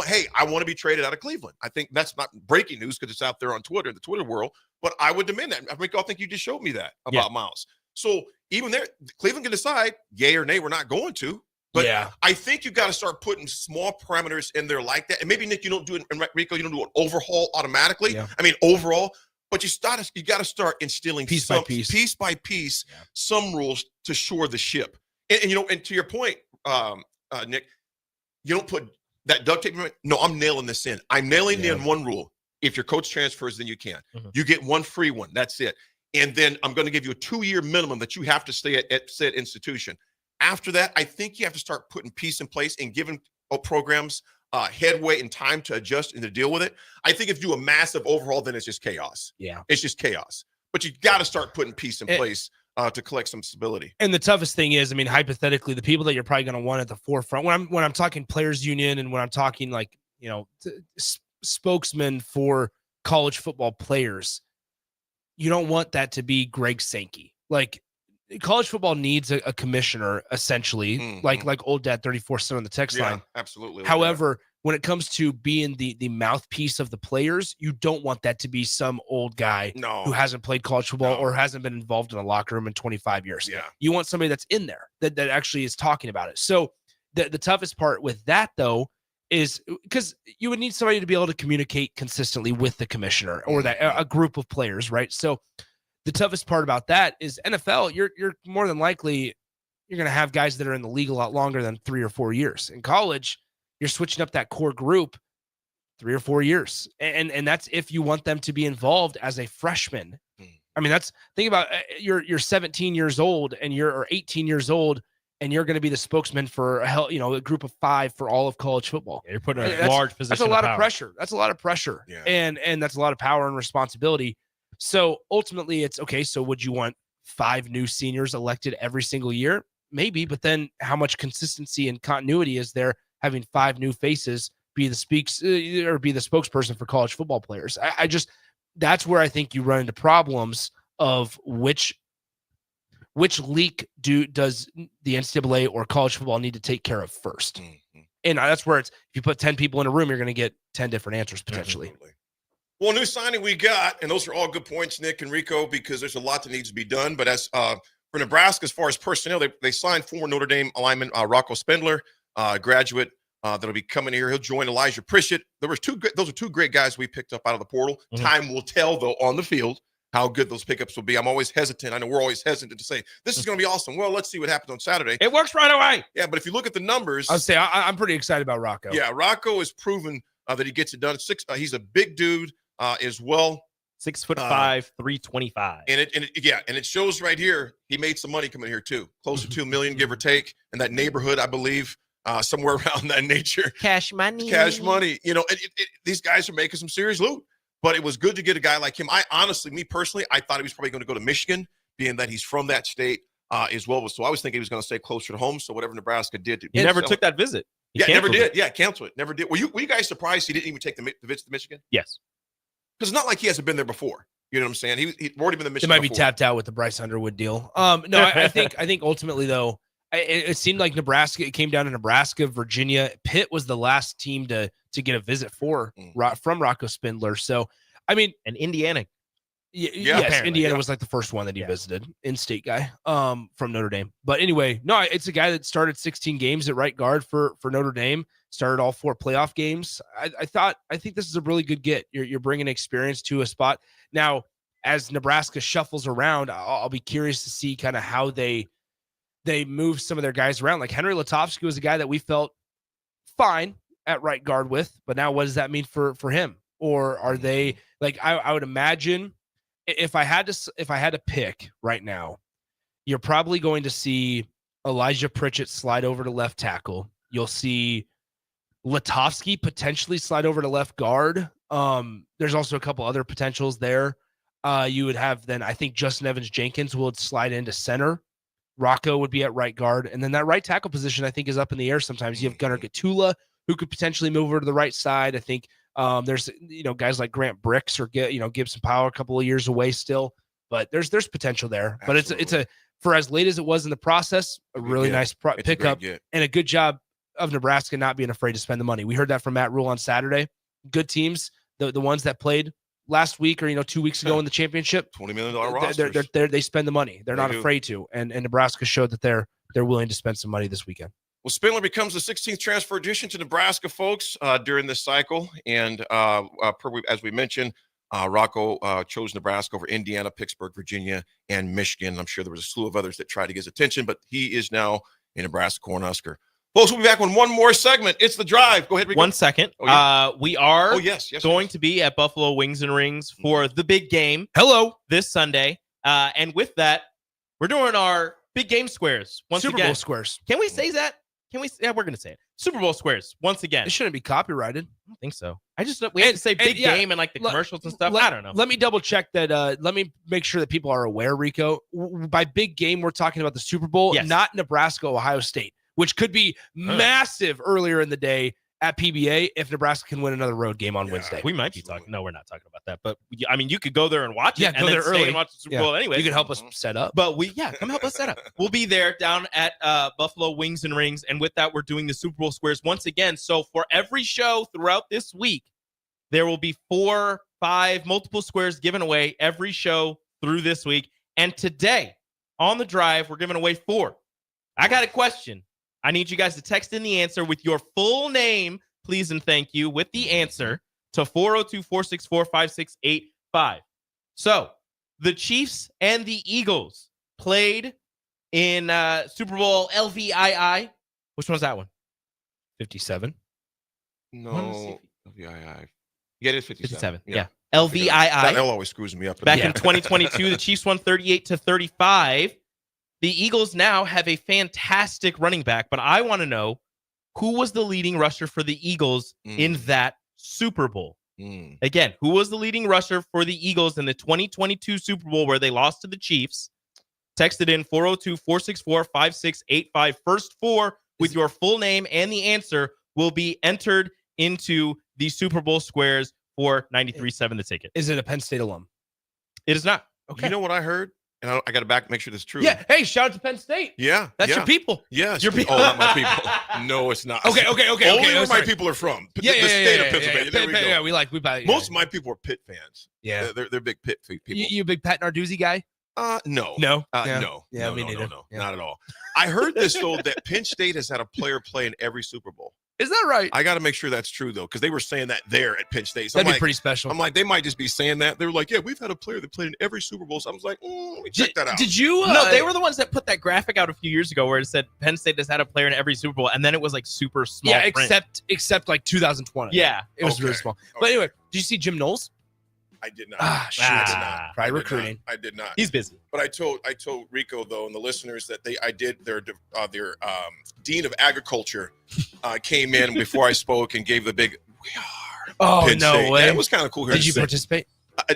Hey, I want to be traded out of Cleveland. I think that's not breaking news because it's out there on Twitter, in the Twitter world, but I would demand that. I think you just showed me that about Myles. So even there, Cleveland can decide yay or nay, we're not going to. But I think you got to start putting small parameters in there like that. And maybe, Nick, you don't do it, and Rico, you don't do an overhaul automatically. Yeah. I mean, overall, but you got to start instilling piece by piece, some rules to shore the ship. And to your point, Nick, you don't put that duct tape. No, I'm nailing this in. I'm nailing in one rule. If your coach transfers, then you can. Mm-hmm. You get one free one. That's it. And then I'm going to give you a 2-year minimum that you have to stay at said institution. After that, I think you have to start putting peace in place and giving programs headway and time to adjust and to deal with it. I think if you do a massive overhaul, then it's just chaos. Yeah. It's just chaos. But you got to start putting peace in place to collect some stability. And the toughest thing is, I mean, hypothetically, the people that you're probably going to want at the forefront, when I'm talking players union and when I'm talking like, spokesman for college football players, you don't want that to be Greg Sankey. Like, college football needs a commissioner, essentially, like old dad 34 cent on the text line. Absolutely. However, when it comes to being the mouthpiece of the players, you don't want that to be some old guy who hasn't played college football or hasn't been involved in a locker room in 25 years. Yeah. You want somebody that's in there that actually is talking about it. So the toughest part with that, though, is because you would need somebody to be able to communicate consistently with the commissioner or that a group of players, right? So the toughest part about that is NFL, you're more than likely, you're going to have guys that are in the league a lot longer than 3 or 4 years. In college, you're switching up that core group 3 or 4 years. And that's if you want them to be involved as a freshman. I mean, think about you're 17 years old and or 18 years old, and you're going to be the spokesman for a group of 5 for all of college football. You're putting a large position. That's a lot of pressure. That's a lot of pressure. Yeah. And that's a lot of power and responsibility. So ultimately it's okay. So would you want 5 new seniors elected every single year? Maybe, but then how much consistency and continuity is there having 5 new faces be the spokesperson for college football players? That's where I think you run into problems of which leak does the NCAA or college football need to take care of first? Mm-hmm. And that's where if you put 10 people in a room, you're going to get 10 different answers potentially. Absolutely. Well, new signing we got, and those are all good points, Nick and Rico, because there's a lot that needs to be done. But as for Nebraska, as far as personnel, they signed former Notre Dame lineman Rocco Spindler, graduate that'll be coming here. He'll join Elijah Pritchett. Those are 2 great guys we picked up out of the portal. Mm-hmm. Time will tell, though, on the field how good those pickups will be. I'm always hesitant. I know we're always hesitant to say this is going to be awesome. Well, let's see what happens on Saturday. It works right away. Yeah, but if you look at the numbers, I'll say I'm pretty excited about Rocco. Yeah, Rocco has proven that he gets it done. He's a big dude. As well, 6'5", 325, and it shows right here. He made some money coming here too, close to $2 million, give or take, in that neighborhood, I believe, somewhere around that nature. Cash money. These guys are making some serious loot. But it was good to get a guy like him. Me personally, I thought he was probably going to go to Michigan, being that he's from that state as well. So I was thinking he was going to stay closer to home. So whatever Nebraska did, he never took that visit. Never did. Yeah, canceled it. Never did. Were you guys surprised he didn't even take the visit to Michigan? Yes. Because it's not like he hasn't been there before. You know what I'm saying? He'd already been to Michigan. It might be tapped out with the Bryce Underwood deal. No, I think ultimately though, it seemed like Nebraska. It came down to Nebraska, Virginia. Pitt was the last team to get a visit from Rocco Spindler. So, I mean, and Indiana. Yes, Indiana was like the first one that he visited, in-state guy from Notre Dame. But anyway, no, it's a guy that started 16 games at right guard for Notre Dame, started all 4 playoff games. I think this is a really good get. You're bringing experience to a spot. Now, as Nebraska shuffles around, I'll be curious to see kind of how they move some of their guys around. Like Henry Latovsky was a guy that we felt fine at right guard with, but now what does that mean for him? Or are they like I would imagine if I had to pick right now, you're probably going to see Elijah Pritchett slide over to left tackle. You'll see Latovsky potentially slide over to left guard. There's also a couple other potentials there. You would have then, I think Justin Evans-Jenkins would slide into center. Rocco would be at right guard. And then that right tackle position, I think, is up in the air sometimes. You have Gunnar Gatula, who could potentially move over to the right side. I think There's guys like Grant Bricks or Gibson Powell a couple of years away still, but there's potential there. Absolutely. But it's a for as late as it was in the process, a really nice pickup and a good job of Nebraska not being afraid to spend the money. We heard that from Matt Rule on Saturday. Good teams, the ones that played last week or 2 weeks ago in the championship, $20 million rosters. They spend the money. They're not afraid to, and Nebraska showed that they're willing to spend some money this weekend. Well, Spindler becomes the 16th transfer addition to Nebraska, folks, during this cycle. And as we mentioned, Rocco chose Nebraska over Indiana, Pittsburgh, Virginia, and Michigan. I'm sure there was a slew of others that tried to get his attention, but he is now a Nebraska Cornhusker. Folks, we'll be back with one more segment. It's The Drive. Go ahead, Rico. 1 second. We are going to be at Buffalo Wings and Rings for the big game. Hello. This Sunday. And with that, we're doing our big game squares once Super again. Bowl squares. Can we say that? Yeah, we're going to say it. Super Bowl squares once again. It shouldn't be copyrighted. I don't think so. We have to say big game and like the commercials and stuff. I don't know. Let me double check that. Let me make sure that people are aware, Rico. By big game, we're talking about the Super Bowl, not Nebraska, Ohio State, which could be massive earlier in the day at PBA if Nebraska can win another road game on Wednesday. We might be talking. No, we're not talking about that. But I mean, you could go there and watch it. Yeah, and go then there stay early and watch the Super Bowl anyway. You can help us set up. But come help us set up. We'll be there down at Buffalo Wings and Rings. And with that, we're doing the Super Bowl squares once again. So for every show throughout this week, there will be 4, 5 multiple squares given away every show through this week. And today on The Drive, we're giving away 4. I got a question. I need you guys to text in the answer with your full name, please and thank you, with the answer to 402-464-5685. So the Chiefs and the Eagles played in Super Bowl LVII. Which one's that one? 57. No, LVII. Yeah, it is 57. Yeah. LVII. That L always screws me up. Back in 2022, the Chiefs won 38-35. The Eagles now have a fantastic running back, but I want to know who was the leading rusher for the Eagles in that Super Bowl. Again, who was the leading rusher for the Eagles in the 2022 Super Bowl where they lost to the Chiefs? Text it in 402-464-5685. First 4 with your full name and the answer will be entered into the Super Bowl squares for 93.7 the ticket. Is it a Penn State alum? It is not. Okay. You know what I heard? And I got to make sure this is true. Yeah. Hey, shout out to Penn State. Yeah. That's your people. Yes. Your people. Oh, not my people. No, it's not. Okay. Only where my people are from. The state of Pennsylvania. There we go. Yeah, we buy. Most of my people are Pitt fans. Yeah. They're big Pitt people. You a big Pat Narduzzi guy? No. No? No. Yeah, me neither. No, not at all. I heard this, though, that Penn State has had a player play in every Super Bowl. Is that right? I got to make sure that's true, though, because they were saying that there at Penn State. So That'd be pretty special. I'm like, they might just be saying that. They were like, yeah, we've had a player that played in every Super Bowl. So I was like, let me check that out. Did you? No, they were the ones that put that graphic out a few years ago where it said Penn State has had a player in every Super Bowl, and then it was like super small. Yeah, print. except like 2020. Yeah. It was really small. But anyway, did you see Jim Knowles? I did not. I did not. Probably recruiting. I did not. He's busy. But I told Rico, though, and the listeners that I did their dean of agriculture came in before I spoke and gave the big "we are." Oh, Penn no State. way! Yeah, it was kind of cool. Did you participate?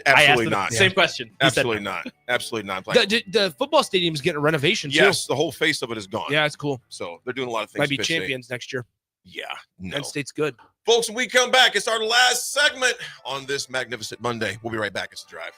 Absolutely not. Same question. Absolutely not. Absolutely not. The football stadium is getting a renovation too. Yes, the whole face of it is gone. Yeah, it's cool. So they're doing a lot of things. Might be Penn State. champions next year. Yeah, no. Penn State's good. Folks, when we come back, it's our last segment on this magnificent Monday. We'll be right back. It's The Drive.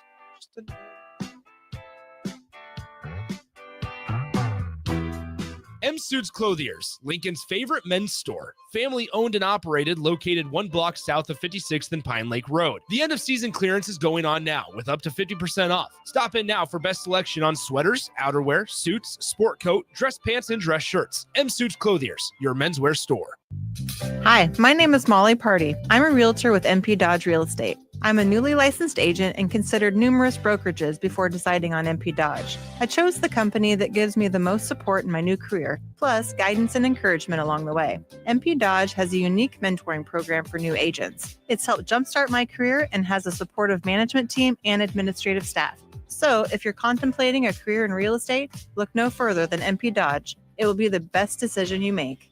M Suits Clothiers, Lincoln's favorite men's store. Family owned and operated, located 1 block south of 56th and Pine Lake Road. The end of season clearance is going on now with up to 50% off. Stop in now for best selection on sweaters, outerwear, suits, sport coat, dress pants, and dress shirts. M Suits Clothiers, your menswear store. Hi, my name is Molly Party. I'm a realtor with MP Dodge Real Estate. I'm a newly licensed agent and considered numerous brokerages before deciding on MP Dodge. I chose the company that gives me the most support in my new career, plus guidance and encouragement along the way. MP Dodge has a unique mentoring program for new agents. It's helped jumpstart my career and has a supportive management team and administrative staff. So if you're contemplating a career in real estate, look no further than MP Dodge. It will be the best decision you make.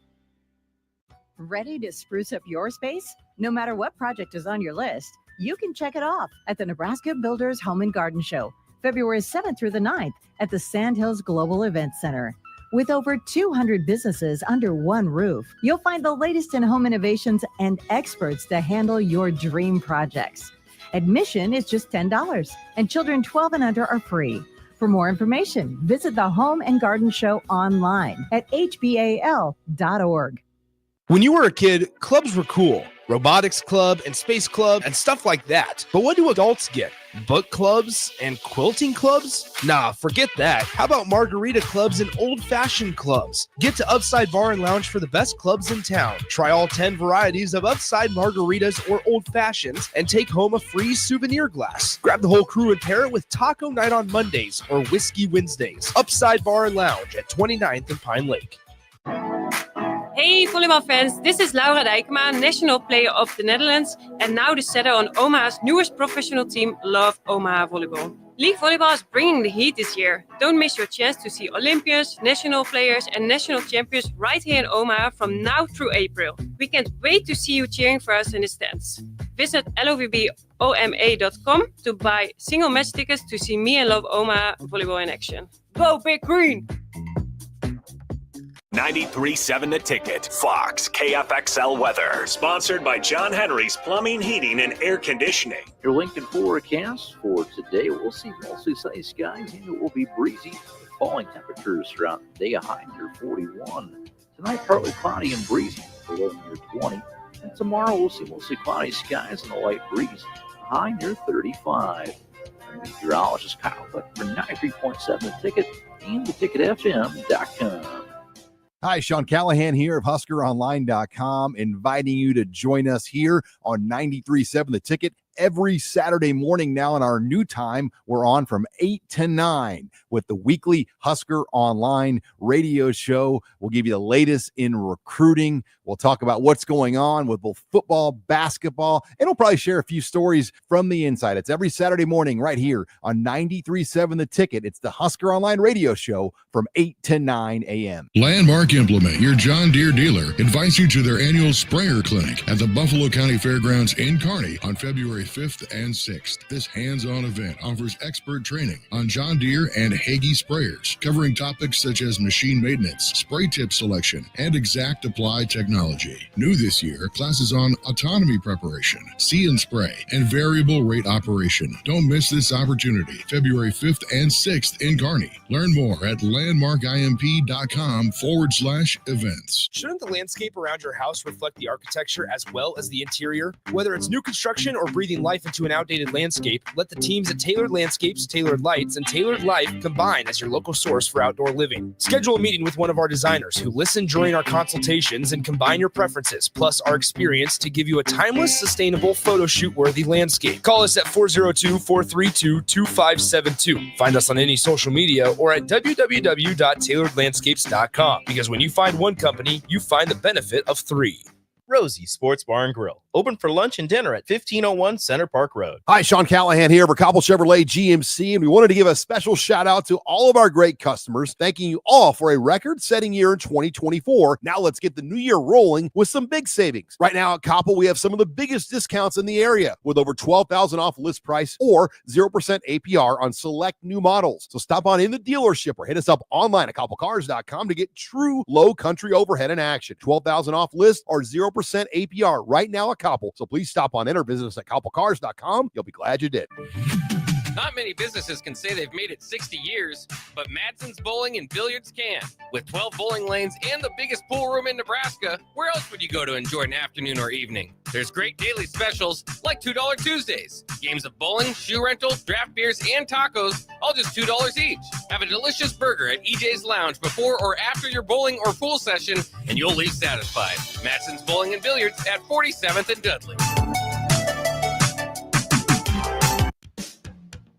Ready to spruce up your space? No matter what project is on your list, you can check it off at the Nebraska Builders Home and Garden Show, February 7th through the 9th at the Sandhills Global Event Center. With over 200 businesses under one roof, you'll find the latest in home innovations and experts to handle your dream projects. Admission is just $10, and children 12 and under are free. For more information, visit the Home and Garden Show online at hbal.org. When you were a kid, clubs were cool. Robotics club and space club and stuff like that. But what do adults get? Book clubs and quilting clubs? Nah, forget that. How about margarita clubs and old-fashioned clubs? Get to Upside Bar and Lounge for the best clubs in town. Try all 10 varieties of Upside margaritas or old-fashions and take home a free souvenir glass. Grab the whole crew and pair it with taco night on Mondays or whiskey Wednesdays. Upside Bar and Lounge at 29th and Pine Lake. Hey volleyball fans, this is Laura Dijkema, national player of the Netherlands and now the setter on Omaha's newest professional team, Love Omaha Volleyball. League volleyball is bringing the heat this year. Don't miss your chance to see Olympians, national players and national champions right here in Omaha from now through April. We can't wait to see you cheering for us in the stands. Visit lovboma.com to buy single match tickets to see me and Love Omaha Volleyball in action. Go Big Green! 93.7 The Ticket, Fox, KFXL weather. Sponsored by John Henry's Plumbing, Heating, and Air Conditioning. Your Lincoln forecast for today, we'll see mostly sunny skies and it will be breezy. Falling temperatures throughout the day, a high near 41. Tonight, partly cloudy and breezy, below near 20. And tomorrow, we'll see mostly cloudy skies and a light breeze, a high near 35. Meteorologist Kyle Buck for 93.7 The Ticket and theticketfm.com. Hi, Sean Callahan here of HuskerOnline.com, inviting you to join us here on 93.7 The Ticket every Saturday morning now in our new time. We're on from 8 to 9 with the weekly Husker Online radio show. We'll give you the latest in recruiting. We'll talk about what's going on with both football, basketball, and we'll probably share a few stories from the inside. It's every Saturday morning right here on 93.7 The Ticket. It's the Husker Online radio show from 8 to 9 a.m. Landmark Implement, your John Deere dealer, invites you to their annual sprayer clinic at the Buffalo County Fairgrounds in Kearney on February 5th and 6th. This hands-on event offers expert training on John Deere and Hagee sprayers, covering topics such as machine maintenance, spray tip selection, and exact apply technology. New this year, classes on autonomy preparation, see and spray, and variable rate operation. Don't miss this opportunity, February 5th and 6th in Kearney. Learn more at landmarkimp.com/events. Shouldn't the landscape around your house reflect the architecture as well as the interior? Whether it's new construction or breathing life into an outdated landscape, let the teams at Tailored Landscapes, Tailored Lights, and Tailored Life combine as your local source for outdoor living. Schedule a meeting with one of our designers who listen during our consultations and combine your preferences, plus our experience to give you a timeless, sustainable, photo shoot-worthy landscape. Call us at 402-432-2572. Find us on any social media or at www.tailoredlandscapes.com, because when you find one company, you find the benefit of three. Rosie Sports Bar and Grill, open for lunch and dinner at 1501 Center Park Road. Hi, Sean Callahan here for Cobble Chevrolet GMC, and we wanted to give a special shout out to all of our great customers, thanking you all for a record-setting year in 2024. Now let's get the new year rolling with some big savings. Right now at Cobble, we have some of the biggest discounts in the area with over $12,000 off list price or 0% APR on select new models. So stop on in the dealership or hit us up online at cobblecars.com to get true low country overhead in action. $12,000 off list or 0% APR right now at Koppel. So please stop on in or visit us at koppelcars.com. You'll be glad you did. Not many businesses can say they've made it 60 years, but Madsen's Bowling and Billiards can. With 12 bowling lanes and the biggest pool room in Nebraska, where else would you go to enjoy an afternoon or evening? There's great daily specials like $2 Tuesdays. Games of bowling, shoe rentals, draft beers, and tacos, all just $2 each. Have a delicious burger at EJ's Lounge before or after your bowling or pool session, and you'll leave satisfied. Madsen's Bowling and Billiards at 47th and Dudley.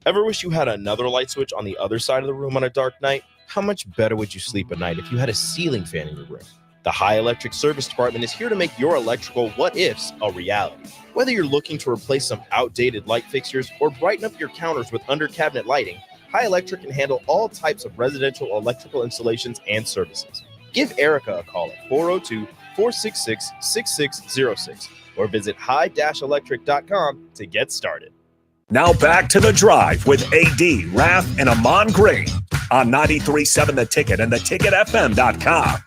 Ever wish you had another light switch on the other side of the room on a dark night? How much better would you sleep at night if you had a ceiling fan in your room? The High Electric Service Department is here to make your electrical what-ifs a reality. Whether you're looking to replace some outdated light fixtures or brighten up your counters with under-cabinet lighting, High Electric can handle all types of residential electrical installations and services. Give Erica a call at 402-466-6606 or visit high-electric.com to get started. Now back to The Drive with AD, Raff, and Ahman Green on 93.7 The Ticket and theticketfm.com.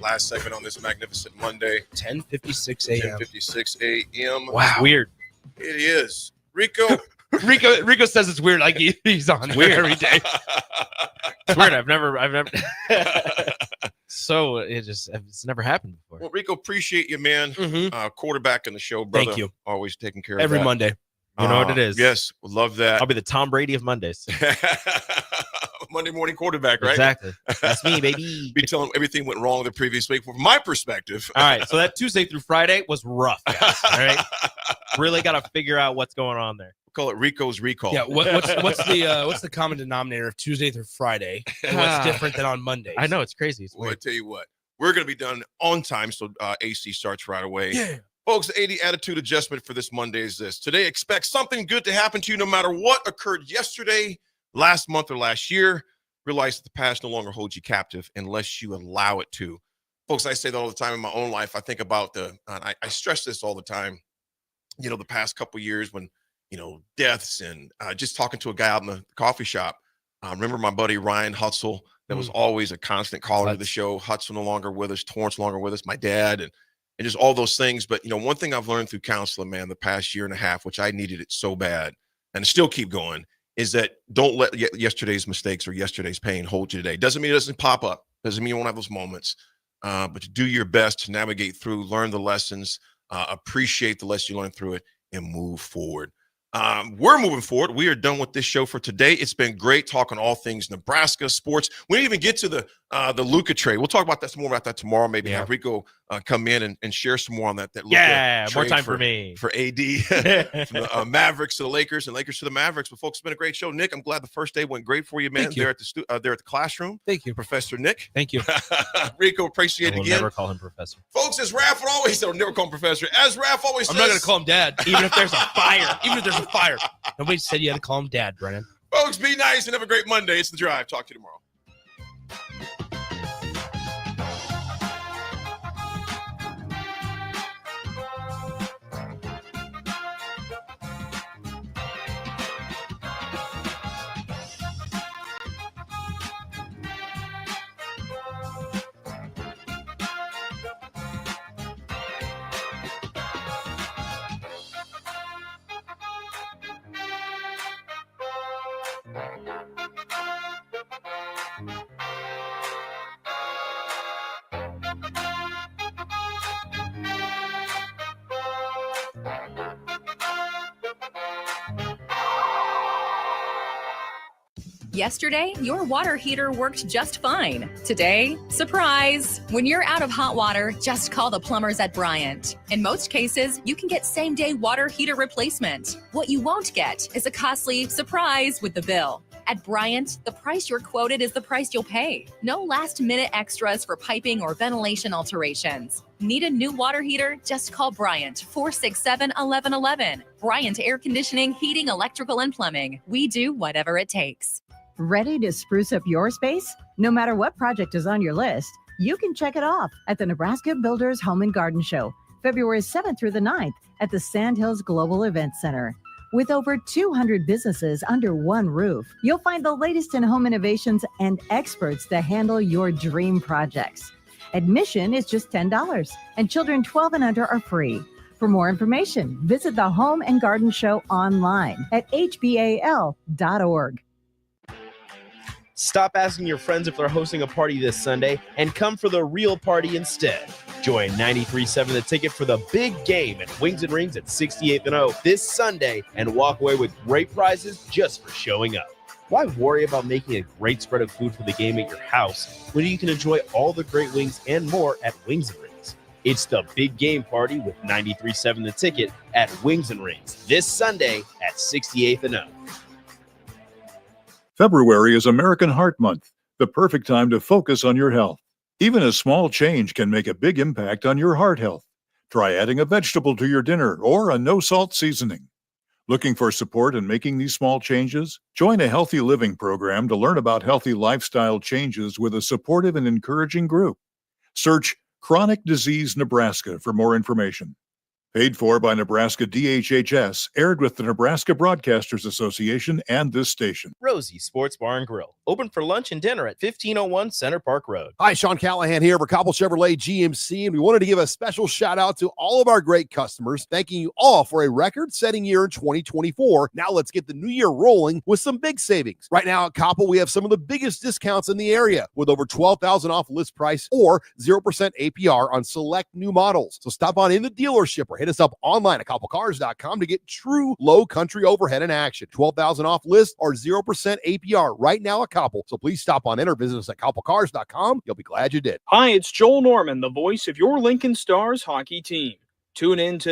Last segment on this magnificent Monday. 10:56 a.m. 10:56 a.m. Wow. Weird. It is. Rico. Rico says it's weird, like he's on It's weird. every day. It's weird. I've never. So it's never happened before. Well, Rico, appreciate you, man. Quarterback in the show, brother. Thank you. Always taking care of Every that. Monday. You know what it is. Yes, love that. I'll be the Tom Brady of Mondays. Monday morning quarterback, right? Exactly. That's me, baby. Be telling them everything went wrong the previous week. From my perspective. All right. So that Tuesday through Friday was rough, guys. All right. Really got to figure out what's going on there. We'll call it Rico's recall. Yeah. What's the common denominator of Tuesday through Friday? And what's different than on Mondays? I know it's crazy. It's Well, I weird. tell you what, we're going to be done on time, so AC starts right away. Yeah. Folks, the 80 attitude adjustment for this Monday is this. Today, expect something good to happen to you no matter what occurred yesterday, last month, or last year. Realize that the past no longer holds you captive unless you allow it to. Folks, I say that all the time in my own life. I think about I stress this all the time, the past couple of years when, deaths and just talking to a guy out in the coffee shop. Remember my buddy Ryan Hutzel that was always a constant caller to the show. Hutzel no longer with us, Torrance no longer with us, my dad, and just all those things. But, one thing I've learned through counseling, man, the past year and a half, which I needed it so bad and still keep going, is that don't let yesterday's mistakes or yesterday's pain hold you today. Doesn't mean it doesn't pop up. Doesn't mean you won't have those moments. But to do your best to navigate through, learn the lessons, appreciate the lessons you learned through it, and move forward. We're moving forward. We are done with this show for today. It's been great talking all things Nebraska sports. We didn't even get to the Luka trade. We'll talk about that some more about that tomorrow. Maybe have Rico come in and share some more on that. Yeah, Luka more trade time for me. For AD from the Mavericks to the Lakers and Lakers to the Mavericks. But folks, it's been a great show. Nick, I'm glad the first day went great for you, man. Thank you. There at the classroom. Thank you, Professor Nick. Thank you, Rico. Appreciate it We'll again. never call him Professor. Folks, as Raff would always say, I'll never call him Professor. As Raff always says, I'm not going to call him Dad, even if there's a fire. Even if there's a fire. Nobody said you had to call him Dad, Brennan. Folks, be nice and have a great Monday. It's The Drive. Talk to you tomorrow. Yesterday, your water heater worked just fine. Today, surprise! When you're out of hot water, just call the plumbers at Bryant. In most cases, you can get same-day water heater replacement. What you won't get is a costly surprise with the bill. At Bryant, the price you're quoted is the price you'll pay. No last-minute extras for piping or ventilation alterations. Need a new water heater? Just call Bryant, 467-1111. Bryant Air Conditioning, Heating, Electrical, and Plumbing. We do whatever it takes. Ready to spruce up your space? No matter what project is on your list, you can check it off at the Nebraska Builders Home and Garden Show, February 7th through the 9th at the Sandhills Global Event Center. With over 200 businesses under one roof, you'll find the latest in home innovations and experts to handle your dream projects. Admission is just $10, and children 12 and under are free. For more information, visit the Home and Garden Show online at hbal.org. Stop asking your friends if they're hosting a party this Sunday and come for the real party instead. Join 93.7 The Ticket for the big game at Wings and Rings at 68th and O this Sunday and walk away with great prizes just for showing up. Why worry about making a great spread of food for the game at your house when you can enjoy all the great wings and more at Wings and Rings? It's the big game party with 93.7 The Ticket at Wings and Rings this Sunday at 68th and O. February is American Heart Month, the perfect time to focus on your health. Even a small change can make a big impact on your heart health. Try adding a vegetable to your dinner or a no-salt seasoning. Looking for support in making these small changes? Join a healthy living program to learn about healthy lifestyle changes with a supportive and encouraging group. Search Chronic Disease Nebraska for more information. Paid for by Nebraska DHHS, aired with the Nebraska Broadcasters Association and this station. Rosie Sports Bar and Grill, open for lunch and dinner at 1501 Center Park Road. Hi, Sean Callahan here for Cobble Chevrolet GMC, and we wanted to give a special shout out to all of our great customers, thanking you all for a record-setting year in 2024. Now let's get the new year rolling with some big savings. Right now at Cobble, we have some of the biggest discounts in the area with over $12,000 off list price or 0% APR on select new models. So stop on in the dealership or hit us up online at cobblecars.com to get true low country overhead in action. 12,000 off list or 0% APR right now at Cobble. So please stop on in or visit us at cobblecars.com. You'll be glad you did. Hi, it's Joel Norman, the voice of your Lincoln Stars hockey team. Tune in to